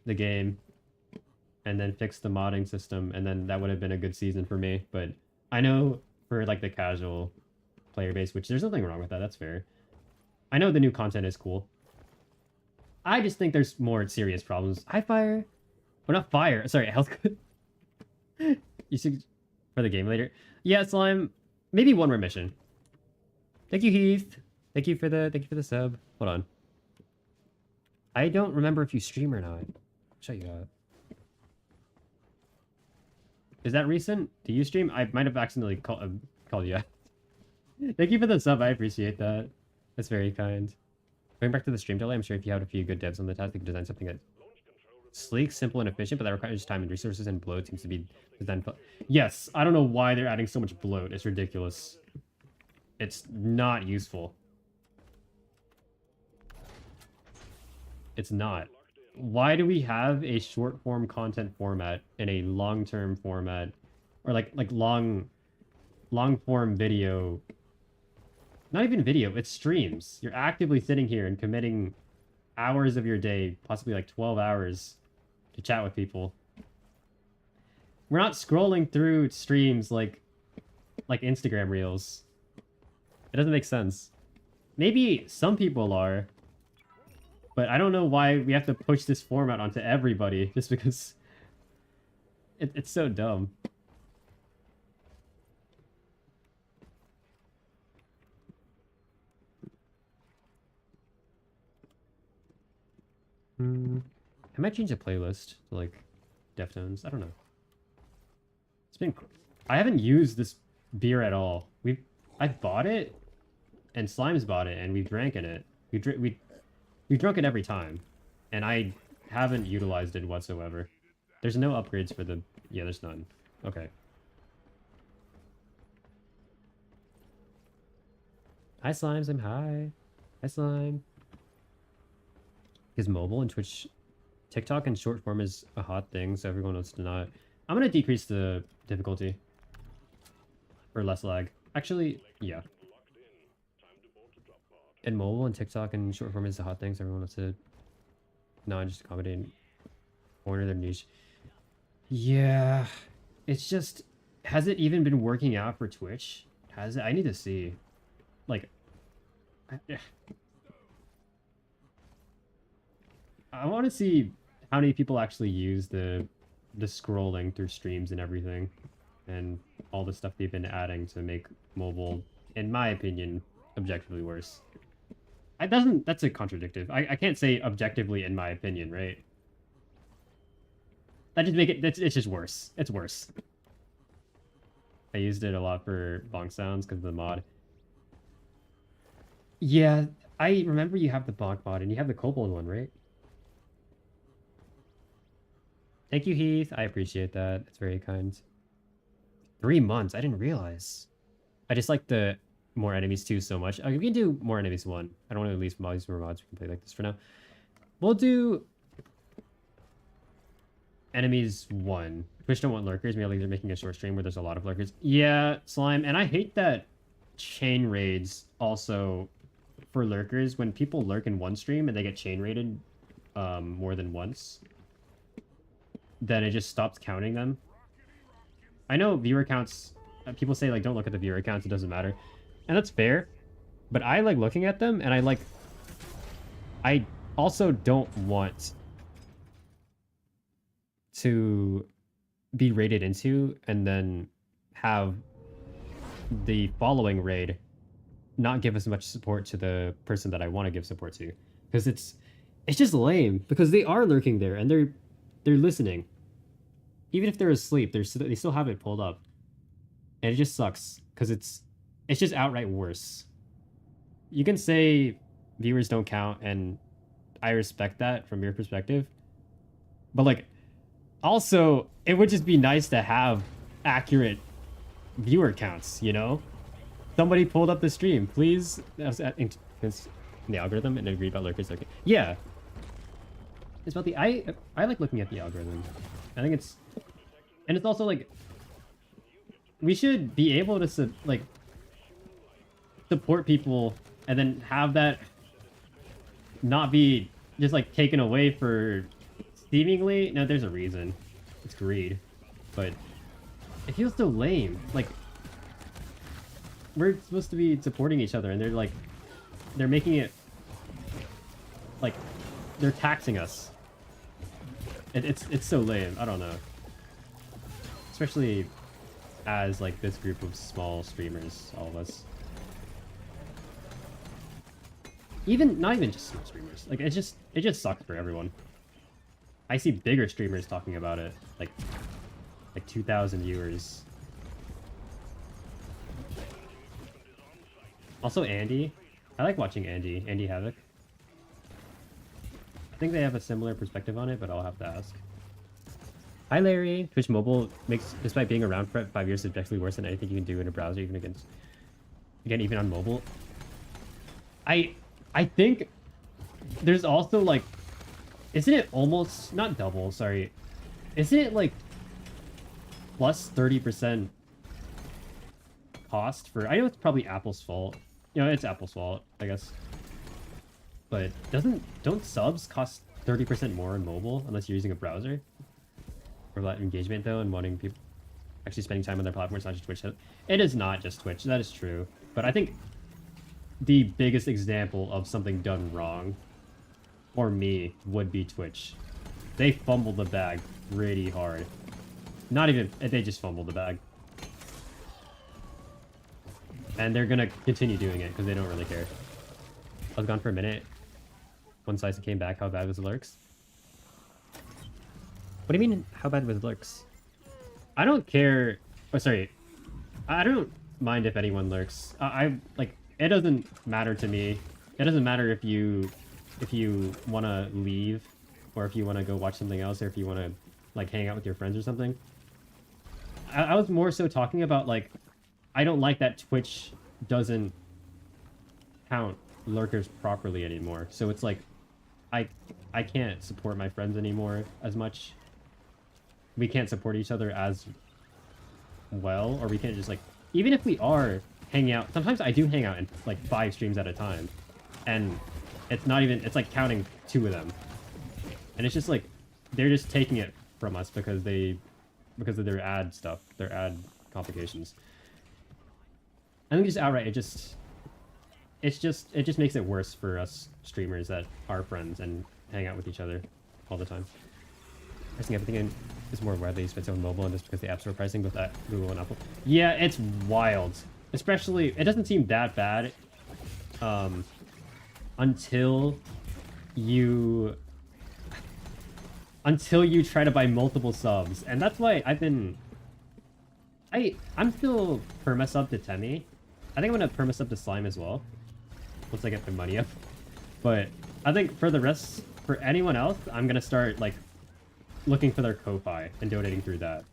the game and then fixed the modding system, and then that would have been a good season for me. But I know for like the casual player base, which there's nothing wrong with that, that's fair. I know the new content is cool. I just think there's more serious problems. Hi, Fire. Well, not Fire. Sorry, Health. You should for the game later. Yeah, Slime. Maybe one more mission. Thank you, Heath. Thank you for the sub. Hold on. I don't remember if you stream or not. I'll show you out. Is that recent? Do you stream? I might have accidentally called you out. Thank you for the sub. I appreciate that. That's very kind. Going back to the stream delay, I'm sure if you had a few good devs on the task, they could design something that's sleek, simple, and efficient, but that requires time and resources, and bloat seems to be designed. Yes, I don't know why they're adding so much bloat. It's ridiculous. It's not useful. It's not. Why do we have a short form content format and a long term format, or like long form video? Not even video, it's streams. You're actively sitting here and committing hours of your day, possibly like 12 hours, to chat with people. We're not scrolling through streams like Instagram Reels. It doesn't make sense. Maybe some people are, but I don't know why we have to push this format onto everybody just because it's so dumb. I might change the playlist to like Deftones. I don't know. It's been. I haven't used this beer at all. I bought it, and Slime's bought it, and we've drank in it. We've drunk it every time, and I haven't utilized it whatsoever. There's no upgrades for the. Yeah, there's none. Okay. Hi, Slimes. I'm high. Hi, Slime. Because mobile and Twitch, TikTok and short form is a hot thing, so everyone wants to not. I'm gonna decrease the difficulty or less lag. Actually, yeah. And mobile and TikTok and short form is a hot thing, so everyone wants to not just accommodate and corner their niche. Yeah, it's just, has it even been working out for Twitch? Has it? I need to see. Like, I want to see how many people actually use the scrolling through streams and everything, and all the stuff they've been adding to make mobile, in my opinion, objectively worse. That's a contradictive. I can't say objectively in my opinion, right? That just make it. It's just worse. It's worse. I used it a lot for bonk sounds because of the mod. Yeah, I remember you have the bonk mod and you have the kobold one, right? Thank you, Heath. I appreciate that. It's very kind. 3 months. I didn't realize. I just like the more enemies 2 so much. We can do more enemies 1. I don't want to release more mods. We can play like this for now. We'll do enemies 1. Twitch don't want lurkers. Maybe they're making a short stream where there's a lot of lurkers. Yeah, Slime. And I hate that chain raids also for lurkers. When people lurk in one stream and they get chain raided more than once, then it just stops counting them. I know viewer counts, people say like don't look at the viewer counts, it doesn't matter. And that's fair. But I like looking at them, and I also don't want to be raided into and then have the following raid not give as much support to the person that I want to give support to. Because it's just lame, because they are lurking there and they're listening. Even if they're asleep, they still have it pulled up. And it just sucks, because it's just outright worse. You can say viewers don't count, and I respect that from your perspective. But, like, also, it would just be nice to have accurate viewer counts, you know? Somebody pulled up the stream, please. The algorithm and agreed about lurkers. Okay. Yeah. It's about the... I like looking at the algorithm. I think it's... And it's also, like... We should be able to, support people and then have that not be just like taken away for seemingly. No, there's a reason. It's greed, but it feels so lame. Like we're supposed to be supporting each other, and they're making it like they're taxing us. It's so lame. I don't know. Especially as like this group of small streamers, all of us. Not even just small streamers. Like it just sucks for everyone. I see bigger streamers talking about it, like 2,000 viewers. Also Andy. I like watching Andy Havoc. I think they have a similar perspective on it, but I'll have to ask. Hi Larry. Twitch Mobile makes, despite being around for 5 years, subjectively worse than anything you can do in a browser, even on mobile. I think there's also like, isn't it almost not double? Sorry, isn't it like plus 30% cost for? I know it's probably Apple's fault. You know, it's Apple's fault, I guess. But don't subs cost 30% more on mobile unless you're using a browser? For that engagement though, and wanting people actually spending time on their platform, it's not just Twitch. It is not just Twitch, that is true. But I think the biggest example of something done wrong, for me, would be Twitch. They fumbled the bag pretty hard. Not even, they just fumbled the bag. And they're gonna continue doing it because they don't really care. I was gone for a minute. One slice and came back. How bad was the lurks? What do you mean, how bad was lurks? I don't care. Oh, sorry. I don't mind if anyone lurks. I like, it doesn't matter to me. It doesn't matter if you want to leave, or if you want to go watch something else, or if you want to like hang out with your friends or something. I was more so talking about like, I don't like that Twitch doesn't count lurkers properly anymore. So it's like, I can't support my friends anymore as much. We can't support each other as well, or we can't just like, even if we are hanging out, sometimes I do hang out in like 5 streams at a time, and it's not even, it's like counting 2 of them, and it's just like they're just taking it from us because of their ad stuff, their ad complications. I think just outright, it just makes it worse for us streamers that are friends and hang out with each other all the time. I think everything is more widely used on mobile, and just because the App Store pricing with that Google and Apple. Yeah, it's wild. Especially, it doesn't seem that bad until you try to buy multiple subs, and that's why I'm still perma-sub to Temmie. I think I'm gonna perma-sub to Slime as well once I get the money up. But I think for the rest, for anyone else, I'm gonna start like looking for their Ko-Fi and donating through that.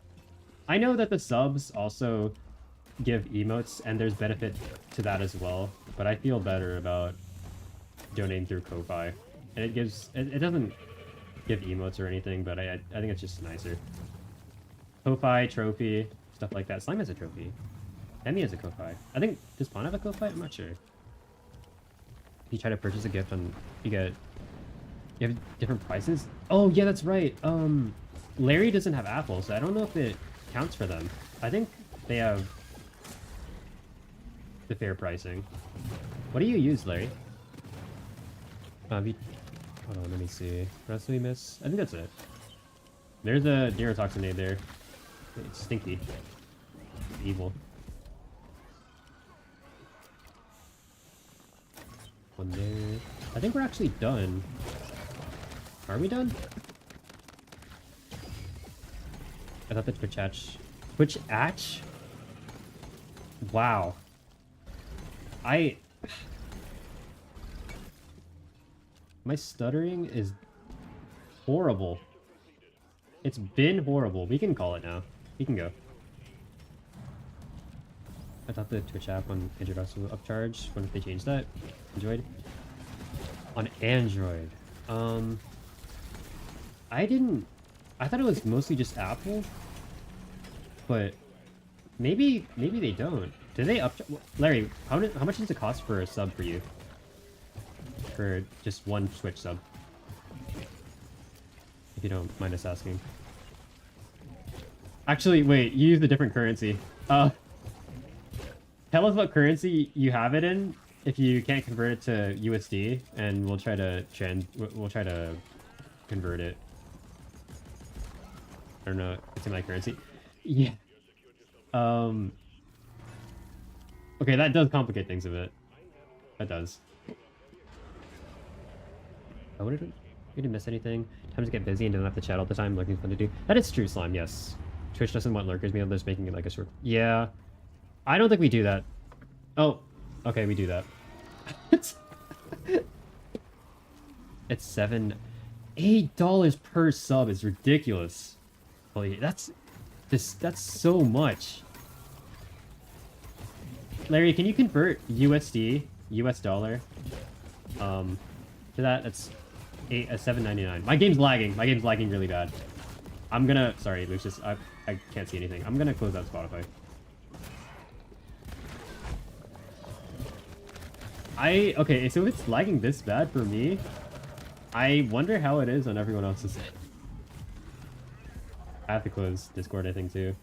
I know that the subs also give emotes, and there's benefit to that as well, but I feel better about donating through Ko-Fi. And it doesn't give emotes or anything, but I think it's just nicer. Ko-Fi, trophy, stuff like that. Slime has a trophy. Emmy has a Ko-Fi. I think, does Pawn have a Ko-Fi? I'm not sure. If you try to purchase a gift on, you have different prices? Oh, yeah, that's right. Larry doesn't have Apple, so I don't know if it counts for them. I think they have the fair pricing. What do you use, Larry? Hold on, let me see. What else did we miss? I think that's it. There's a neurotoxinade there. It's stinky. It's evil. One there. I think we're actually done. Are we done? I thought the Twitch Atch? Wow. My stuttering is horrible. It's been horrible. We can call it now. We can go. I thought the Twitch app on Android also upcharged. Wonder if they changed that. Android? On Android. I thought it was mostly just Apple, but maybe they don't. Did they up? Larry, how much does it cost for a sub for you? For just one Twitch sub? If you don't mind us asking. Actually, wait, you used a different currency. Tell us what currency you have it in if you can't convert it to USD, and we'll try to convert it. I don't know, it's in my currency. Yeah. Okay, that does complicate things a bit. That does. Oh, we didn't miss anything. Time to get busy and don't have to chat all the time. Lurking's fun to do. That is true, Slime, yes. Twitch doesn't want lurkers being just making it like a short... Yeah. I don't think we do that. Oh. Okay, we do that. It's $8 per sub is ridiculous. Holy, that's so much. Larry, can you convert USD, US dollar, to that? That's $7.99. My game's lagging. My game's lagging really bad. I'm gonna... Sorry, Lucius. I can't see anything. I'm gonna close out Spotify. Okay, so if it's lagging this bad for me, I wonder how it is on everyone else's end. I have to close Discord, I think, too.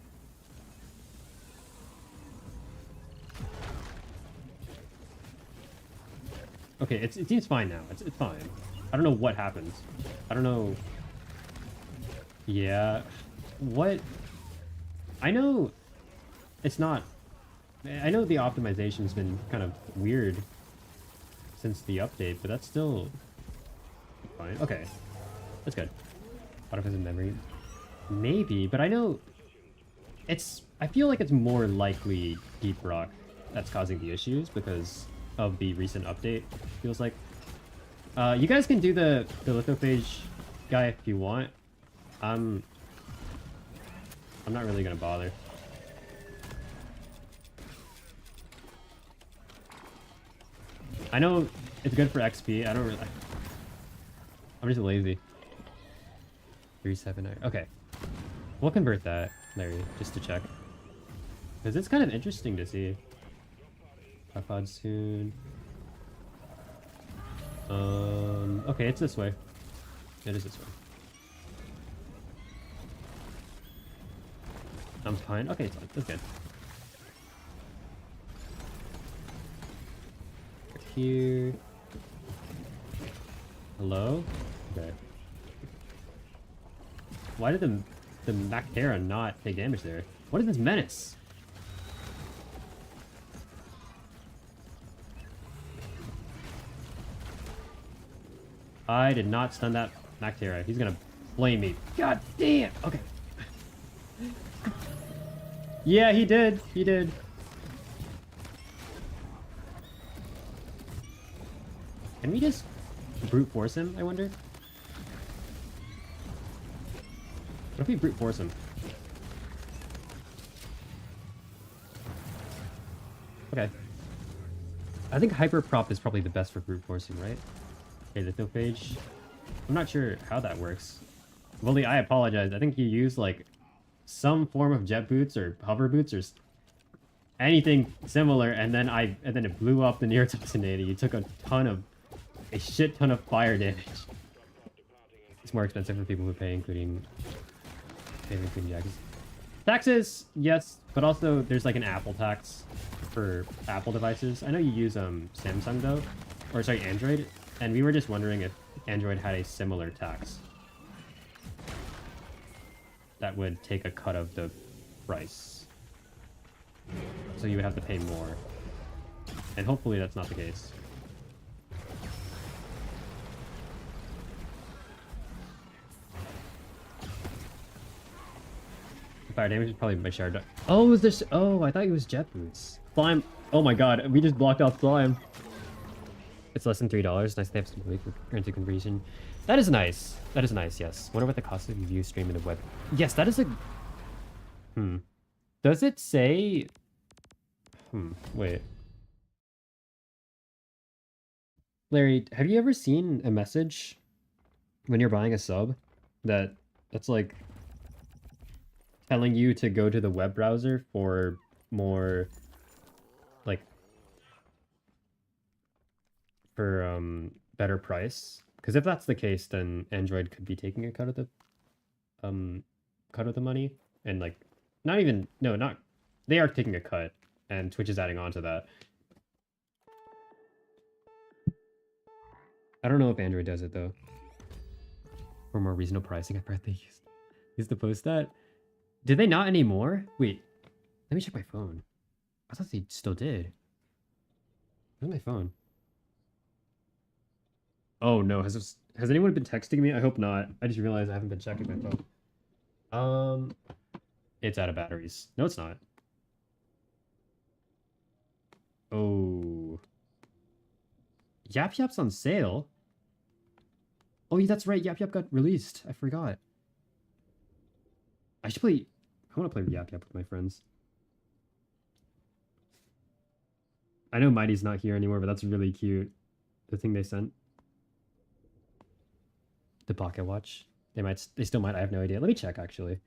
Okay, it seems fine now. It's fine. I don't know what happened. I don't know. Yeah. What? I know it's not... I know the optimization's been kind of weird since the update, but that's still fine. Okay. That's good. Autofocus in memory. Maybe, but I know it's... I feel like it's more likely Deep Rock that's causing the issues because of the recent update, feels like. You guys can do the lithophage guy if you want. I'm not really gonna bother. I know it's good for XP. I don't really... I'm just lazy. 379. Okay. We'll convert that, Larry, just to check. Because it's kind of interesting to see. iPod soon. Okay, it's this way. It is this way. I'm fine. Okay, it's fine. That's good. Here. Hello? Okay. Why did the Bactera not take damage there? What is this menace? I did not stun that Bactera. He's gonna blame me. God damn! Okay. Yeah, he did. He did. Can we just brute force him, I wonder? What if we brute force him? Okay. I think hyper prop is probably the best for brute forcing, right? Okay, lithophage. I'm not sure how that works. Willie, I apologize. I think you used like some form of jet boots or hover boots or anything similar, and then it blew up the neurotoxinator. You took a shit ton of fire damage. It's more expensive for people who pay, including jackets. Taxes, yes, but also there's like an Apple tax for Apple devices. I know you use Samsung though, or sorry, Android, and we were just wondering if Android had a similar tax that would take a cut of the price. So you would have to pay more. And hopefully that's not the case. Fire damage is probably my shard. Oh, is this? Oh, I thought it was jet boots. Slime. Oh my god, we just blocked out Slime. It's less than $3. Nice to have some currency conversion. That is nice. That is nice, yes. Wonder what the cost of view stream in the web. Yes, that is a... Does it say... wait. Larry, have you ever seen a message when you're buying a sub that's like telling you to go to the web browser for more like for better price? Because if that's the case, then Android could be taking a cut of the cut of the money, and like not even not they are taking a cut, and Twitch is adding on to that. I don't know if Android does it though. For more reasonable pricing, I bet they used to post that. Did they not anymore? Wait, let me check my phone. I thought they still did. Where's my phone? Oh no, has anyone been texting me? I hope not. I just realized I haven't been checking my phone. It's out of batteries. No, it's not. Oh. Yap Yap's on sale. Oh, yeah, that's right. Yap Yap got released. I forgot. I should play. I want to play Yap Yap with my friends. I know Mighty's not here anymore, but that's really cute. The thing they sent. The pocket watch. They still might. I have no idea. Let me check actually.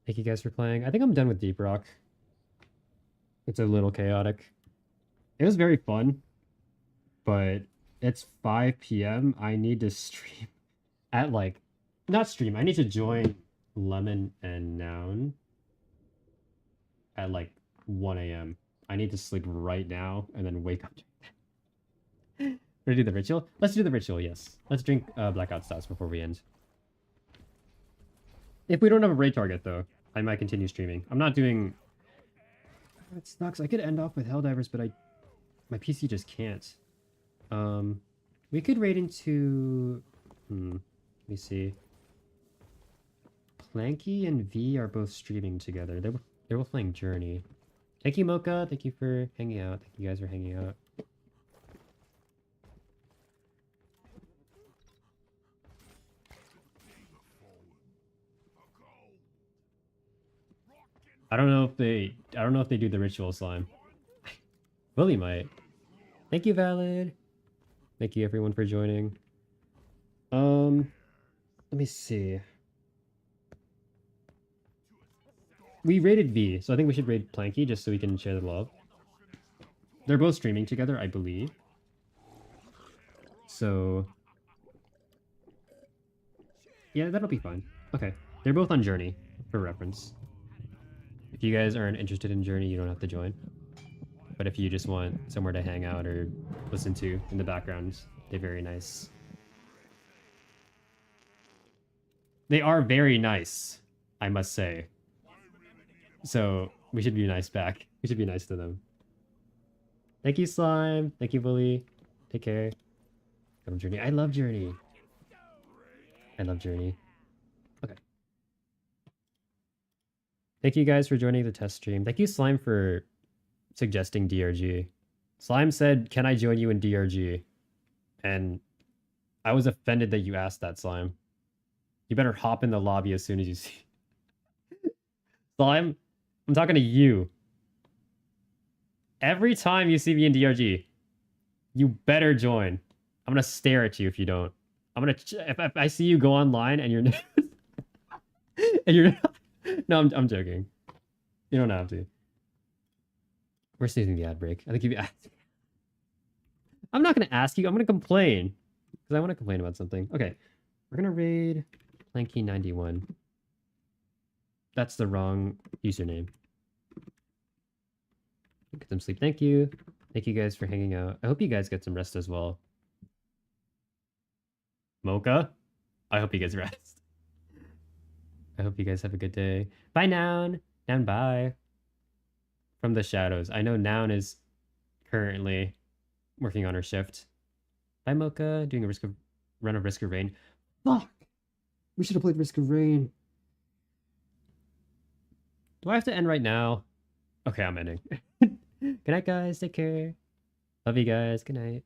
Thank you guys for playing. I think I'm done with Deep Rock. It's a little chaotic. It was very fun, but it's 5 p.m. I need to stream at like, not stream. I need to join Lemon and Noun at like 1 a.m. I need to sleep right now and then wake up. Ready to do the ritual? Let's do the ritual, yes. Let's drink Blackout Stouts before we end. If we don't have a raid target, though, I might continue streaming. I'm not doing... It sucks. I could end off with Helldivers, but my PC just can't. We could raid into... let me see. Planky and V are both streaming together. They're both playing Journey. Thank you, Mocha. Thank you for hanging out. Thank you guys for hanging out. I don't know if they do the ritual slime. Willie might. Thank you, Valid. Thank you everyone for joining. Let me see. We raided V, so I think we should raid Planky just so we can share the love. They're both streaming together, I believe. So yeah, that'll be fine. Okay. They're both on Journey, for reference. If you guys aren't interested in Journey, you don't have to join. But if you just want somewhere to hang out or listen to in the background, they're very nice. They are very nice, I must say. So we should be nice back. We should be nice to them. Thank you, Slime. Thank you, Bully. Take care. Come Journey. I love Journey. I love Journey. Okay. Thank you guys for joining the test stream. Thank you, Slime, for suggesting DRG. Slime said, "Can I join you in DRG?" And I was offended that you asked that, Slime. You better hop in the lobby as soon as you see. Slime, I'm talking to you. Every time you see me in DRG, you better join. I'm gonna stare at you if you don't. I'm gonna if I see you go online and you're and you're no, I'm joking. You don't have to. We're sneezing the ad break. I think you. I'm not gonna ask you. I'm gonna complain because I want to complain about something. Okay, we're gonna raid Planky91. That's the wrong username. Get some sleep. Thank you. Thank you guys for hanging out. I hope you guys get some rest as well. Mocha, I hope you guys rest. I hope you guys have a good day. Bye, Noun. Noun, bye. From the shadows. I know Noun is currently working on her shift. Bye, Mocha. Doing a run of Risk of Rain. Fuck! We should have played Risk of Rain. Do I have to end right now? Okay, I'm ending. Good night, guys. Take care. Love you guys. Good night.